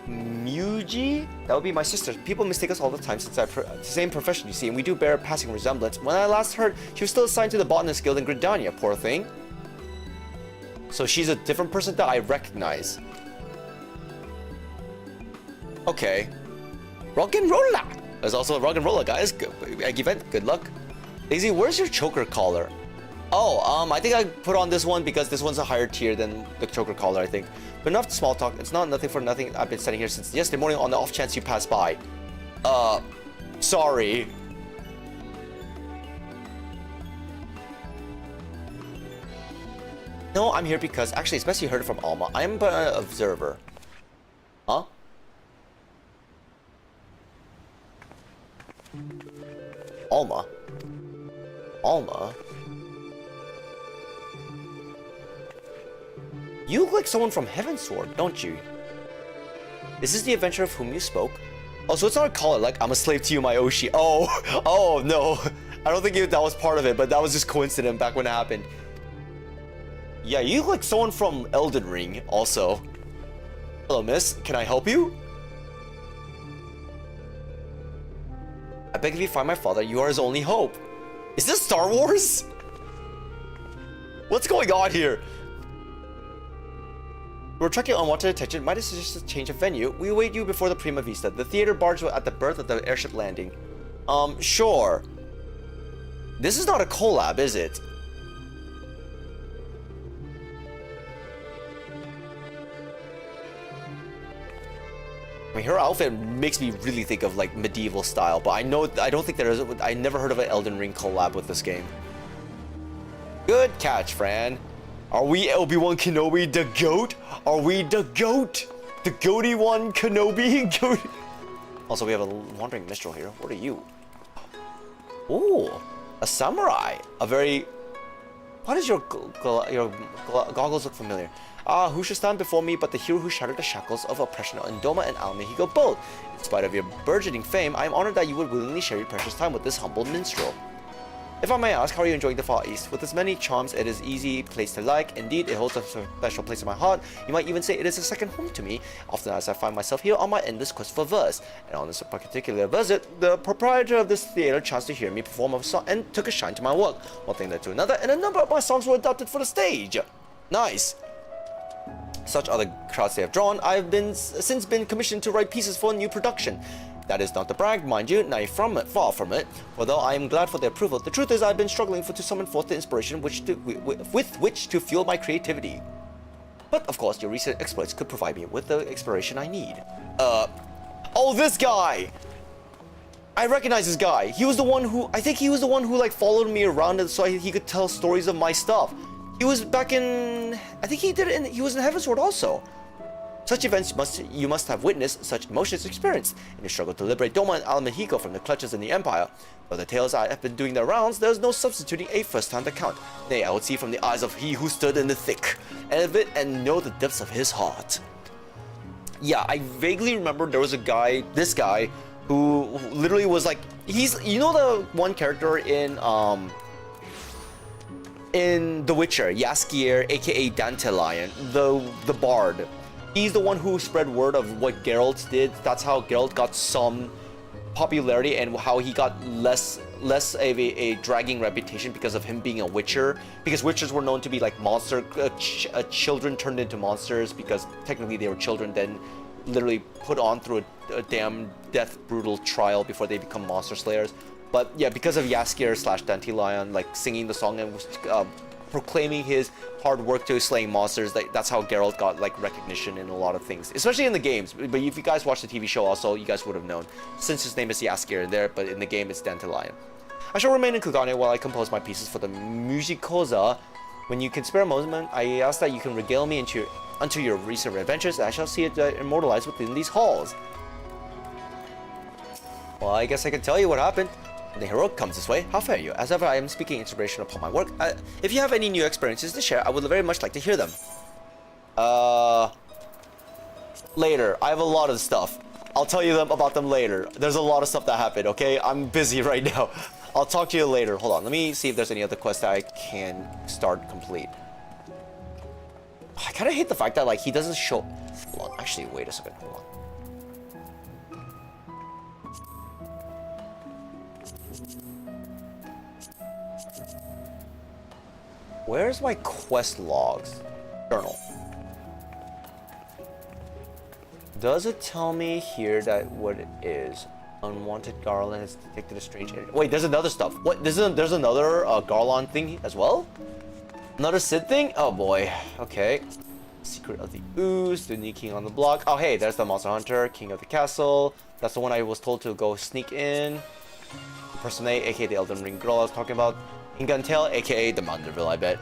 Muji? That would be my sister. People mistake us all the time since the same profession, you see, and we do bear a passing resemblance. When I last heard, she was still assigned to the Botanist Guild in Gridania, poor thing. So she's a different person that I recognize. Okay. Rock and rolla! There's also a rock and rolla, guys. Egg event, good luck. Daisy, where's your choker collar? Oh, I think I put on this one because this one's a higher tier than the choker collar, I think. But enough small talk. It's not nothing for nothing. I've been standing here since yesterday morning on the off chance you pass by. Sorry. No, I'm here because, actually, it's best you heard it from Alma. I am an observer. Huh? Alma? You look like someone from Heavensward, don't you? This is the adventurer of whom you spoke. Oh, so it's not a collar, like, I'm a slave to you, my Oshi. Oh, no. I don't think that was part of it, but that was just coincident back when it happened. Yeah, you look like someone from Elden Ring, also. Hello, miss. Can I help you? I beg of you, find my father. You are his only hope. Is this Star Wars? What's going on here? We're attracting unwanted attention. Might I suggest a change of venue? We await you before the Prima Vista. The theater barge at the berth of the airship landing. Sure. This is not a collab, is it? I mean, her outfit makes me really think of like medieval style, but I don't think there is. I never heard of an Elden Ring collab with this game. Good catch, Fran. Are we Obi-Wan Kenobi, the goat? Are we the goat? The goaty one, Kenobi? Goat. Also, we have a wandering minstrel here. What are you? Ooh, a samurai. A very Why does your goggles look familiar? Ah, who should stand before me but the hero who shattered the shackles of oppression in Doma and Al Mexico both? In spite of your burgeoning fame, I am honored that you would willingly share your precious time with this humble minstrel. If I may ask, how are you enjoying the Far East? With its many charms, it is an easy place to like. Indeed, it holds a special place in my heart. You might even say it is a second home to me, often as I find myself here on my endless quest for verse. And on this particular visit, the proprietor of this theater chanced to hear me perform a song and took a shine to my work. One thing led to another, and a number of my songs were adopted for the stage. Nice. Such are the crowds they have drawn. I have since been commissioned to write pieces for a new production. That is not to brag, mind you, far from it. Although I am glad for their approval, the truth is I've been struggling to summon forth the inspiration with which to fuel my creativity. But of course, your recent exploits could provide me with the inspiration I need. Oh, this guy! I recognize this guy. He was the one who, I think he was the one who like followed me around so he could tell stories of my stuff. He was back in, I think he was in Heavensward also. Such events you must have witnessed, such emotions experienced in your struggle to liberate Doma and Al Mexico from the clutches of the Empire. Though the tales I have been doing their rounds, there is no substituting a first-hand account. Nay, I would see from the eyes of he who stood in the thick of it and know the depths of his heart. Yeah, I vaguely remember there was a guy, this guy, who literally was like, you know the one character in The Witcher, Jaskier, aka Dandelion, the bard. He's the one who spread word of what Geralt did. That's how Geralt got some popularity and how he got less of a dragging reputation because of him being a witcher. Because witchers were known to be like children turned into monsters because technically they were children, then literally put on through a damn death brutal trial before they become monster slayers. But yeah, because of Jaskier / Dandelion like singing the song and proclaiming his hard work to slaying monsters, that's how Geralt got like recognition in a lot of things, especially in the games. But if you guys watch the TV show also, you guys would have known, since his name is Jaskier in there, but in the game it's Dandelion. I shall remain in Kugane while I compose my pieces for the Musicosa. When you can spare a moment, I ask that you can regale me unto your recent adventures, and I shall see it immortalized within these halls. Well, I guess I can tell you what happened. The hero comes this way. How fare you? As ever, I am speaking inspiration upon my work. If you have any new experiences to share, I would very much like to hear them. Later. I have a lot of stuff. I'll tell you about them later. There's a lot of stuff that happened, okay? I'm busy right now. I'll talk to you later. Hold on. Let me see if there's any other quests that I can start complete. I kind of hate the fact that like he doesn't show... Hold on. Actually, wait a second. Hold on. Where's my quest logs? Journal. Does it tell me here that what it is? Unwanted Garland has detected a strange energy. Wait, there's another stuff. What? There's another Garland thing as well? Another Sid thing? Oh boy. Okay. Secret of the Ooze, the new king on the block. Oh hey, there's the Monster Hunter, king of the castle. That's the one I was told to go sneak in. Impersonate, aka the Elden Ring girl I was talking about. Ingantail, aka the Manderville, I bet.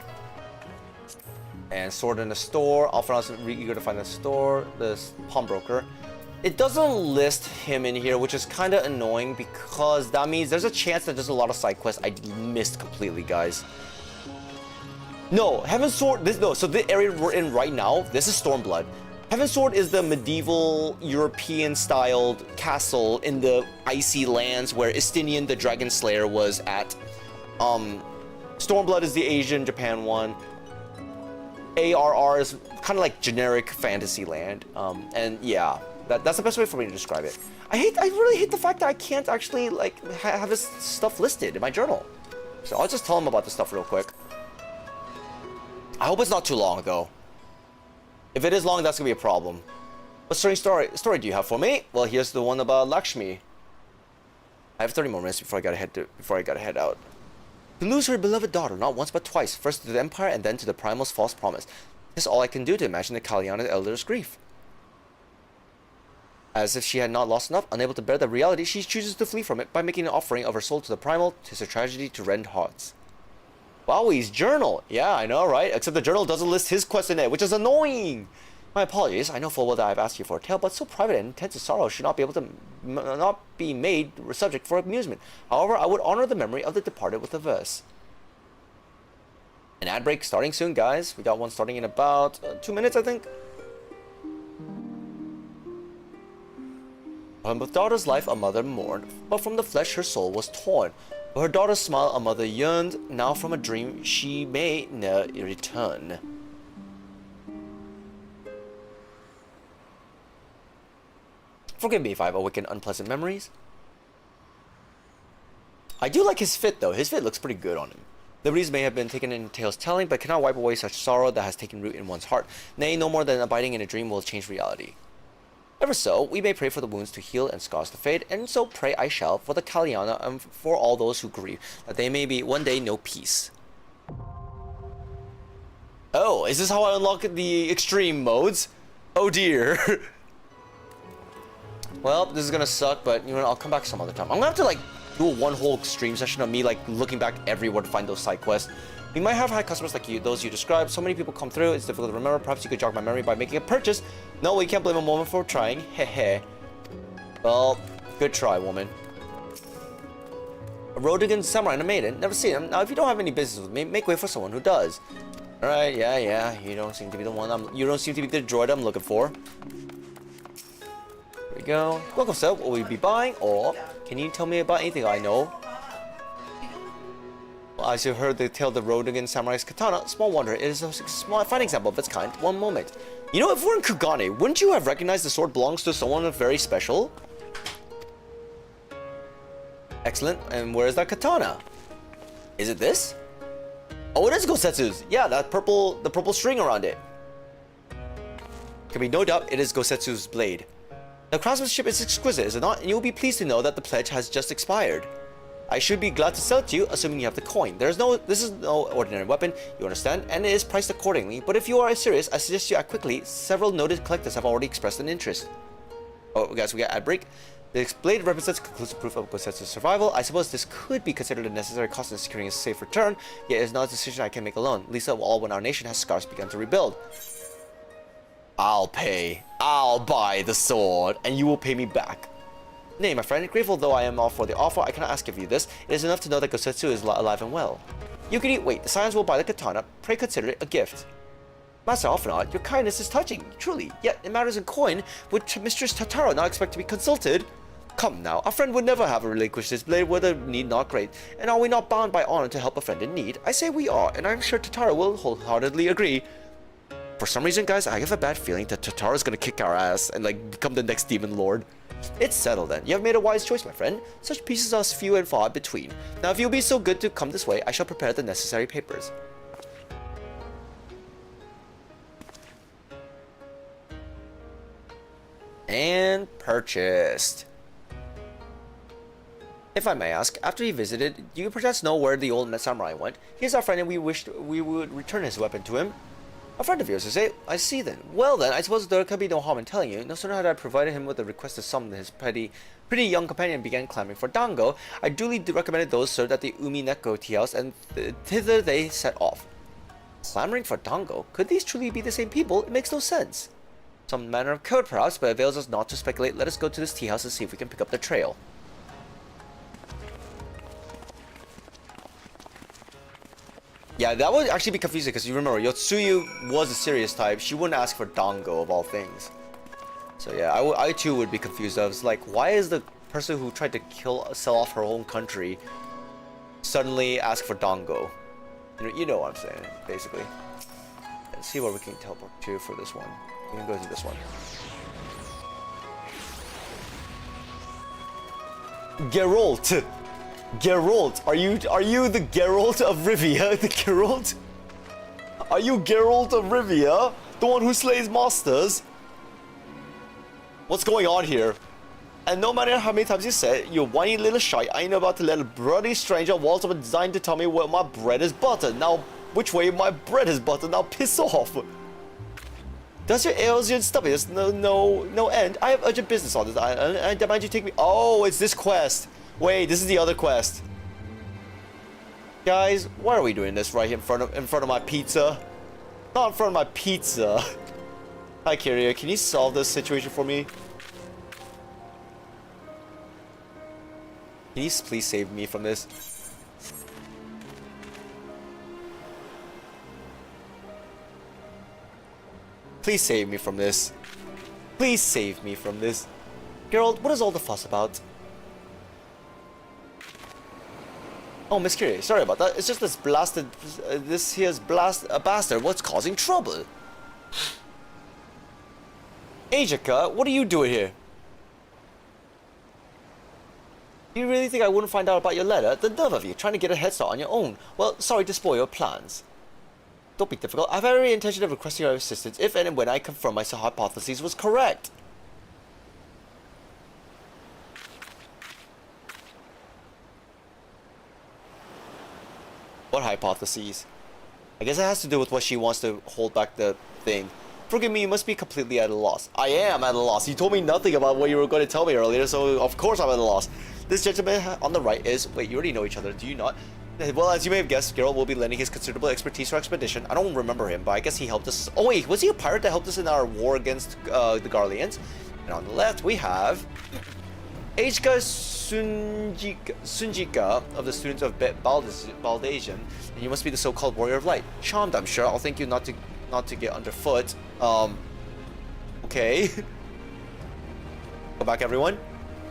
And Sword in the store. Alphonse is eager to find the store. The pawnbroker. It doesn't list him in here, which is kind of annoying because that means there's a chance that there's a lot of side quests I missed completely, guys. No, Heaven's Sword. So the area we're in right now, this is Stormblood. Heaven's Sword is the medieval European-styled castle in the icy lands where Istinian the Dragon Slayer was at. Stormblood is the Asian Japan one. ARR is kind of like generic fantasy land. And yeah, that's the best way for me to describe it. I really hate the fact that I can't actually like have this stuff listed in my journal. So I'll just tell him about this stuff real quick. I hope it's not too long though. If it is long, that's gonna be a problem. What strange story do you have for me? Well, here's the one about Lakshmi. I have 30 more minutes before I gotta head out. To lose her beloved daughter, not once but twice, first to the Empire and then to the Primal's false promise. This is all I can do to imagine the Kalyana Elder's grief. As if she had not lost enough, unable to bear the reality, she chooses to flee from it by making an offering of her soul to the Primal. 'Tis a tragedy to rend hearts. Bowie's journal. Yeah, I know, right? Except the journal doesn't list his quest in it, which is annoying. My apologies. I know full well that I've asked you for a tale, but so private and intense sorrow should not be able to not be made subject for amusement. However, I would honor the memory of the departed with a verse. An ad break starting soon, guys. We got one starting in about 2 minutes, I think. From her daughter's life, a mother mourned, but from the flesh her soul was torn. For her daughter's smile, a mother yearned. Now from a dream she may ne'er return. Forgive me if I've awakened unpleasant memories. I do like his fit, though. His fit looks pretty good on him. Liberties may have been taken in tales telling, but cannot wipe away such sorrow that has taken root in one's heart. Nay, no more than abiding in a dream will change reality. Ever so, we may pray for the wounds to heal and scars to fade, and so pray I shall for the Kalyana and for all those who grieve, that they may be one day know peace. Oh, is this how I unlock the extreme modes? Oh dear. Well, this is gonna suck, but you know, I'll come back some other time. I'm gonna have to like do one whole stream session of me like looking back everywhere to find those side quests. We might have had customers like you, those you described. So many people come through, it's difficult to remember. Perhaps you could jog my memory by making a purchase. No, we can't blame a woman for trying. Hehe. Well, good try, woman. A Rodigan samurai and a maiden. Never seen him. Now, if you don't have any business with me, make way for someone who does. Alright, yeah. You don't seem to be the one you don't seem to be the droid I'm looking for. There we go. Welcome, sir. Will we be buying, or can you tell me about anything I know? As you heard the tale of the Rodigan Samurai's katana, small wonder, it is a fine example of its kind. One moment. You know, if we're in Kugane, wouldn't you have recognized the sword belongs to someone very special? Excellent. And where is that katana? Is it this? Oh, it is Gosetsu's. Yeah, the purple string around it. Can be no doubt it is Gosetsu's blade. The craftsmanship is exquisite, is it not? And you will be pleased to know that the pledge has just expired. I should be glad to sell it to you, assuming you have the coin. This is no ordinary weapon, you understand, and it is priced accordingly. But if you are serious, I suggest you act quickly. Several noted collectors have already expressed an interest. Oh, guys, we got ad break. This blade represents conclusive proof of Gosetsu's survival. I suppose this could be considered a necessary cost in securing a safe return, yet it is not a decision I can make alone. Least of all when our nation has scars begun to rebuild. I'll pay. I'll buy the sword, and you will pay me back. Nay, my friend, grateful though I am all for the offer, I cannot ask of you this. It is enough to know that Gosetsu is alive and well. You can eat. Wait, the scions will buy the katana. Pray consider it a gift. Master Alphanod, your kindness is touching, truly. Yet, in matters of coin, would Mistress Tataro not expect to be consulted? Come now, a friend would never have relinquished his blade were the need not great. And are we not bound by honor to help a friend in need? I say we are, and I'm sure Tataro will wholeheartedly agree. For some reason, guys, I have a bad feeling that Tataro's gonna kick our ass and like become the next demon lord. It's settled then. You have made a wise choice, my friend. Such pieces are few and far between. Now, if you'll be so good to come this way, I shall prepare the necessary papers. And purchased. If I may ask, after he visited, do you perchance know where the old samurai went? He is our friend and we wished we would return his weapon to him. A friend of yours, you say? I see then. Well then, I suppose there could be no harm in telling you. No sooner had I provided him with the requested sum than his pretty young companion began clamoring for dango. I duly recommended those served at the Umi Neko tea house, and thither they set off. Clamoring for dango? Could these truly be the same people? It makes no sense. Some manner of code perhaps, but it avails us not to speculate. Let us go to this tea house and see if we can pick up the trail. Yeah, that would actually be confusing because you remember, Yotsuyu was a serious type. She wouldn't ask for dango of all things. So yeah, I too would be confused. I was like, why is the person who tried to sell off her own country suddenly ask for dango? You know what I'm saying, basically. Let's see where we can teleport to for this one. We can go to this one. Geralt! Geralt, are you the Geralt of Rivia? The Geralt? Are you Geralt of Rivia? The one who slays monsters? What's going on here? And no matter how many times you say, you whiny little shite, I ain't about to let a bloody stranger waltz up and design to tell me where my bread is buttered. Now, which way my bread is buttered? Now piss off. Does your ails your stubbornness no end? I have urgent business on this island, and I demand you take me. Oh, it's this quest. Wait, this is the other quest. Guys, why are we doing this right here in front of my pizza? Not in front of my pizza. Hi, Kyria. Can you solve this situation for me? Can you please save me from this? Please save me from this. Please save me from this. Geralt, what is all the fuss about? Oh, Miss Curie, sorry about that. It's just this blasted, this here's a bastard. What's causing trouble? Ajica, what are you doing here? Do you really think I wouldn't find out about your letter? The nerve of you, trying to get a head start on your own. Well, sorry to spoil your plans. Don't be difficult. I have every intention of requesting your assistance if and when I confirm my hypothesis was correct. What hypotheses? I guess it has to do with what she wants to hold back the thing. Forgive me, you must be completely at a loss. I am at a loss. You told me nothing about what you were going to tell me earlier, so of course I'm at a loss. This gentleman on the right is... Wait, you already know each other, do you not? Well, as you may have guessed, Geralt will be lending his considerable expertise to our expedition. I don't remember him, but I guess he helped us... Oh wait, was he a pirate that helped us in our war against the Garleans? And on the left, we have... Ajica Sunjica of the students of Baldasian, and you must be the so-called warrior of light. Charmed, I'm sure. I'll thank you not to get underfoot. Okay. Go back, everyone.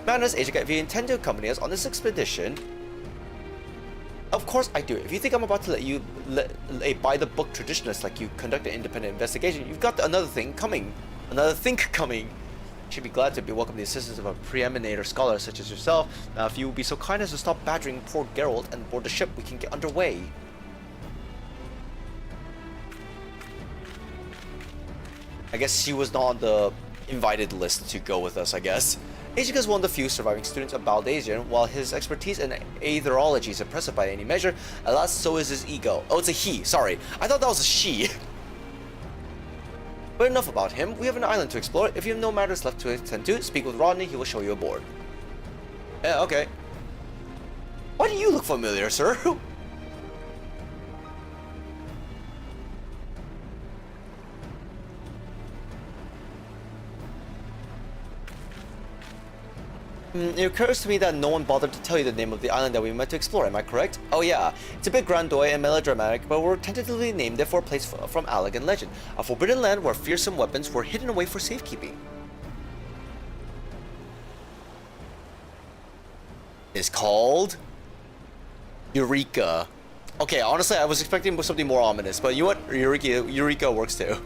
Manners, Ajica, if you intend to accompany us on this expedition... Of course I do. If you think I'm about to let you a by-the-book traditionalist like you conduct an independent investigation, you've got another thing coming. Another think coming. You should be glad to be welcome the assistance of a preeminator scholar such as yourself. Now, if you would be so kind as to stop badgering poor Geralt and board the ship, we can get underway. I guess she was not on the invited list to go with us, I guess. Ajica is one of the few surviving students of Baldasian. While his expertise in aetherology is impressive by any measure, alas, so is his ego. Oh, it's a he, sorry. I thought that was a she. But enough about him. We have an island to explore. If you have no matters left to attend to, speak with Rodney, he will show you aboard. Yeah, okay. Why do you look familiar, sir? It occurs to me that no one bothered to tell you the name of the island that we meant to explore, am I correct? Oh yeah, it's a bit grandiose and melodramatic, but we're tentatively named it for a place from Allegan legend, a forbidden land where fearsome weapons were hidden away for safekeeping. It's called... Eureka. Okay, honestly, I was expecting something more ominous, but you know what? Eureka works too.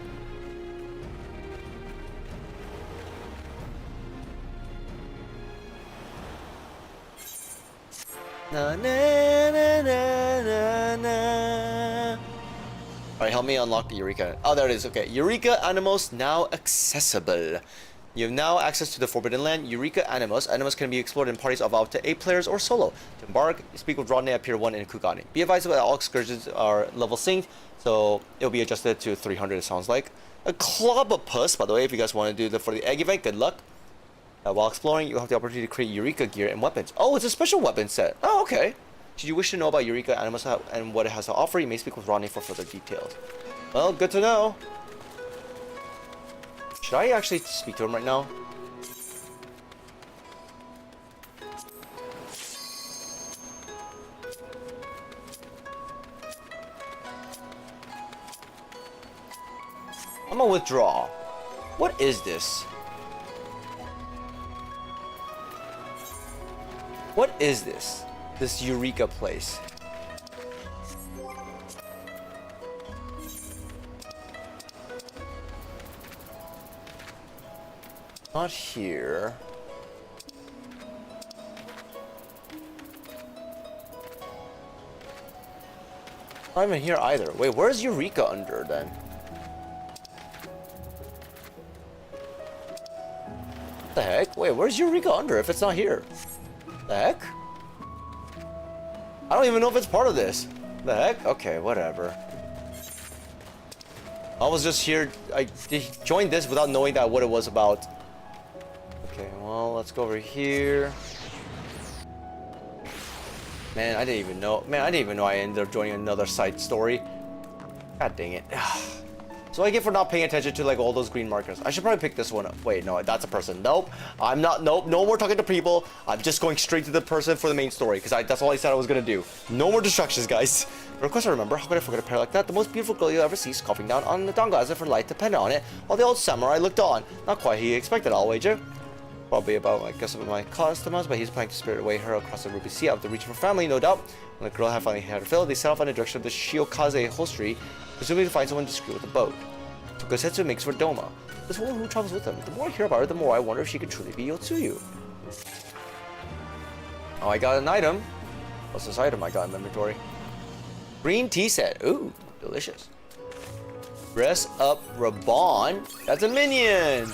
Na, na, na, na, na, na. Alright, help me unlock the Eureka. Oh, there it is. Okay. Eureka Animos now accessible. You have now access to the Forbidden Land, Eureka Animos. Animos can be explored in parties of up to 8 players or solo. To embark, speak with Rodney at Pier 1 in Kugani. Be advised that all excursions are level synced, so it'll be adjusted to 300, it sounds like. A Clobopus, by the way, if you guys want to do that for the egg event, good luck. While exploring, you'll have the opportunity to create Eureka gear and weapons. Oh, it's a special weapon set. Oh, okay. Should you wish to know about Eureka Animus and what it has to offer, you may speak with Rodney for further details. Well, good to know. Should I actually speak to him right now? I'm gonna withdraw. What is this? What is this? This Eureka place. Not here. Not even here either. Wait, where's Eureka under then? What the heck? Wait, where's Eureka under if it's not here? The heck? I don't even know if it's part of this. The heck? Okay, whatever. I was just here. I joined this without knowing that what it was about. Okay, well, let's go over here. Man, I didn't even know. Man, I didn't even know I ended up joining another side story. God dang it. So I get for not paying attention to like all those green markers. I should probably pick this one up. Wait, no, that's a person. Nope, I'm not. Nope, no more talking to people. I'm just going straight to the person for the main story because that's all I said I was gonna do. No more distractions, guys. But of course I remember. How could I forget a pair like that? The most beautiful girl you'll ever see, scoffing down on the donga as if her life depended on it, while the old samurai looked on. Not quite he expected, I'll wager. Probably about, I guess, about my customers, but he's planning to spirit away her across the Ruby Sea out of the reach of her family, no doubt. When the girl had finally had her fill, they set off in the direction of the Shiokaze hostelry, presumably to find someone to screw with the boat. Gosetsu makes for Doma. This woman who travels with him. The more I hear about her, the more I wonder if she could truly be Yotsuyu. Oh, I got an item. What's this item I got in my inventory? Green tea set. Ooh, delicious. Dress up Raban. That's a minion.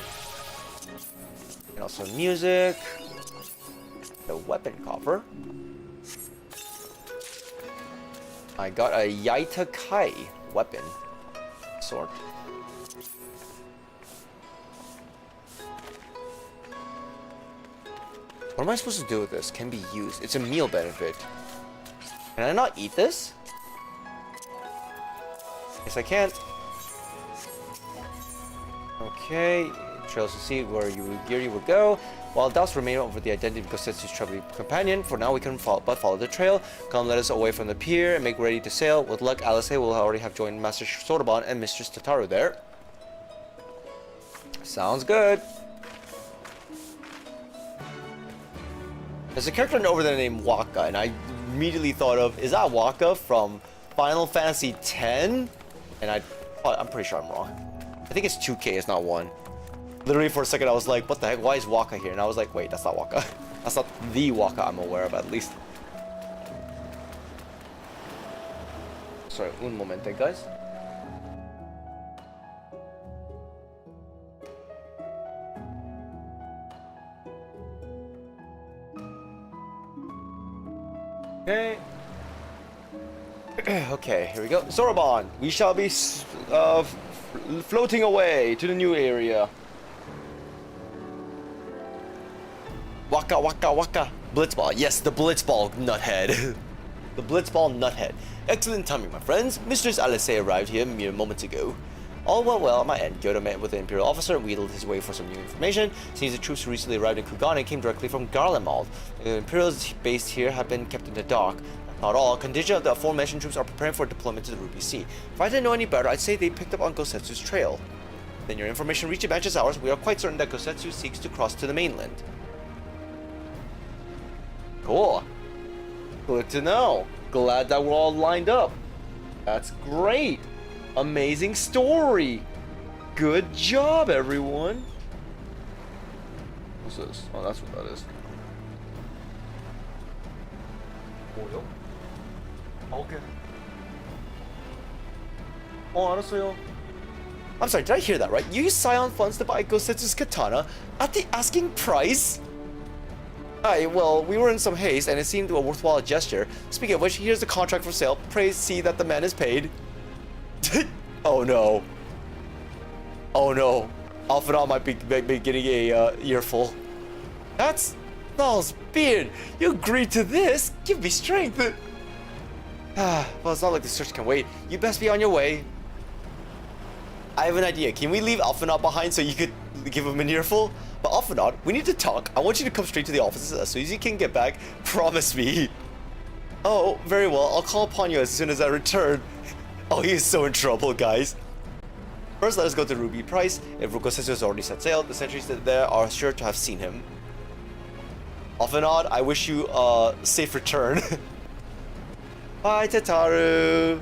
And also music. The weapon coffer. I got a Yaita Kai weapon. Sword. What am I supposed to do with this? Can be used. It's a meal benefit. Can I not eat this? Yes, I can. Okay. Trails to see where you would go. While doubts remain over the identity of Gosetsu's troubling companion, for now we can follow the trail. Come, let us away from the pier and make ready to sail. With luck, Alice will already have joined Master Soraban and Mistress Tataru there. Sounds good. There's a character over there named Waka, and I immediately thought of, is that Waka from Final Fantasy X? And I'm pretty sure I'm wrong. I think it's 2K, it's not 1. Literally for a second I was like, what the heck, why is Waka here? And I was like, wait, that's not Waka. That's not the Waka I'm aware of, at least. Sorry, un momente, guys. Okay. Okay, here we go. Soraban, we shall be floating away to the new area. Waka waka waka. Blitzball. Yes, the Blitzball nuthead. The Blitzball nuthead. Excellent timing, my friends. Mistress Alice arrived here mere moments ago. All went well at my end. Gyoto met with the Imperial officer and wheedled his way for some new information. Seems the troops who recently arrived in Kugane came directly from Garlemald. The Imperials based here have been kept in the dark. Not all. A contingent of the aforementioned troops are preparing for deployment to the Ruby Sea. If I didn't know any better, I'd say they picked up on Gosetsu's trail. Then your information reached matches ours. We are quite certain that Gosetsu seeks to cross to the mainland. Cool. Good to know. Glad that we're all lined up. That's great. Amazing story. Good job, everyone. What's this? Oh, that's what that is. Oil. Okay. Oh, 알았어요. I'm sorry, did I hear that right? You used Scion funds to buy Gosetsu's katana at the asking price? Aye, well, we were in some haste and it seemed a worthwhile gesture. Speaking of which, here's the contract for sale. Pray see that the man is paid. Oh no. Oh no. Alphanal might be getting a earful. That's Thal's beard. You agreed to this? Give me strength. Well, it's not like the search can wait. You best be on your way. I have an idea. Can we leave Alphanal behind so you could give him an earful? But Alphanal, we need to talk. I want you to come straight to the office as soon as you can get back. Promise me. Oh, very well. I'll call upon you as soon as I return. Oh, he is so in trouble, guys. First, let us go to Ruby Price. If Gosetsu has already set sail, the sentries there are sure to have seen him. Alphanal, I wish you a safe return. Bye, Tataru.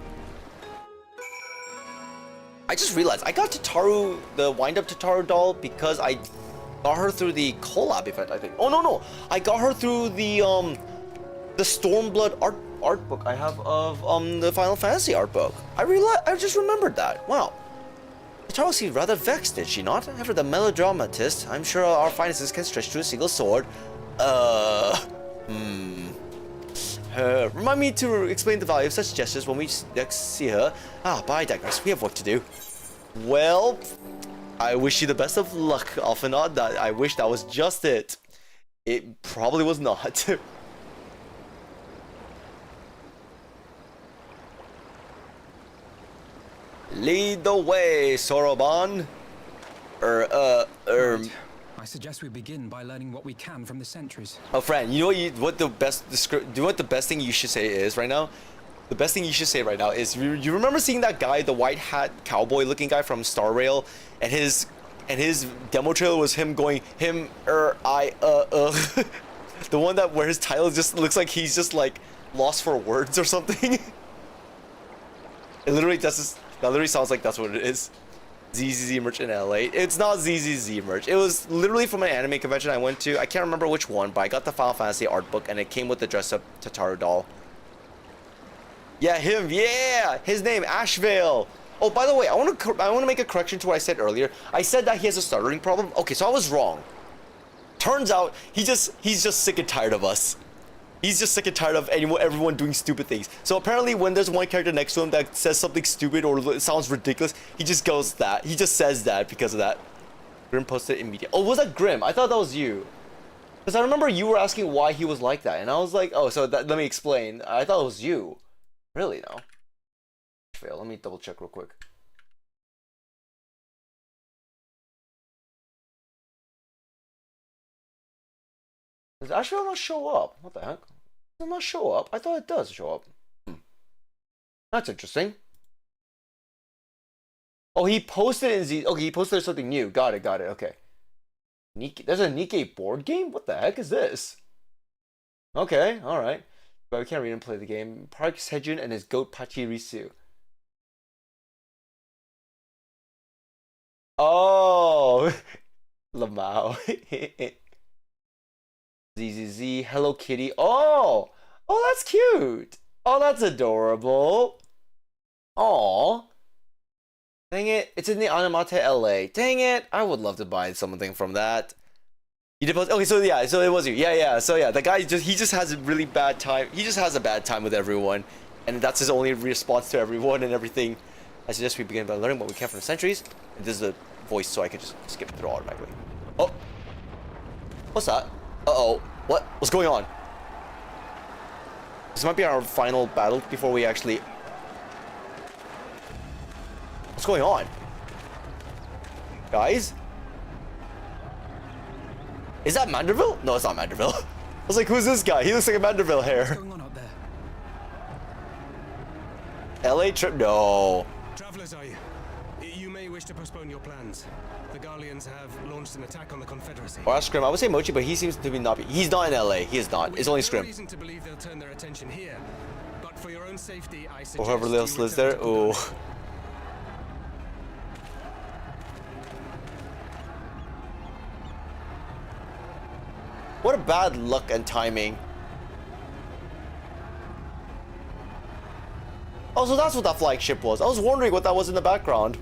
I just realized I got Tataru, the wind-up Tataru doll, because I got her through the collab event, I think. Oh, no. I got her through the stormblood art book I have of the Final Fantasy art book. I just remembered that. Wow. Tataru seemed rather vexed, did she not? After the melodramatist, I'm sure our finances can stretch to a single sword. Remind me to explain the value of such gestures when we next see her. But I digress. We have work to do. Well, I wish you the best of luck, Alphanal. I wish that was just it. It probably was not. Lead the way, Soroban. I suggest we begin by learning what we can from the sentries. Oh, Fran, you know what the best thing you should say is right now? The best thing you should say right now is you remember seeing that guy, the white hat cowboy looking guy from Star Rail, and his demo trailer was him going the one that where his title just looks like he's just like lost for words or something. It literally sounds like that's what it is. ZZZ merch in LA. It's not ZZZ merch. It was literally from an anime convention I went to. I can't remember which one, but I got the Final Fantasy art book and it came with the dress up Tataru doll. Yeah, him. Yeah, his name Ashvale. Oh, by the way, I want to make a correction to what I said earlier. I said that he has a stuttering problem. Okay, so I was wrong. Turns out he's just sick and tired of us. He's just sick and tired of everyone doing stupid things. So apparently when there's one character next to him that says something stupid or sounds ridiculous, he just goes that. He just says that because of that. Grim posted immediately. Oh, was that Grim? I thought that was you. Because I remember you were asking why he was like that. And I was like, oh, so let me explain. I thought it was you. Really, no. Fail. Let me double check real quick. Does Ashvale not show up? What the heck? Does it not show up? I thought it does show up. That's interesting. Oh, he posted in Z. Okay, he posted something new. Got it. Okay. There's a Nikkei board game? What the heck is this? Okay, alright. But we can't read and play the game. Park Sejun and his goat Pachirisu. Oh! Lamau. ZZZ, Hello Kitty. Oh, that's cute. Oh, that's adorable. Aw. Dang it, it's in the Anamate LA. Dang it, I would love to buy something from that. You did post. Okay, so yeah, so it was you. Yeah. So yeah, the guy just has a really bad time. He just has a bad time with everyone, and that's his only response to everyone and everything. I suggest we begin by learning what we can from the sentries. And this is a voice, so I can just skip through automatically. Oh, what's that? Uh-oh. What's going on? This might be our final battle before we actually... What's going on? Guys? Is that Manderville? No, it's not Manderville. I was like, who's this guy? He looks like a Manderville hair. What's going on out there? LA trip? No. Travelers, are you? You may wish to postpone your plans. The Garleans have launched an attack on the Confederacy. Or Scrim. I would say Mochi, but he seems to be not. He's not in LA. He is not. It's only Scrim. No reason to believe they'll turn their attention here. But for your own safety, I suggest or whoever else lives there. Oh. What a bad luck and timing. Oh, so that's what that flagship was. I was wondering what that was in the background.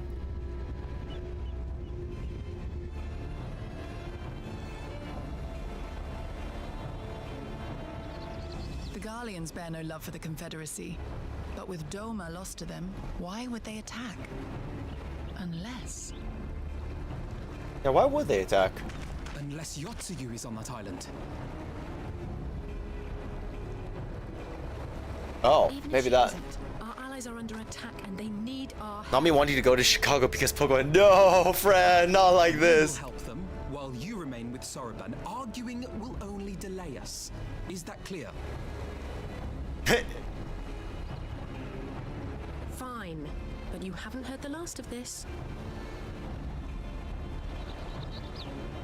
The Garleans bear no love for the Confederacy, but with Doma lost to them, why would they attack? Unless... Yeah, why would they attack? Unless Yotsuyu is on that island. Oh, maybe that. Our allies are under attack and they need our Not me wanting to go to Chicago because Pokemon. No, friend, not like this. We'll help them while you remain with Soroban. Arguing will only delay us. Is that clear? Fine, but you haven't heard the last of this.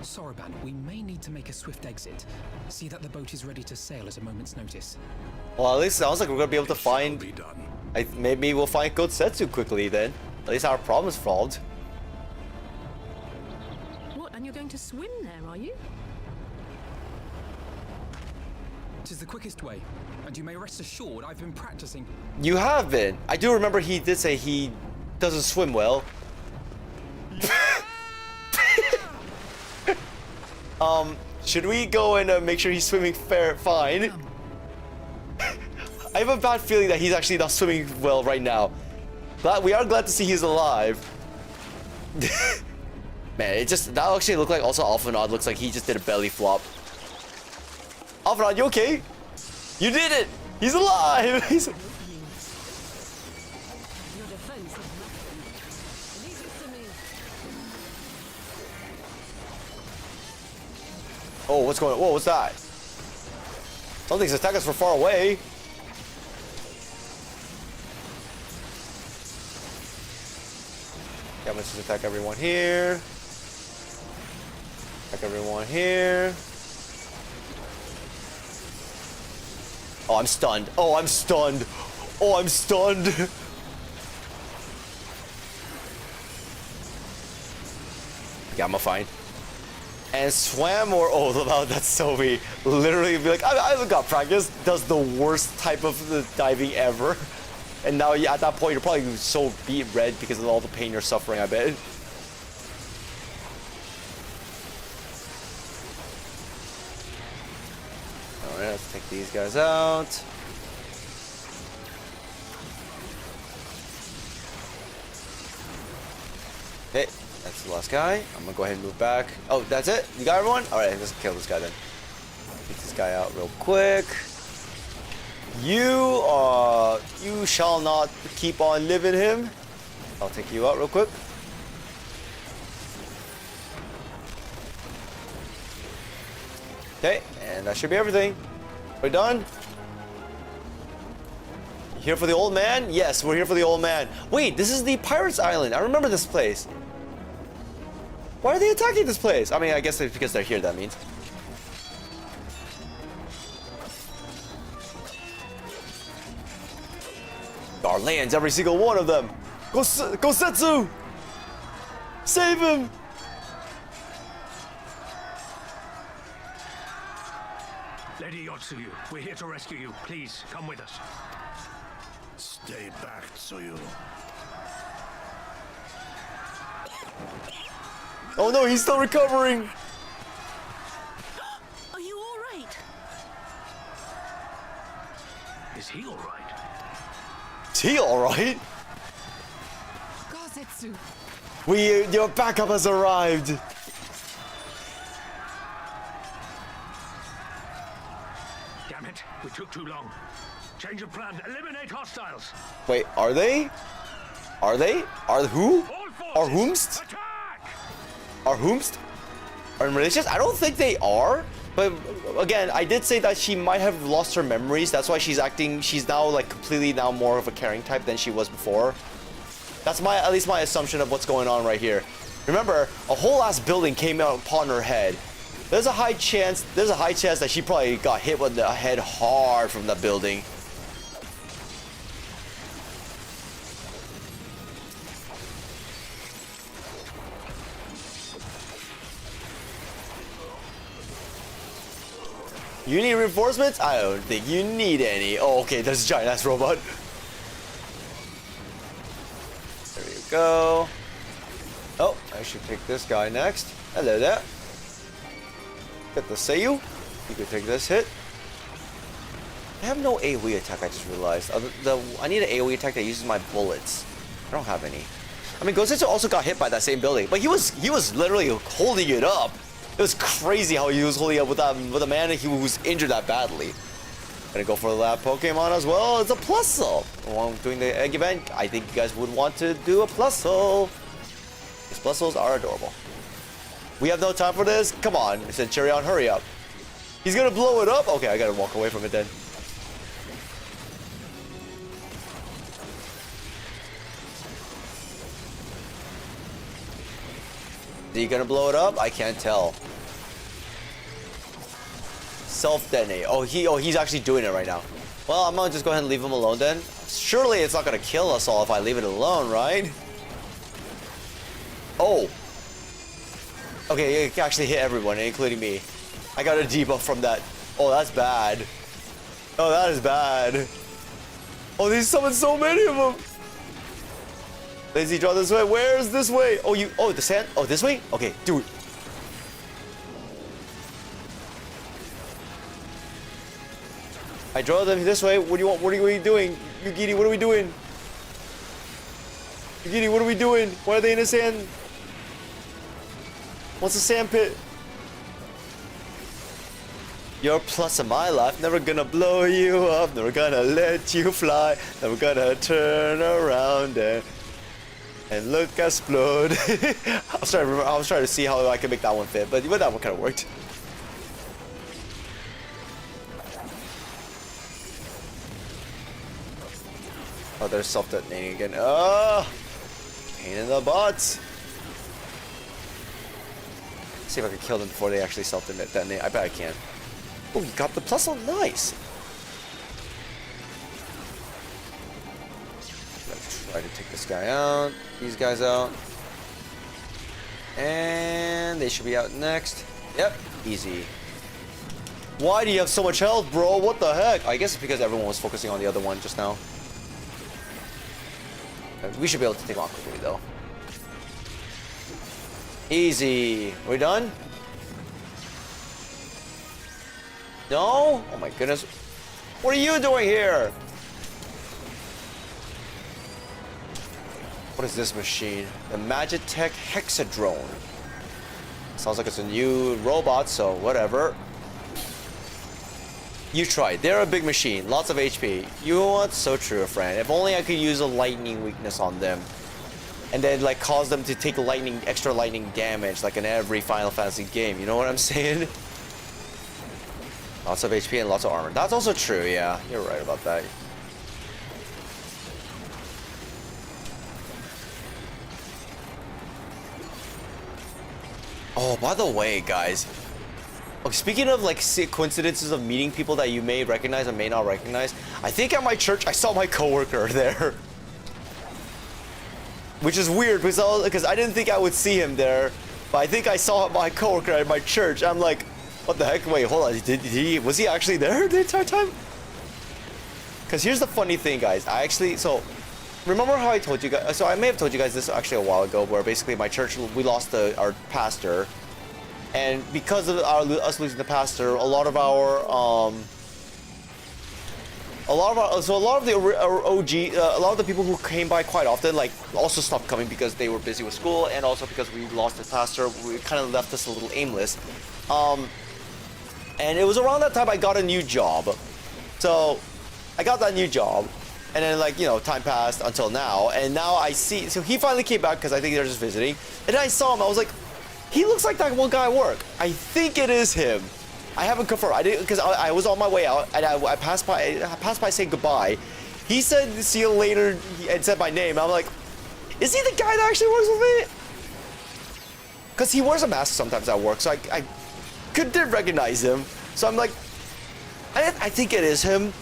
Soroban, we may need to make a swift exit. See that the boat is ready to sail at a moment's notice. Well, at least it sounds like we're gonna be able to find. Maybe we'll find Kotsetsu quickly then. At least our problem is solved. What? And you're going to swim there, are you? Tis the quickest way, and you may rest assured I've been practicing. You have been. I do remember he did say he doesn't swim well. Should we go and make sure he's swimming fine? I have a bad feeling that he's actually not swimming well right now. But we are glad to see he's alive. Man, that actually looked like also Alphanod looks like he just did a belly flop. Alphanod, you okay? You did it! He's alive! Oh, what's going on? Whoa, what's that? Something's attacking us from far away. Yeah, let's just attack everyone here. Attack everyone here. Oh, I'm stunned. Oh, I'm stunned. Oh, I'm stunned. Yeah, I'm fine. And swam or oh, that's so me. Literally be like, I got practice. Does the worst type of diving ever. And now at that point, you're probably so beat red because of all the pain you're suffering, I bet. Alright, let's take these guys out. Okay, that's the last guy. I'm gonna go ahead and move back. Oh, that's it? You got everyone? Alright, let's kill this guy then. Take this guy out real quick. You shall not keep on living him. I'll take you out real quick. Okay, and that should be everything. We're done. Here for the old man? Yes, we're here for the old man. Wait, this is the Pirates Island. I remember this place. Why are they attacking this place? I mean, I guess it's because they're here, that means. Our lands, every single one of them. Go Setsu! Save him! Lady Yotsuyu, we're here to rescue you. Please, come with us. Stay back, Tsuyu. Oh no, he's still recovering! Are you alright? Is he alright? Is he alright? Gosetsu. Your backup has arrived! Damn it, we took too long. Change of plan, eliminate hostiles! Wait, are they? Are they? Are who? Are whomst? Are whomst? Are malicious? I don't think they are. But again, I did say that she might have lost her memories. That's why she's acting. She's now like completely now more of a caring type than she was before. That's at least my assumption of what's going on right here. Remember, a whole ass building came out upon her head. There's a high chance that she probably got hit with the head hard from the building. You need reinforcements? I don't think you need any. Oh, okay, there's a giant ass robot. There you go. Oh, I should take this guy next. Hello there. Get the Seiyu. You can take this hit. I have no AoE attack, I just realized. I need an AoE attack that uses my bullets. I don't have any. I mean, Gosetsu also got hit by that same building, but he was literally holding it up. It was crazy how he was holding up with a man who was injured that badly. Gonna go for that Pokemon as well. It's a Plusle. While I'm doing the egg event, I think you guys would want to do a Plusle. These Plusles are adorable. We have no time for this? Come on, Centurion, hurry up. He's gonna blow it up? Okay, I gotta walk away from it then. Is he gonna blow it up? I can't tell. Self-detonate. Oh, he's actually doing it right now. Well, I'm gonna just go ahead and leave him alone then. Surely it's not gonna kill us all if I leave it alone, right? Oh. Okay, it actually hit everyone, including me. I got a debuff from that. Oh, that's bad. Oh, that is bad. Oh, they summoned so many of them. Lazy, draw this way. Where's this way? Oh, the sand. Oh, this way? Okay, do it. I draw them this way. What do you want? What are you doing? Yugiri, what are we doing? Yugiri, what are we doing? Why are they in the sand? What's the sand pit? You're plus in my life, never gonna blow you up, never gonna let you fly, never gonna turn around and look explode. I was trying to see how I can make that one fit, but that one kind of worked. Oh, they're self-detonating again. Oh! Pain in the butt! See if I can kill them before they actually self-detonate. I bet I can. Oh, you got the plus one. Nice! Let's try to take this guy out. These guys out. And they should be out next. Yep, easy. Why do you have so much health, bro? What the heck? I guess it's because everyone was focusing on the other one just now. We should be able to take on quickly, though. Easy. We done? No? Oh my goodness. What are you doing here? What is this machine? The Magitech Hexadrone. Sounds like it's a new robot, so whatever. You tried. They're a big machine. Lots of HP. You know what? So true, friend. If only I could use a lightning weakness on them. And then, like, cause them to take extra lightning damage, like in every Final Fantasy game. You know what I'm saying? Lots of HP and lots of armor. That's also true, yeah. You're right about that. Oh, by the way, guys. Speaking of like coincidences of meeting people that you may recognize and may not recognize, I think at my church I saw my coworker there, which is weird because I didn't think I would see him there, but I think I saw my coworker at my church. I'm like, what the heck? Wait, hold on. Was he actually there the entire time? Because here's the funny thing, guys. Remember how I told you guys? So I may have told you guys this actually a while ago, where basically my church, we lost our pastor. And because of us losing the pastor, a lot of the people who came by quite often, like, also stopped coming because they were busy with school, and also because we lost the pastor, we kind of left us a little aimless. And it was around that time I got a new job. So I got that new job, and then, like, you know, time passed until now, and now I see. So he finally came back because I think they're just visiting, and I saw him. I was like, he looks like that one guy at work. I think it is him. I haven't confirmed. I didn't, because I was on my way out and I passed by saying goodbye. He said see you later and said my name. I'm like, is he the guy that actually works with me? Because he wears a mask sometimes at work, so I did recognize him. So I'm like, I think it is him.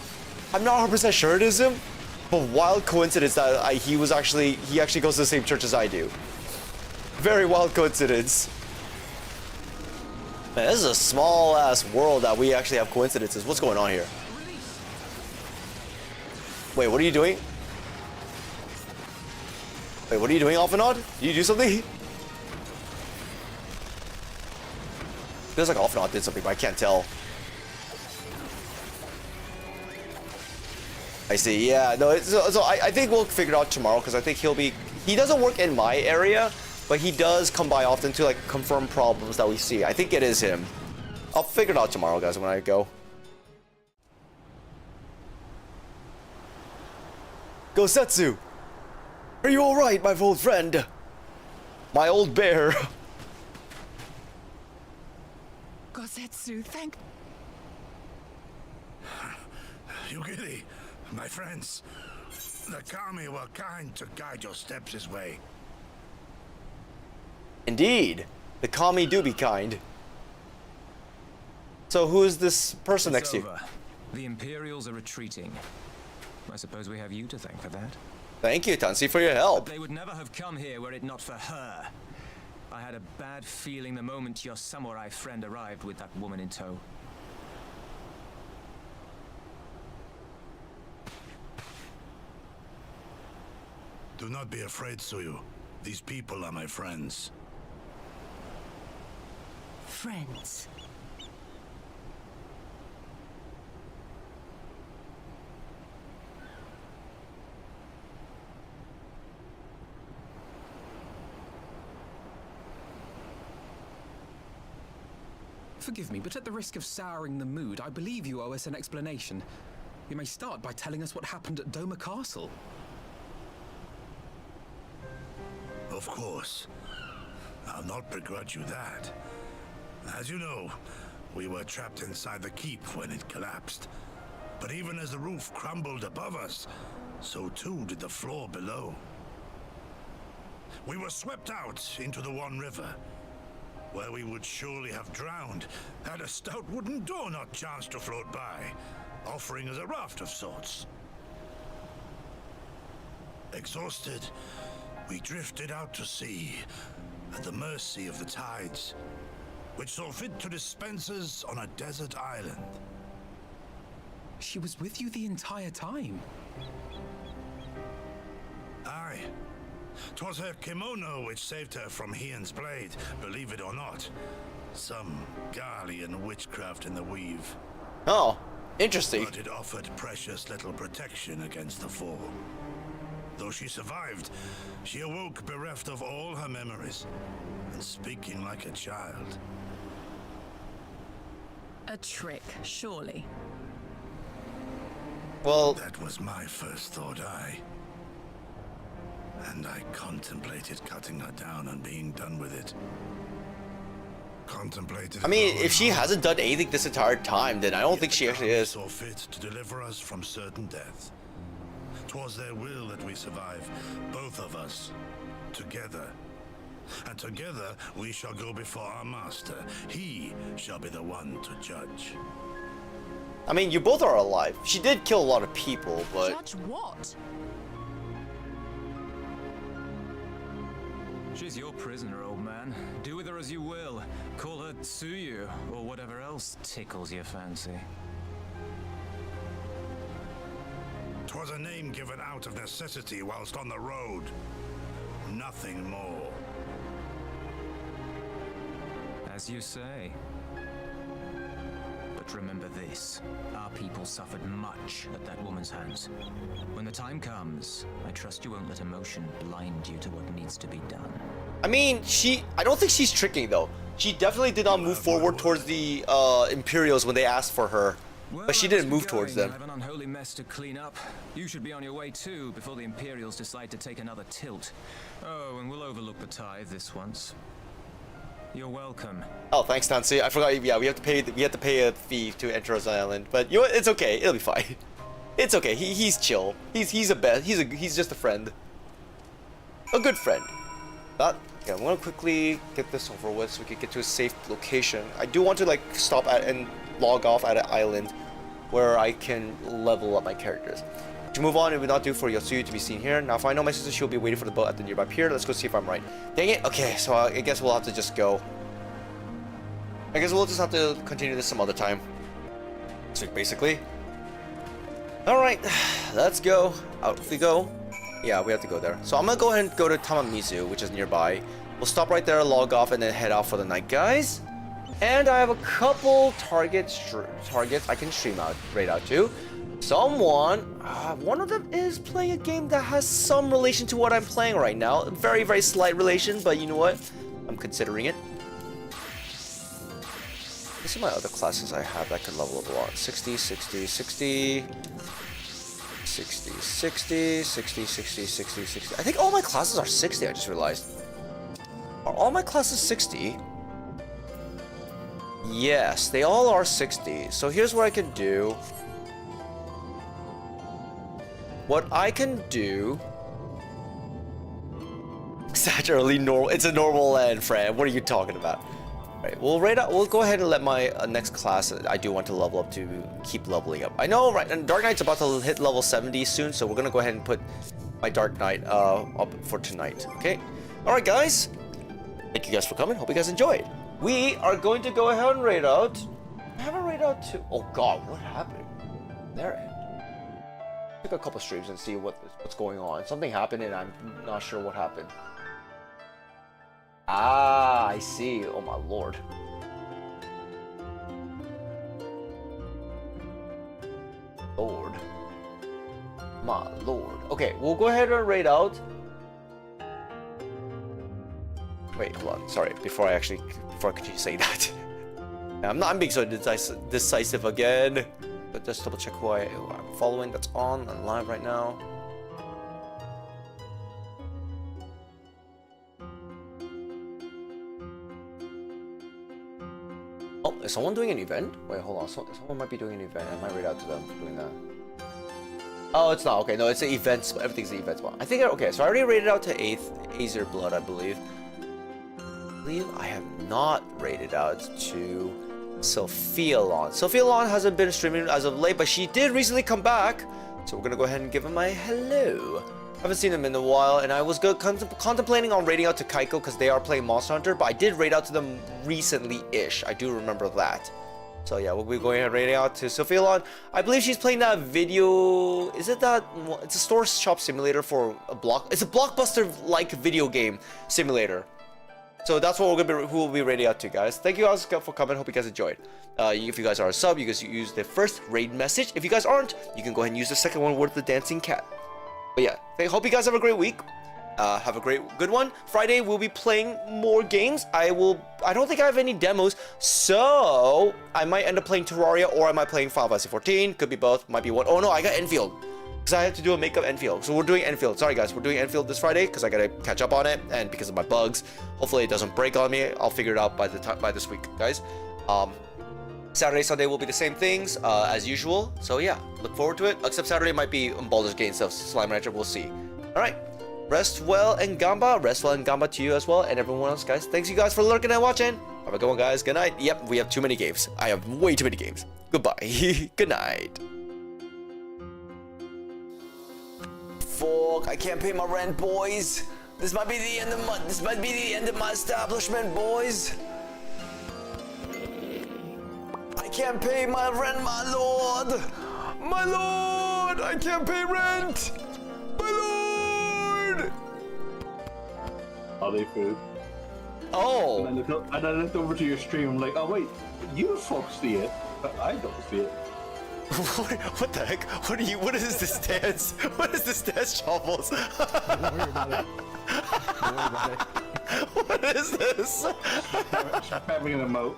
I'm not 100% sure it is him, but wild coincidence that he actually goes to the same church as I do. Very wild coincidence. Man, this is a small ass world that we actually have coincidences. What's going on here? Wait, what are you doing? Wait, what are you doing, Alphanod? Did you do something? Feels like Alphanod did something, but I can't tell. I see, yeah. No, so I think we'll figure it out tomorrow, because I think he doesn't work in my area, but he does come by often to, like, confirm problems that we see. I think it is him. I'll figure it out tomorrow, guys, when I go. Gosetsu! Are you alright, my old friend? My old bear. Gosetsu, thank... Yugiri, my friends. The Kami were kind to guide your steps this way. Indeed. The Kami do be kind. So who is this person next to you? The Imperials are retreating. I suppose we have you to thank for that. Thank you, Tansi, for your help. But they would never have come here were it not for her. I had a bad feeling the moment your samurai friend arrived with that woman in tow. Do not be afraid, Suyu. These people are my friends. Friends. Forgive me, but at the risk of souring the mood, I believe you owe us an explanation. You may start by telling us what happened at Doma Castle. Of course. I'll not begrudge you that. As you know, we were trapped inside the keep when it collapsed. But even as the roof crumbled above us, so too did the floor below. We were swept out into the One River, where we would surely have drowned had a stout wooden door not chanced to float by, offering us a raft of sorts. Exhausted, we drifted out to sea, at the mercy of the tides, which saw fit to dispense us on a desert island. She was with you the entire time? Aye. 'Twas her kimono which saved her from Hian's blade, believe it or not. Some Garlean witchcraft in the weave. Oh, interesting. But it offered precious little protection against the fall. Though she survived, she awoke bereft of all her memories, and speaking like a child. A trick, surely. Well, that was my first thought, and I contemplated cutting her down and being done with it. Contemplated. I mean, if she hasn't done anything this entire time, then I don't think she actually is. Saw fit to deliver us from certain death. 'Twas their will that we survive, both of us, together. And together we shall go before our master. He shall be the one to judge. I mean, you both are alive. She did kill a lot of people, but... Judge what? She's your prisoner, old man. Do with her as you will. Call her Tsuyu, or whatever else tickles your fancy. 'Twas a name given out of necessity whilst on the road. Nothing more. As you say. But remember this. Our people suffered much at that woman's hands. When the time comes, I trust you won't let emotion blind you to what needs to be done. I mean, I don't think she's tricking, though. She definitely did not move forward towards the Imperials when they asked for her. But she didn't move towards them. I have an unholy mess to clean up. You should be on your way too before the Imperials decide to take another tilt. Oh, and we'll overlook the tithe this once. You're welcome. Oh, thanks, Nancy. I forgot. Yeah, we have to pay a fee to enter his island. But you know what? It's okay. It'll be fine. It's okay. He's chill. He's just a friend. A good friend. But yeah, I'm gonna quickly get this over with so we can get to a safe location. I do want to like stop at and log off at an island where I can level up my characters. To move on, it would not do for Yotsuyu to be seen here. Now, if I know my sister, she'll be waiting for the boat at the nearby pier. Let's go see if I'm right. Dang it. Okay, so I guess we'll have to just go. I guess we'll just have to continue this some other time. So basically. Alright, let's go. Out we go. Yeah, we have to go there. So I'm gonna go ahead and go to Tamamizu, which is nearby. We'll stop right there, log off, and then head out for the night, guys. And I have a couple targets I can stream out right out to. One of them is playing a game that has some relation to what I'm playing right now. Very, very slight relation, but you know what? I'm considering it. These are my other classes I have that can level up a lot. 60, 60, 60, 60, 60, 60, 60, 60, 60. I think all my classes are 60, I just realized. Are all my classes 60? Yes, they all are 60. So here's what I can do. What I can do... Such early normal. It's a normal land, Fran. What are you talking about? Right, we'll go ahead and let my next class I do want to level up to keep leveling up. I know, right? And Dark Knight's about to hit level 70 soon, so we're gonna go ahead and put my Dark Knight up for tonight. Okay. All right, guys. Thank you guys for coming. Hope you guys enjoyed. We are going to go ahead and raid out. I haven't raid out to. Oh God, what happened? There. Took a couple streams and see what's going on. Something happened and I'm not sure what happened. Ah, I see. Oh my lord. Lord. My lord. Okay, we'll go ahead and raid out. Wait, hold on. Sorry, before I continue saying that. I'm being so decisive again. But just double check who I'm following that's on and live right now. Oh, Oh, is someone doing an event? Wait, hold on. Someone might be doing an event. I might read out to them for doing that. Oh, it's not. Okay, no, it's an event spot. Everything's an event spot. I think, okay, so I already rated out to 8th Aether Blood, I believe. I have not rated out to Sophialon. Sophialon hasn't been streaming as of late, but she did recently come back. So we're gonna go ahead and give him a hello. I haven't seen them in a while, and I was contemplating on rating out to Kaiko because they are playing Monster Hunter, but I did rate out to them recently-ish. I do remember that. So yeah, we'll be going ahead and rating out to Sophialon. I believe she's playing that video. Is it that? It's a store shop simulator for a It's a blockbuster-like video game simulator. So that's what who we'll be rating out to, guys. Thank you guys for coming. Hope you guys enjoyed. If you guys are a sub, you guys use the first raid message. If you guys aren't, you can go ahead and use the second one with the dancing cat. But yeah, I hope you guys have a great week. Have a good one. Friday we'll be playing more games. I don't think I have any demos, so I might end up playing Terraria or I might playing Final Fantasy 14. Could be both. Might be one. Oh no, I got Enfield because I had to do a makeup Enfield. So we're doing Enfield. Sorry guys, we're doing Enfield this Friday because I gotta catch up on it and because of my bugs. Hopefully it doesn't break on me. I'll figure it out by this week, guys. Saturday, Sunday will be the same things as usual. So yeah, look forward to it. Except Saturday might be Baldur's Gate stuff. Slime Rancher, we'll see. All right. Rest well and Gamba. Rest well and Gamba to you as well and everyone else, guys. Thanks you guys for lurking and watching. Have a good one, guys. Good night. Yep, we have too many games. I have way too many games. Goodbye. Good night. Fuck, I can't pay my rent, boys. This might be the end of my establishment, boys. I can't pay my rent, my lord. My lord, I can't pay rent. My lord. Are they food? Oh. And then I looked over to your stream. I'm like, oh wait, you folks see it, but I don't see it. What the heck? What is this dance? What is this dance, Shovels? Don't worry about it. Don't worry about it. What is this? Spamming an emote.